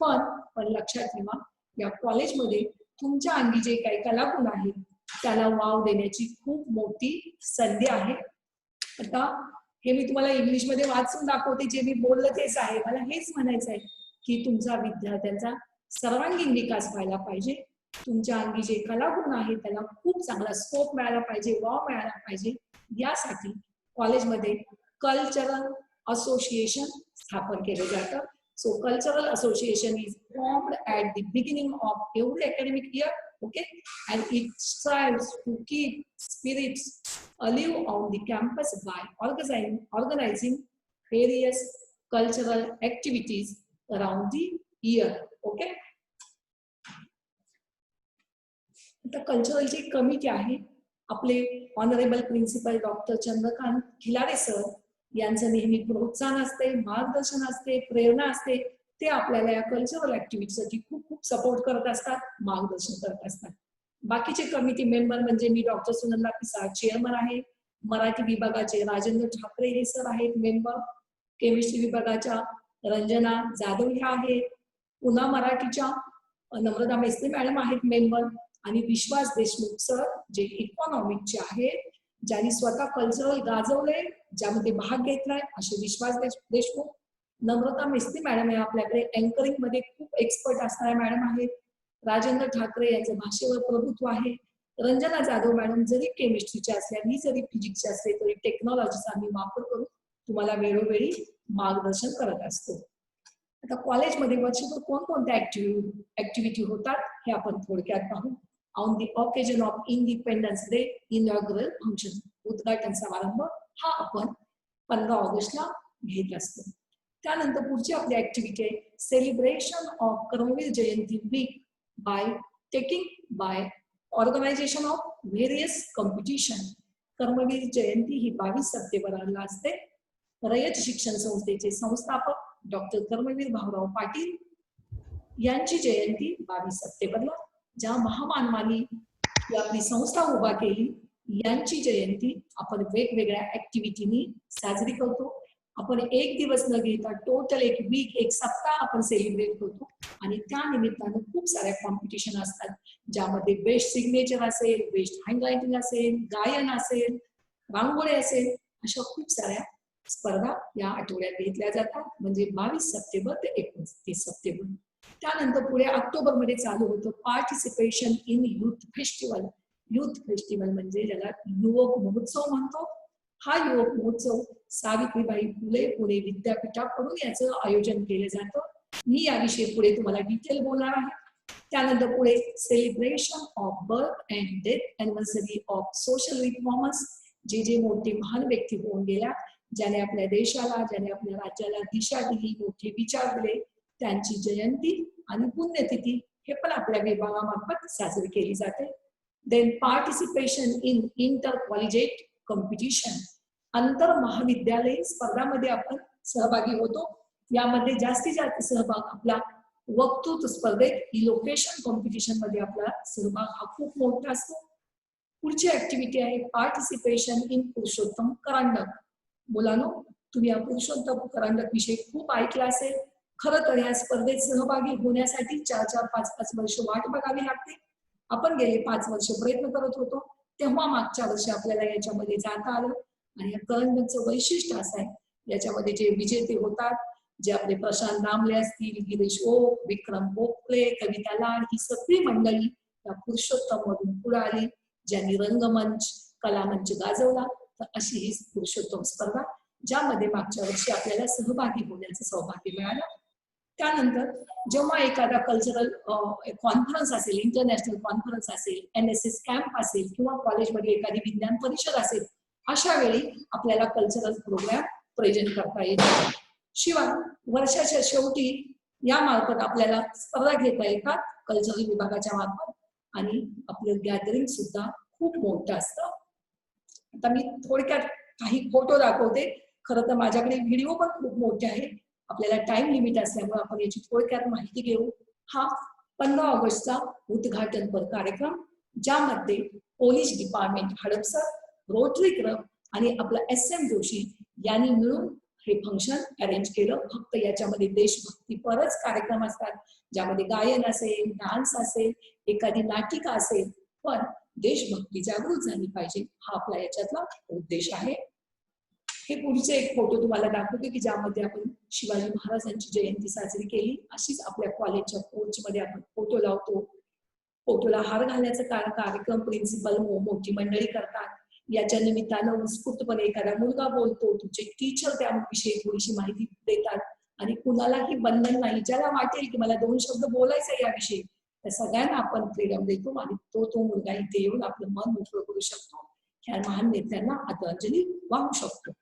पण लक्षात ठेवा, या कॉलेजमध्ये तुमच्या अंगी जे काही कलागुण आहेत त्याला वाव देण्याची खूप मोठी संधी आहे. आता हे मी तुम्हाला इंग्लिशमध्ये वाचून दाखवते, जे मी बोललं तेच आहे. मला हेच म्हणायचं आहे की तुमचा विद्यार्थ्यांचा सर्वांगीण विकास व्हायला पाहिजे. तुमच्या अंगी जे कलागुण आहेत त्याला खूप चांगला स्कोप मिळाला पाहिजे, वाव मिळाला पाहिजे. यासाठी कॉलेजमध्ये कल्चरल असोसिएशन स्थापन केलं जातं. So cultural association is formed at the beginning of every academic year, okay? And it strives to keep spirits alive on the campus by organizing various cultural activities around the year, okay? आता कल्चरलची committee आहे, आपले honourable principal doctor Chandrakant Khilare sir यांचं नेहमी प्रोत्साहन असते, मार्गदर्शन असते, प्रेरणा असते. ते आपल्याला या कल्चरल ऍक्टिव्हिटीसाठी खूप खूप सपोर्ट करत असतात, मार्गदर्शन करत असतात. बाकीचे कमिटी मेंबर म्हणजे मी डॉक्टर सुनंदा पिसाळ चेअरमन आहे, मराठी विभागाचे राजेंद्र ठाकरे हे सर आहेत मेंबर, केमिस्ट्री विभागाच्या रंजना जाधव ह्या आहेत, पुन्हा मराठीच्या नम्रता मेस्त्री मॅडम आहेत मेंबर, आणि विश्वास देशमुख सर जे इकॉनॉमिकचे आहेत, ज्यांनी स्वतः कल्चरल गाजवले, ज्यामध्ये भाग घेतलाय, असे विश्वास देशमुख. नम्रता मेस्त्री मॅडम हे आपल्याकडे अँकरिंग मध्ये खूप एक्सपर्ट असणाऱ्या मॅडम आहेत. राजेंद्र ठाकरे यांचं भाषेवर प्रभुत्व आहे. रंजना जाधव मॅडम जरी केमिस्ट्रीचे असल्या, मी जरी फिजिक्सचे असले तरी टेक्नॉलॉजीचा आम्ही वापर करून तुम्हाला वेळोवेळी मार्गदर्शन करत असतो. आता कॉलेजमध्ये वर्षभर कोणकोणत्या ऍक्टिव्हिटी होतात हे आपण थोडक्यात पाहू. On the occasion of independence day inaugural function, उद्घाटन समारंभ हा आपण 15 ऑगस्टला घेत असतो. त्यानंतर पुढची आपली ऍक्टिव्हिटी आहे celebration of Karmaveer Jayanti week by organization of various competition. Karmaveer Jayanti ही 22 सप्टेंबरला असते. रयत शिक्षण संस्थेचे संस्थापक डॉक्टर कर्मवीर भाऊराव पाटील यांची जयंती 22 सप्टेंबरला. ज्या महामानवानी ही आपली संस्था उभा केली यांची जयंती आपण वेगवेगळ्या ऍक्टिव्हिटीनी साजरी करतो. आपण एक दिवस न घेता टोटल एक वीक, एक सप्ताह आपण सेलिब्रेट करतो, आणि त्या निमित्तानं खूप साऱ्या कॉम्पिटिशन असतात, ज्यामध्ये बेस्ट सिग्नेचर असेल, बेस्ट हँडरायटिंग असेल, गायन असेल, रांगोळी असेल, अशा खूप साऱ्या स्पर्धा या आठवड्यात घेतल्या जातात. म्हणजे 22 सप्टेंबर ते 29 सप्टेंबर. त्यानंतर पुढे ऑक्टोबरमध्ये चालू होतं participation in youth festival. Youth festival म्हणजे ज्याला युवक महोत्सव म्हणतो. हा युवक महोत्सव सावित्रीबाई फुले पुणे विद्यापीठाकडून याचं आयोजन केलं जातं. मी याविषयी पुढे तुम्हाला डिटेल बोलणार आहे. त्यानंतर पुढे celebration of birth and death anniversary of social reformers, जे मोठे महान व्यक्ती होऊन गेल्या, ज्याने आपल्या देशाला, ज्याने आपल्या राज्याला दिशा दिली, मोठे विचार दिले, त्यांची जयंती आणि पुण्यतिथी हे पण आपल्या विभागामार्फत साजरी केली जाते. Then participation in inter collegiate competition, आंतर महाविद्यालयीन स्पर्धामध्ये आपण सहभागी होतो. यामध्ये जास्तीत जास्त सहभाग आपला वक्तृत्व स्पर्धेत, इलोकेशन कॉम्पिटिशन मध्ये आपला सहभाग हा खूप मोठा असतो. पुढची ऍक्टिव्हिटी आहे पार्टिसिपेशन इन पुरुषोत्तम करंडक. मुलांनो, तुम्ही या पुरुषोत्तम करंडक विषयी खूप ऐकलं असेल. खरं तर या स्पर्धेत सहभागी होण्यासाठी 4-4, 5-5 वर्ष वाट बघावी लागते. आपण गेले 5 वर्ष प्रयत्न करत होतो, तेव्हा मागच्या वर्षी आपल्याला याच्यामध्ये जाता आलं. आणि या करंडकचं वैशिष्ट्य असं आहे, याच्यामध्ये जे विजेते होतात, जे आपले प्रशांत दामले असतील, गिरीश ओक, विक्रम गोखले, कविता लाड, ही सगळी मंडळी या पुरुषोत्तम मधून पुढे आली, ज्यांनी रंगमंच, कलामंच गाजवला. तर अशी ही पुरुषोत्तम स्पर्धा, ज्यामध्ये मागच्या वर्षी आपल्याला सहभागी होण्याचं सौभाग्य मिळालं. त्यानंतर जेव्हा एखादा कल्चरल कॉन्फरन्स असेल, इंटरनॅशनल कॉन्फरन्स असेल, NSS कॅम्प असेल, किंवा कॉलेजमध्ये एखादी विज्ञान परिषद असेल, अशा वेळी आपल्याला कल्चरल प्रोग्राम प्रेझेंट करता येतात. शिवाय वर्षाच्या शेवटी या मार्फत आपल्याला स्पर्धा घेता येतात कल्चरल विभागाच्या मार्फत, आणि आपलं गॅदरिंग सुद्धा खूप मोठं असतं. आता मी थोडक्यात काही फोटो दाखवते. खरं तर माझ्याकडे व्हिडिओ पण खूप मोठे आहे. आपल्याला टाइम लिमिट असल्यामुळे आपण याची थोडक्यात माहिती घेऊ. हा 15 ऑगस्टचा उद्घाटनपर कार्यक्रम, ज्यामध्ये police department Hadapsar, rotary club आणि आपला SM जोशी यांनी मिळून हे फंक्शन अरेंज केलं. फक्त याच्यामध्ये देशभक्तीपरच कार्यक्रम असतात, ज्यामध्ये गायन असेल, डान्स असेल, एखादी नाटिका असेल, पण देशभक्ती जागृत झाली पाहिजे, हा आपला याच्यातला उद्देश आहे. हे पुढचे एक फोटो तुम्हाला दाखवते की ज्यामध्ये आपण शिवाजी महाराजांची जयंती साजरी केली. अशीच आपल्या कॉलेजच्या पोर्चमध्ये आपण फोटो लावतो. फोटोला हार घालण्याचा कार्यक्रम प्रिन्सिपल मोठी मंडळी करतात. याच्या निमित्तानं उत्स्फूर्तपणे एखादा मुलगा बोलतो, तुमचे टीचर त्याविषयी थोडीशी माहिती देतात, आणि कुणालाही बंधन नाही. ज्याला वाटेल की मला 2 शब्द बोलायचं याविषयी, त्या सगळ्यांना आपण फ्रीडम देतो, आणि तो मुलगा इथे येऊन आपलं मन मोकळं करू शकतो. ह्या महान नेत्यांना आदरांजली वाहू शकतो.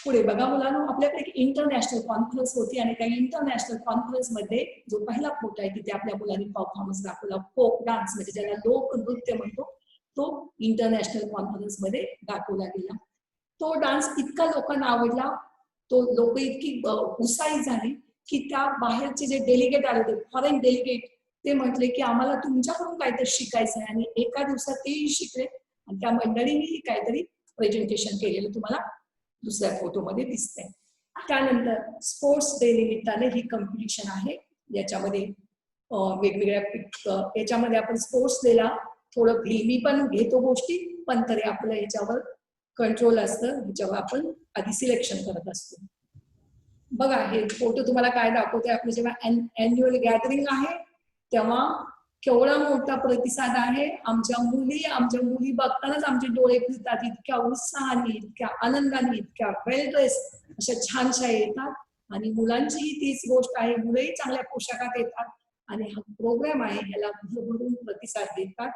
पुढे बघा मुलांनो, आपल्याकडे एक इंटरनॅशनल कॉन्फरन्स होती आणि त्या इंटरनॅशनल कॉन्फरन्स मध्ये जो पहिला फोटो आहे तिथे आपल्या मुलांनी परफॉर्मन्स दाखवला. फोक डान्स म्हणजे ज्याला लोकनृत्य म्हणतो, तो इंटरनॅशनल कॉन्फरन्स मध्ये दाखवला गेला. तो डान्स इतका लोकांना आवडला, तो लोक इतकी उत्साहित झाली की त्या बाहेरचे जे डेलिगेट आले होते, फॉरेन डेलिगेट, ते म्हटले की आम्हाला तुमच्याकडून काहीतरी शिकायचं आहे. आणि एका दिवसात तेही शिकले आणि त्या मंडळींनी काहीतरी प्रेझेंटेशन केलेलं तुम्हाला दुसऱ्या फोटोमध्ये दिसतंय. त्यानंतर स्पोर्ट्स डे निमित्ताने ही कॉम्पिटिशन आहे. याच्यामध्ये वेगवेगळ्या याच्यामध्ये आपण स्पोर्ट्स डेला थोडं मी पण घेतो गोष्टी, पण तरी आपलं याच्यावर कंट्रोल असतं, ह्याच्यावर आपण आधी सिलेक्शन करत असतो. बघा हे फोटो तुम्हाला काय दाखवतोय, आपलं जेव्हा अॅन्युअल गॅदरिंग आहे तेव्हा केवढा मोठा प्रतिसाद आहे. आमच्या मुली बघतानाच आमचे डोळे फिरतात, इतक्या उत्साहाने, इतक्या आनंदाने, इतक्या वेल ड्रेस अशा छानशा येतात. आणि मुलांचीही तीच गोष्ट आहे, मुलंही चांगल्या पोशाखात येतात आणि हा प्रोग्राम आहे ह्याला भरभरून प्रतिसाद देतात.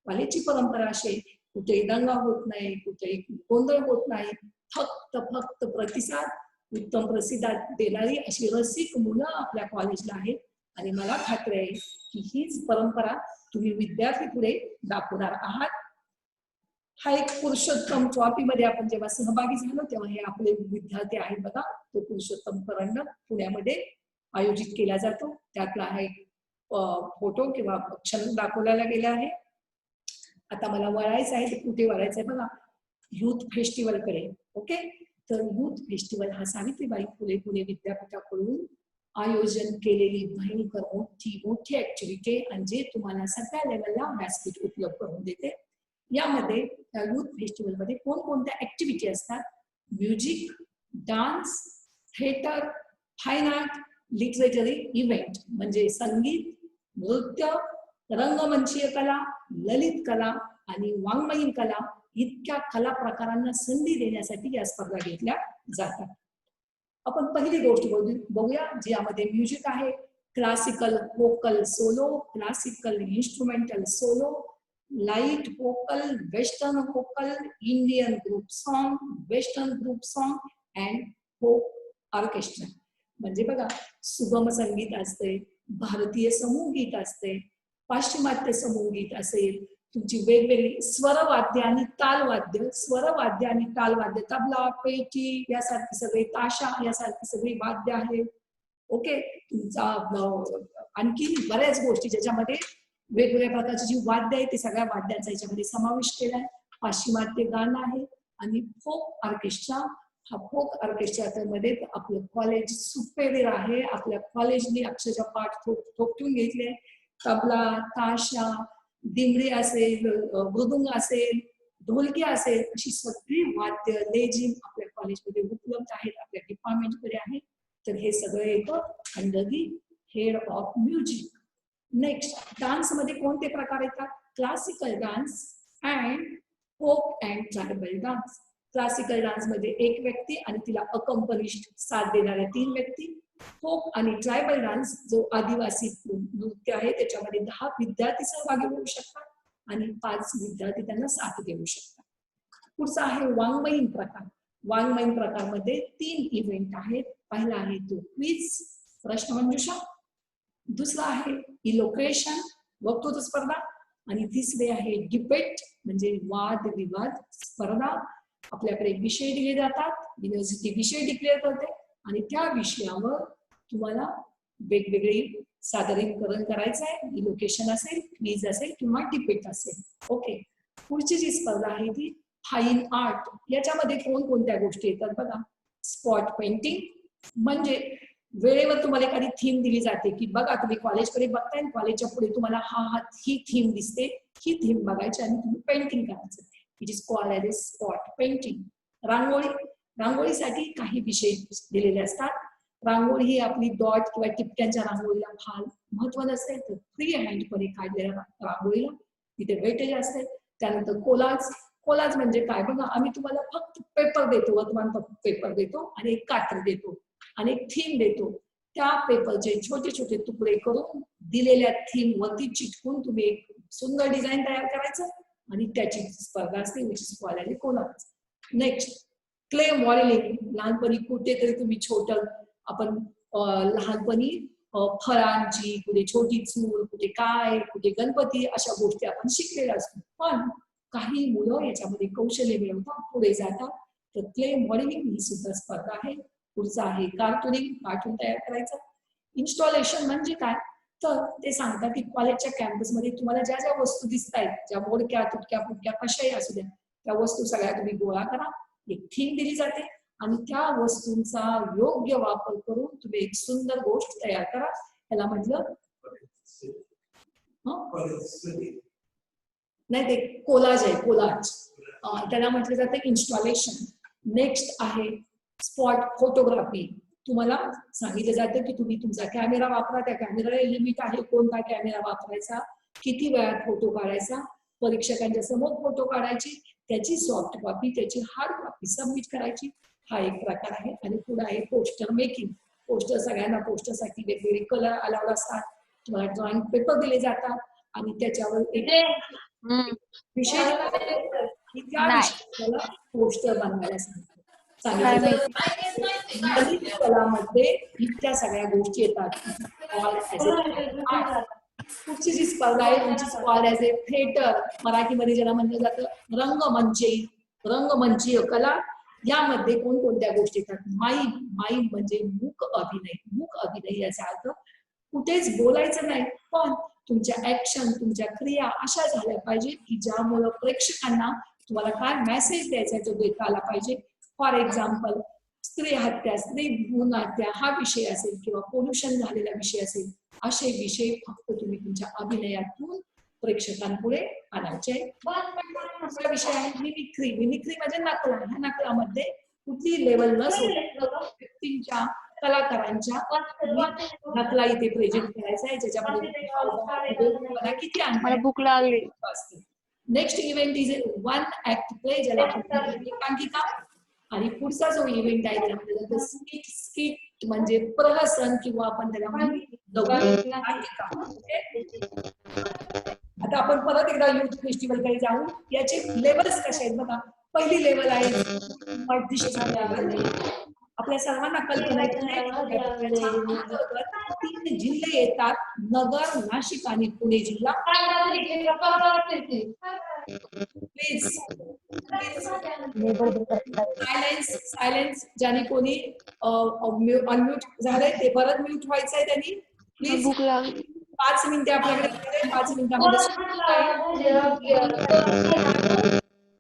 कॉलेजची परंपरा अशी, कुठेही दंगा होत नाही, कुठेही गोंधळ होत नाही, फक्त प्रतिसाद, उत्तम प्रतिसाद देणारी अशी रसिक मुलं आपल्या कॉलेजला आहेत. आणि मला खात्री आहे की हीच परंपरा तुम्ही विद्यार्थी पुढे दाखवणार आहात. हा एक पुरुषोत्तम ट्रॉफी मध्ये आपण जेव्हा सहभागी झालो तेव्हा हे आपले विद्यार्थी आहेत बघा. तो पुरुषोत्तम करंडक पुण्यामध्ये आयोजित केला जातो, त्यातला हा एक फोटो किंवा क्षण दाखवला गेला आहे. आता मला वळायचं आहे, ते कुठे वळायचं आहे बघा, युथ फेस्टिवल कडे. ओके, तर युथ फेस्टिवल हा सावित्रीबाई फुले पुणे विद्यापीठाकडून आयोजन केलेली भयंकर मोठी ऍक्टिव्हिटी आणि जे तुम्हाला सगळ्या लेवलला व्यासपीठ उपलब्ध करून देते. यामध्ये युथ फेस्टिवल मध्ये कोणकोणत्या ऍक्टिव्हिटी असतात? Music, dance, theatre, fine art, literary event म्हणजे संगीत, नृत्य, रंगमंचीय कला, ललित कला आणि वाङ्मयीन कला इतक्या कला प्रकारांना संधी देण्यासाठी या स्पर्धा घेतल्या जातात. आपण पहिली गोष्ट बघूया जी यामध्ये म्युझिक आहे. Classical vocal solo, classical instrumental solo, light vocal, western vocal, Indian group song, western group song and folk orchestra. म्हणजे बघा, सुगम संगीत असते, भारतीय समूह गीत असते, पाश्चिमात्य समूह गीत असेल, तुमची वेगवेगळी स्वरवाद्य आणि तालवाद्य, स्वरवाद्य आणि तालवाद्य, तबला, पेटी यासारखी सगळी, ताशा यासारखी सगळी वाद्य आहेत. ओके, तुमचा आणखी बऱ्याच गोष्टी ज्याच्यामध्ये वेगवेगळ्या प्रकारची जी वाद्य आहे ते सगळ्या वाद्यांचा याच्यामध्ये समावेश केलाय. पाश्चिमात्य गाणं आहे आणि फोक ऑर्केस्ट्रा. हा फोक ऑर्केस्ट्रा मध्ये आपलं कॉलेज सुपेरियर आहे. आपल्या कॉलेजने अक्षरशः पाठ थोपटून घेतले. तबला, ताशा, दिमडी असेल, मृदुंग असेल, ढोलकी असेल, अशी सगळी वाद्य लेझिम आपल्या कॉलेजमध्ये उपलब्ध आहेत, आपल्या डिपार्टमेंटमध्ये आहेत. तर हे सगळं येतं under the head of music. Next, dance मध्ये कोणते प्रकार येतात? Classical dance and folk and tribal dance. Classical dance मध्ये एक व्यक्ती आणि तिला अकंपनिष्ठ साथ देणाऱ्या 3 व्यक्ती. फोक आणि ट्रायबल डान्स जो आदिवासी नृत्य आहे त्याच्यामध्ये 10 विद्यार्थी सहभागी होऊ शकतात आणि 5 विद्यार्थी त्यांना साथ देऊ शकतात. पुढचा आहे वाङ्मयीन प्रकार. वाङ्मयीन प्रकारमध्ये 3 इव्हेंट आहेत. पहिला आहे तो क्विज, प्रश्नमंजुषा. दुसरा आहे इलोक्रेशन, वक्तृत्व स्पर्धा. आणि तिसरे आहे डिबेट म्हणजे वाद विवाद स्पर्धा. आपल्याकडे विषय दिले जातात, युनिव्हर्सिटी विषय डिक्लेअर करते आणि त्या विषयावर तुम्हाला वेगवेगळे सादरीकरण करायचं आहे. इलोकेशन असेल, क्विज असेल किंवा डिबेट असेल. ओके, पुढची जी स्पर्धा आहे ती फाईन आर्ट. याच्यामध्ये कोणकोणत्या गोष्टी येतात बघा. स्पॉट पेंटिंग म्हणजे वेळेवर तुम्हाला एखादी थीम दिली जाते की बघा तुम्ही कॉलेजकडे बघताय, कॉलेजच्या पुढे तुम्हाला ही थीम दिसते, ही थीम बघायची आणि तुम्ही पेंटिंग करायचं. It is called as spot painting. Rangoli, रांगोळीसाठी काही विषय दिलेले असतात. रांगोळी ही आपली डॉट किंवा टिपक्यांच्या रांगोळीला फार महत्व नसते, तर फ्री हँडपणे काढलेल्या रांगोळीला तिथे वेटेज असते. त्यानंतर कोलाज. कोलाज म्हणजे काय बघा, आम्ही तुम्हाला फक्त पेपर देतो, वर्तमानपत्र पेपर देतो आणि एक कात्र देतो आणि एक थीम देतो. त्या पेपरचे छोटे छोटे तुकडे करून दिलेल्या थीम वरती चिटकून तुम्ही एक सुंदर डिझाईन तयार करायचं आणि त्याची स्पर्धा असते, which is called as collage. Next, clay modelling लहानपणी कुठेतरी तुम्ही आपण लहानपणी फळांची, कुठे छोटी चूल, कुठे काय, कुठे गणपती, अशा गोष्टी आपण शिकलेल्या असतो. पण काही मुलं याच्यामध्ये कौशल्य मिळवतात, पुढे जातात. तर क्ले मॉडेलिंग ही सुद्धा स्पर्धा आहे. पुढचं आहे कार्टुनिंग, कार्टून तयार करायचं. इन्स्टॉलेशन म्हणजे काय, तर ते सांगतात की कॉलेजच्या कॅम्पसमध्ये तुम्हाला ज्या ज्या वस्तू दिसत आहेत, ज्या मोडक्या तुटक्या फुटक्या कशाही असू द्या, त्या वस्तू सगळ्या तुम्ही गोळा करा. एक थीम दिली जाते आणि त्या वस्तूंचा योग्य वापर करून तुम्ही एक सुंदर गोष्ट तयार करा. याला म्हटलं नाही, ते कोलाज आहे, कोलाज. त्याला म्हटलं जातं इन्स्टॉलेशन. नेक्स्ट आहे स्पॉट फोटोग्राफी. तुम्हाला सांगितलं जातं की तुम्ही तुमचा कॅमेरा वापरा, त्या कॅमेराला लिमिट आहे, कोणता कॅमेरा वापरायचा, किती वेळात फोटो काढायचा, परीक्षकांच्या समोर फोटो काढायची, त्याची सॉफ्ट कॉपी, त्याची हार्ड कॉपी सबमिट करायची. हा एक प्रकार आहे. आणि पुढे आहे पोस्टर मेकिंग. पोस्टर, सगळ्यांना पोस्टरसाठी वेगवेगळे कलर अलाउड असतात. तुम्हाला ड्रॉइंग पेपर दिले जातात आणि त्याच्यावर एक विषय पोस्टर बनवायला सांगतात. कलामध्ये इतक्या सगळ्या गोष्टी येतात. पुढची जी स्पर्धा आहे तुमची स्पर्धा ॲज ए थिएटर, मराठीमध्ये ज्याला म्हटलं जातं रंगमंचीय कला. यामध्ये कोणकोणत्या गोष्टी येतात? माईम म्हणजे मूक अभिनय. मूक अभिनय याचा अर्थ कुठेच बोलायचं नाही, पण तुमच्या ऍक्शन, तुमच्या क्रिया अशा झाल्या पाहिजे की ज्यामुळे प्रेक्षकांना तुम्हाला काय मेसेज द्यायचा तो देता आला पाहिजे. फॉर एक्झाम्पल, स्त्री हत्या, स्त्री भ्रूण हत्या हा विषय असेल किंवा पोल्युशन झालेला विषय असेल, असे विषय फक्त तुम्ही तुमच्या अभिनयातून प्रेक्षकांपुढे आणायचे. दुसरा विषय आहे मिमिक्री. मिमिक्री म्हणजे नकला. ह्या नकलामध्ये कुठली लेवल न सोडता व्यक्तींच्या, कलाकारांच्या नकला इथे प्रेझेंट करायचा आहे, ज्याच्यामध्ये किती असते. Next event is one act play, ज्याला एकांकिका. आणि पुढचा जो इव्हेंट आहे त्याला म्हटलं जातं स्किट. स्किट म्हणजे प्रहसन किंवा आपण त्याला आता आपण परत एकदा युथ फेस्टिवल कडे जाऊ. याचे लेवल्स कसे आहेत बघा. पहिली लेवल आहे आपल्या सर्वांना कल्पना 3 जिल्हे येतात, नगर, नाशिक आणि पुणे जिल्हा. Please silence. ज्याने कोणी अनम्यूट झालंय ते परत म्यूट व्हायचंय त्यांनी. प्लीज 5 मिनिटे आपल्याकडे. 5 मिनिटांमध्ये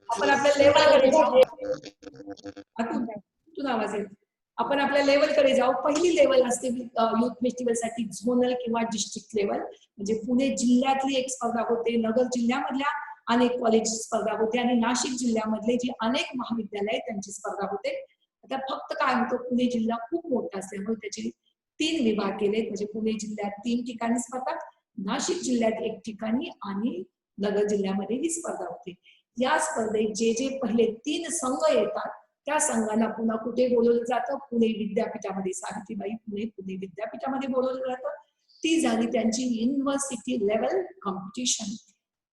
आपण आपल्या लेवलकडे जाऊ. तू आवाज येईल. आपण आपल्या लेवलकडे जाऊ. पहिली लेवल असते युथ फेस्टिवल साठी झोनल किंवा डिस्ट्रिक्ट लेवल. म्हणजे पुणे जिल्ह्यातली एक स्पर्धा होते, नगर जिल्ह्यामधल्या अनेक कॉलेज स्पर्धा होते आणि नाशिक जिल्ह्यामधले जे अनेक महाविद्यालय त्यांची स्पर्धा होते. आता फक्त काय होतं, पुणे जिल्हा खूप मोठा असल्यामुळे त्याचे 3 विभाग केले. म्हणजे पुणे जिल्ह्यात 3 ठिकाणी स्पर्धा, नाशिक जिल्ह्यात 1 ठिकाणी आणि नगर जिल्ह्यामध्ये ही स्पर्धा होते. या स्पर्धेत जे जे पहिले 3 संघ येतात त्या संघांना पुन्हा कुठे बोलवलं जातं? पुणे विद्यापीठामध्ये. सावित्रीबाई पुणे विद्यापीठामध्ये बोलवलं जातं. ती झाली त्यांची युनिव्हर्सिटी लेवल कॉम्पिटिशन.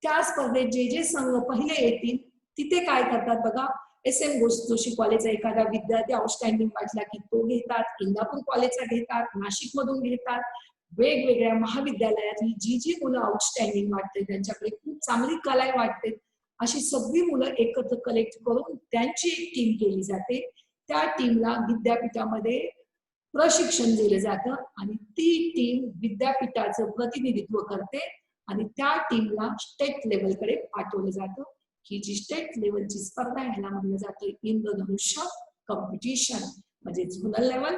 त्या स्पर्धेत जे जे संघ पहिले येतील तिथे काय करतात बघा. SM जोशी कॉलेजचा एखादा विद्यार्थी आउटस्टँडिंग वाटला की तो घेतात, इंदापूर कॉलेजचा घेतात, नाशिक मधून घेतात. वेगवेगळ्या महाविद्यालयातली जी जी मुलं आउटस्टँडिंग वाटते, त्यांच्याकडे खूप चांगली कला वाटते, अशी सगळी मुलं एकत्र कलेक्ट करून त्यांची एक टीम केली जाते. त्या टीमला विद्यापीठामध्ये प्रशिक्षण दिलं जातं आणि ती टीम विद्यापीठाचं प्रतिनिधित्व करते आणि त्या टीमला स्टेट लेवलकडे पाठवलं जातं. ही जी स्टेट लेवलची स्पर्धा ह्याला म्हणलं जातं इंद्रधनुष्य कॉम्पिटिशन. म्हणजे zonal level,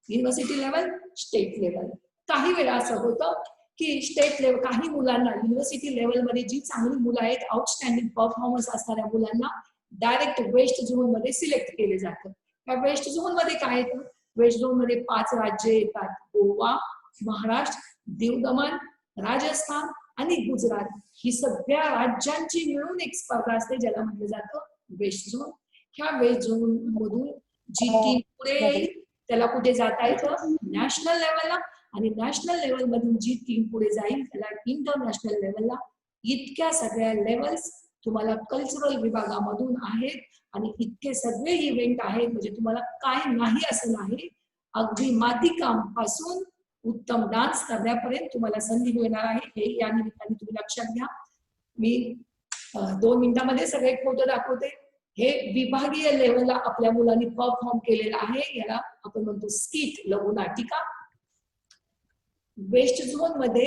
university level, state level. काही वेळा असं होतं की स्टेट लेवल काही मुलांना युनिव्हर्सिटी लेवलमध्ये जी चांगली मुलं आहेत, आउटस्टँडिंग परफॉर्मन्स असणाऱ्या मुलांना डायरेक्ट वेस्ट झोन मध्ये सिलेक्ट केले जातं. त्या वेस्ट झोन मध्ये काय येतं? वेस्ट झोन मध्ये 5 राज्य येतात. गोवा, महाराष्ट्र, दीव दमण, राजस्थान आणि गुजरात. ही सगळ्या राज्यांची मिळून एक स्पर्धा असते ज्याला म्हटलं जातं वेस्ट झोन. ह्या वेस्ट झोन मधून जी टीम पुढे येईल त्याला कुठे जाता येतं? नॅशनल लेवलला. आणि नॅशनल लेवल मधून जी टीम पुढे जाईल त्याला इंटरनॅशनल लेवलला. इतक्या सगळ्या लेवल्स तुम्हाला कल्चरल विभागामधून आहेत आणि इतके सगळे इव्हेंट आहेत म्हणजे तुम्हाला काय नाही असं नाही. अगदी मातीकाम पासून उत्तम डान्स करण्यापर्यंत तुम्हाला संधी मिळणार आहे. हे या निमित्ताने तुम्ही लक्षात घ्या. मी 2 मिनिटांमध्ये सगळे फोटो दाखवते. हे विभागीय लेवलला आपल्या मुलांनी परफॉर्म केलेलं आहे. याला आपण म्हणतो स्किट, लघु नाटिका. वेस्ट झोन मध्ये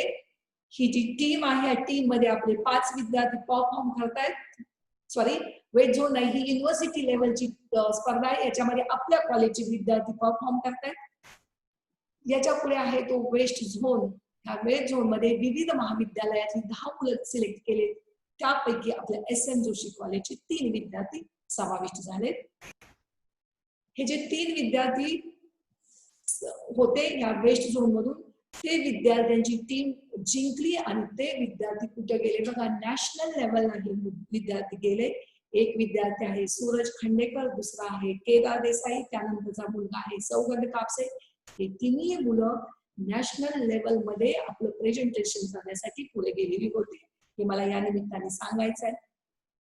ही जी टीम आहे, या टीम मध्ये आपले 5 विद्यार्थी परफॉर्म करतायत. सॉरी, वेस्ट झोन नाही, ही युनिव्हर्सिटी लेवलची स्पर्धा आहे. याच्यामध्ये आपल्या कॉलेजचे विद्यार्थी परफॉर्म करतायत. याच्या पुढे आहे तो वेस्ट झोन. ह्या वेस्ट झोन मध्ये विविध महाविद्यालयातली 10 मुलं सिलेक्ट केले. त्यापैकी आपल्या SM जोशी कॉलेजचे 3 विद्यार्थी समाविष्ट झाले. हे जे 3 विद्यार्थी होते या वेस्ट झोन मधून, ते विद्यार्थ्यांची टीम जिंकली आणि ते विद्यार्थी कुठे गेले बघा, नॅशनल लेवलला हे विद्यार्थी गेले. एक विद्यार्थी आहे सूरज खंडेकर, दुसरा आहे केदार देसाई, त्यानंतरचा मुलगा आहे सौगंध कापसे. हे तिन्ही मुलं नॅशनल लेवल मध्ये आपलं प्रेझेंटेशन करण्यासाठी पुढे गेलेली होती. हे मला या निमित्ताने सांगायचं आहे.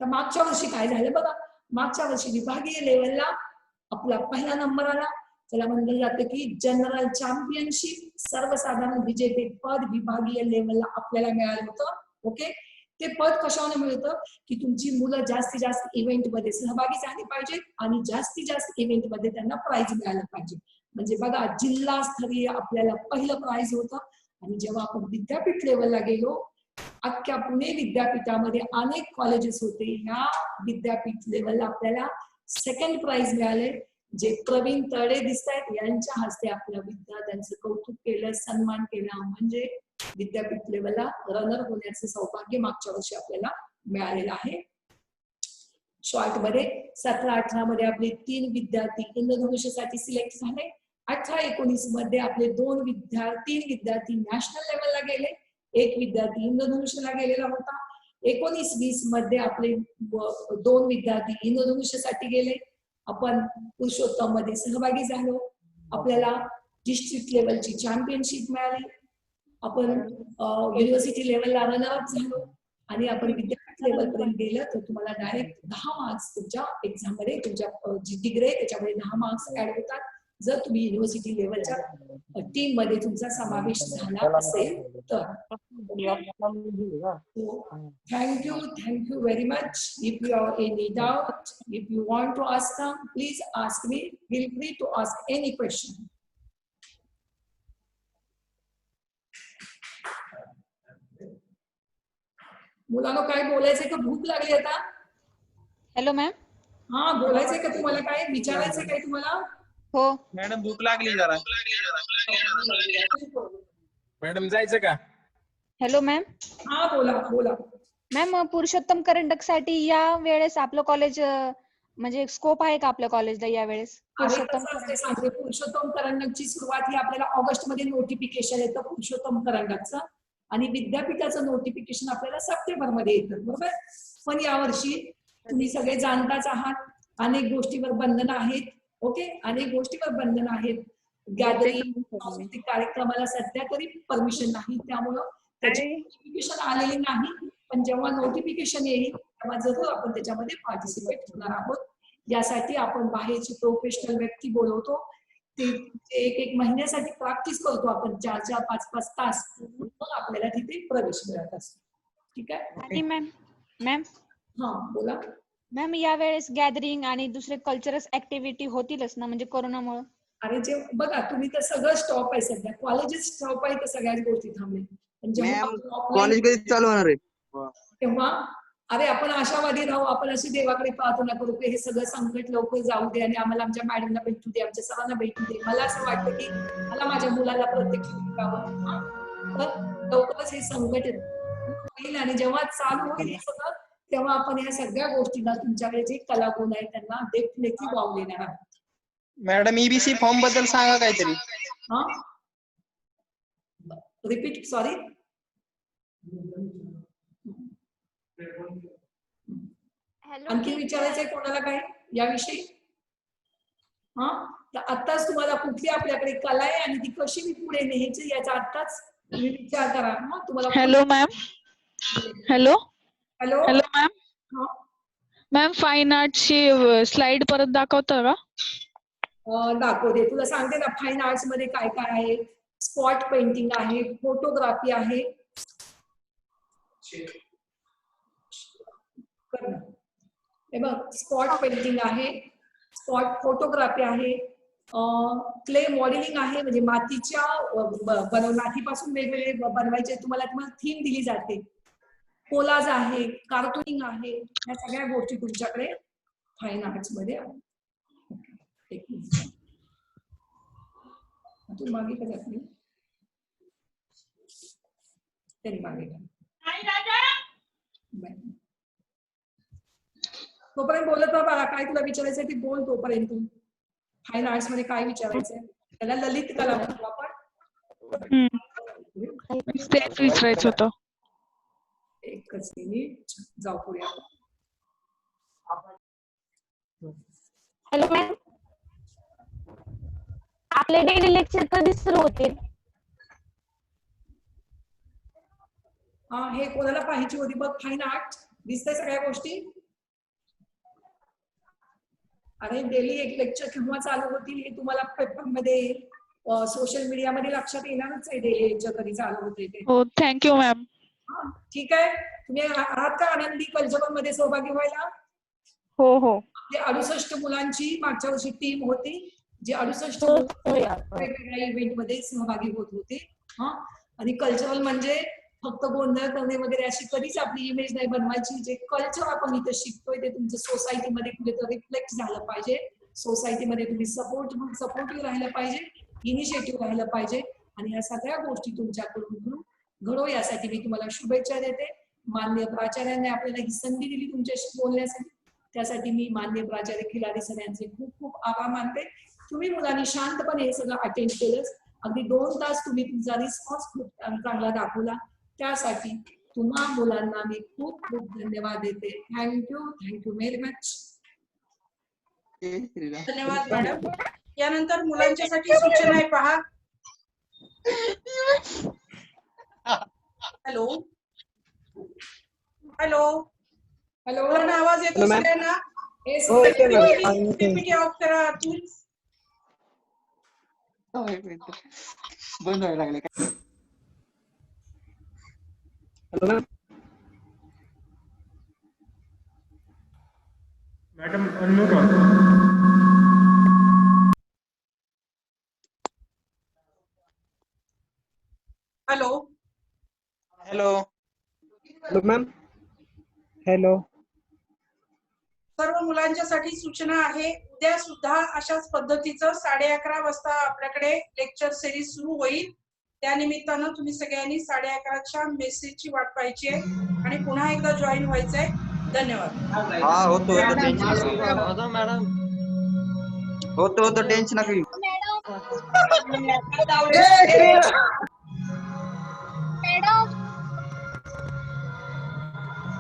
तर मागच्या वर्षी काय झालं बघा, मागच्या वर्षी विभागीय लेवलला आपला पहिला नंबर आला. त्याला म्हणलं जातं की जनरल चॅम्पियनशिप, सर्वसाधारण विजेते पद विभागीय लेवलला आपल्याला मिळालं होतं. ओके, ते पद कशाने मिळतं की तुमची मुलं जास्तीत जास्त इव्हेंट मध्ये सहभागी झाली पाहिजेत आणि जास्तीत जास्त इव्हेंट मध्ये त्यांना प्राइज मिळालं पाहिजे. म्हणजे बघा, जिल्हास्तरीय आपल्याला पहिलं प्राइज होतं. आणि जेव्हा आपण विद्यापीठ लेवलला गेलो, अख्ख्या पुणे विद्यापीठामध्ये अनेक कॉलेजेस होते. ह्या विद्यापीठ लेवलला आपल्याला सेकंड प्राइज मिळाले. जे प्रवीण तळे दिसत आहेत, यांच्या हस्ते आपल्या विद्यार्थ्यांचं कौतुक केलं, सन्मान केला. म्हणजे विद्यापीठ लेवलला रनर होण्याचं सौभाग्य मागच्या वर्षी आपल्याला मिळालेलं आहे. शॉर्ट मध्ये 17-18 मध्ये आपले 3 विद्यार्थी इंद्रधनुष्यसाठी सिलेक्ट झाले. 18-19 मध्ये आपले 3 विद्यार्थी नॅशनल लेवलला गेले. 1 विद्यार्थी इंद्रधनुष्यला गेलेला होता. 19-20 मध्ये आपले 2 विद्यार्थी इंद्रधनुष्यसाठी गेले. आपण पुरुषोत्तम मध्ये सहभागी झालो. आपल्याला डिस्ट्रिक्ट लेवलची चॅम्पियनशिप मिळाली. आपण युनिव्हर्सिटी लेवलला रनरअप झालो. आणि आपण विद्यापीठ लेवल पर्यंत गेलं तर तुम्हाला डायरेक्ट 10 मार्क्स तुमच्या एक्झाम मध्ये, तुमच्या जी डिग्री आहे त्याच्यामध्ये 10 मार्क्स ऍड होतात जर तुम्ही युनिव्हर्सिटी लेवलच्या टीम मध्ये तुमचा समावेश झाला असेल तर. Thank you very much. If you have any doubt, if you want to ask them, please ask me. Feel free to ask any question. मुलांना काय बोलायचंय का? भूक लागली आता? Hello ma'am. हा, बोलायचंय का तुम्हाला? काय विचारायचंय काय तुम्हाला? हो मॅडम, भूक लागली जरा. मॅडम, जायचं का? Hello ma'am. हा, बोला बोला. मॅम, पुरुषोत्तम करंडक साठी या वेळेस आपलं कॉलेज म्हणजे स्कोप आहे का आपल्या कॉलेजला या वेळेस? पुरुषोत्तम करंडकची सुरुवात ही आपल्याला ऑगस्ट मध्ये नोटिफिकेशन येतं पुरुषोत्तम करंडकचं, आणि विद्यापीठाचं नोटिफिकेशन आपल्याला सप्टेंबर मध्ये येतं, बरोबर. पण यावर्षी तुम्ही सगळे जाणताच आहात, अनेक गोष्टीवर बंधन आहेत. ओके, अनेक गोष्टीवर बंधन आहेत. गॅदरिंग, सांस्कृतिक कार्यक्रमाला सध्या तरी परमिशन नाही, त्यामुळं त्याची नोटिफिकेशन आलेली नाही. पण जेव्हा नोटिफिकेशन येईल तेव्हा जरूर आपण त्याच्यामध्ये पार्टिसिपेट होणार आहोत. यासाठी आपण बाहेरची प्रोफेशनल व्यक्ती बोलवतो. ते 1-1 महिन्यासाठी प्रॅक्टिस करतो आपण, 4-4, 5-5 तास. मग आपल्याला तिथे प्रवेश मिळत असतो. ठीक आहे. आणि मॅम हा, बोला. मॅम, या वेळेस गॅदरिंग आणि दुसरे कल्चरल ऍक्टिव्हिटी होतीलच ना, म्हणजे कोरोनामुळे? अरे जे बघा, तुम्ही तर सगळं स्टॉप आहे सध्या, कॉलेजेस स्टॉप आहे तर सगळ्याच गोष्टी थांबले. कॉलेज कधी चालू होणार आहे तेव्हा अरे आपण आशावादी राहू, आपण अशी देवाकडे प्रार्थना करू की हे सगळं संकट लवकर जाऊ दे आणि आम्हाला आमच्या मॅडमला भेटू दे, आमच्या सरांना भेटू दे. मला असं वाटतं की मला माझ्या मुलाला प्रत्यक्ष भेटावं, तर लवकरच हे संकट होईल. आणि जेव्हा चालू होईल हे सगळं, तेव्हा आपण या सगळ्या गोष्टींना, तुमच्याकडे जे कलागुण आहेत त्यांना डेफिनेटली वाव देणार आहोत. मॅडम, EBC फॉर्म बद्दल सांगा काहीतरी. हा, रिपीट, सॉरी. आणखी विचारायचंय कोणाला काय याविषयी? हा, तर आत्ताच तुम्हाला कुठली आपल्याकडे कला आहे आणि ती कशी मी पुढे न्यायची याचा आत्ताच तुम्ही विचार करा. हा, तुम्हाला. Hello ma'am. Hello hello hello ma'am. Ma'am fine आर्टची स्लाइड परत दाखवता का? दाखवते तुला, सांगते ना फाईन आर्ट्स मध्ये काय काय आहे. स्पॉट पेंटिंग आहे, फोटोग्राफी आहे. कर ना. हे बघ, स्पॉट पेंटिंग आहे, स्पॉट फोटोग्राफी आहे, क्ले मॉडेलिंग आहे, म्हणजे मातीच्या मातीपासून वेगवेगळे बनवायचे तुम्हाला थीम दिली जाते. कोलाज आहे, कार्टुनिंग आहे, या सगळ्या गोष्टी तुमच्याकडे फाईन आर्ट्स मध्ये आहे. एक मिनिट. तू मागे का जात नाही? तरी मागे का? तोपर्यंत बोलत बाबा, काय तुला विचारायचंय ते बोल तोपर्यंत. तू फाईन आर्ट्स मध्ये काय विचारायचंय? त्याला ललित कला म्हणतो आपण. तेच विचारायचं होतं. एकच मिनिट, जाऊ पुढे. हॅलो मॅम, आपले डेली लेक्चर कधी सुरू होतील? हे कोणाला पाहिजे होती बघ, फाईन आर्ट दिसतंय सगळ्या गोष्टी. अरे डेली एक लेक्चर केव्हा चालू होतील हे तुम्हाला पेपरमध्ये, सोशल मीडियामध्ये लक्षात येणारच आहे. डेली लेक्चर कधी चालू होते ते. हो, थँक्यू मॅम. ठीक आहे. तुम्ही आहात का आनंदी कल्चरल मध्ये सहभागी व्हायला? हो हो. आपल्या 68 मुलांची मागच्या वर्षी टीम होती, जे 68 वेगवेगळ्या इव्हेंट मध्ये सहभागी होत होते. आणि कल्चरल म्हणजे फक्त गोंधळ करणे वगैरे अशी कधीच आपली इमेज नाही बनवायची. जे कल्चर आपण इथं शिकतोय ते तुमचं सोसायटीमध्ये कुठेतरी रिफ्लेक्ट झालं पाहिजे. सोसायटीमध्ये तुम्ही सपोर्टिव्ह राहिलं पाहिजे, इनिशिएटिव्ह राहिलं पाहिजे. आणि या सगळ्या गोष्टी तुमच्याकडून घडो यासाठी मी तुम्हाला शुभेच्छा देते. माननीय प्राचार्यांनी आपल्याला ही संधी दिली तुमच्याशी बोलण्यासाठी, त्यासाठी मी माननीय प्राचार्य खिलारी सर यांचे खूप खूप आभार मानते. तुम्ही मुलांनी शांतपणे हे सगळं अटेंड केलं. अगदी 2 तास तुम्ही तुमचा रिस्पॉन्स खूप चांगला दाखवला, त्यासाठी तुम्हा मुलांना मी खूप खूप धन्यवाद देते. Thank you very much. धन्यवाद मॅडम. यानंतर मुलांच्यासाठी सूचना आहे पहा. हॅलो हॅलो हॅलो, आवाज येतो सगळ्यांना? पीपीटी ऑफ करा अतुल. बंद व्हायला लागले काय? मॅडम अनम्यूट व्हा. Hello hello hello ma'am. Hello. सर्व मुलांच्यासाठी सूचना आहे. उद्या सुद्धा अशाच पद्धतीचं 11:30 वाजता आपल्याकडे लेक्चर सिरीज सुरू होईल. त्या निमित्तानं तुम्ही सगळ्यांनी 11:30च्या मेसेजची वाट पाहायची आहे आणि पुन्हा एकदा जॉईन व्हायचंय. धन्यवाद. होतो टेन्शन नका घेऊ.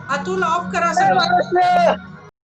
अतुल ऑफ करा सगळं.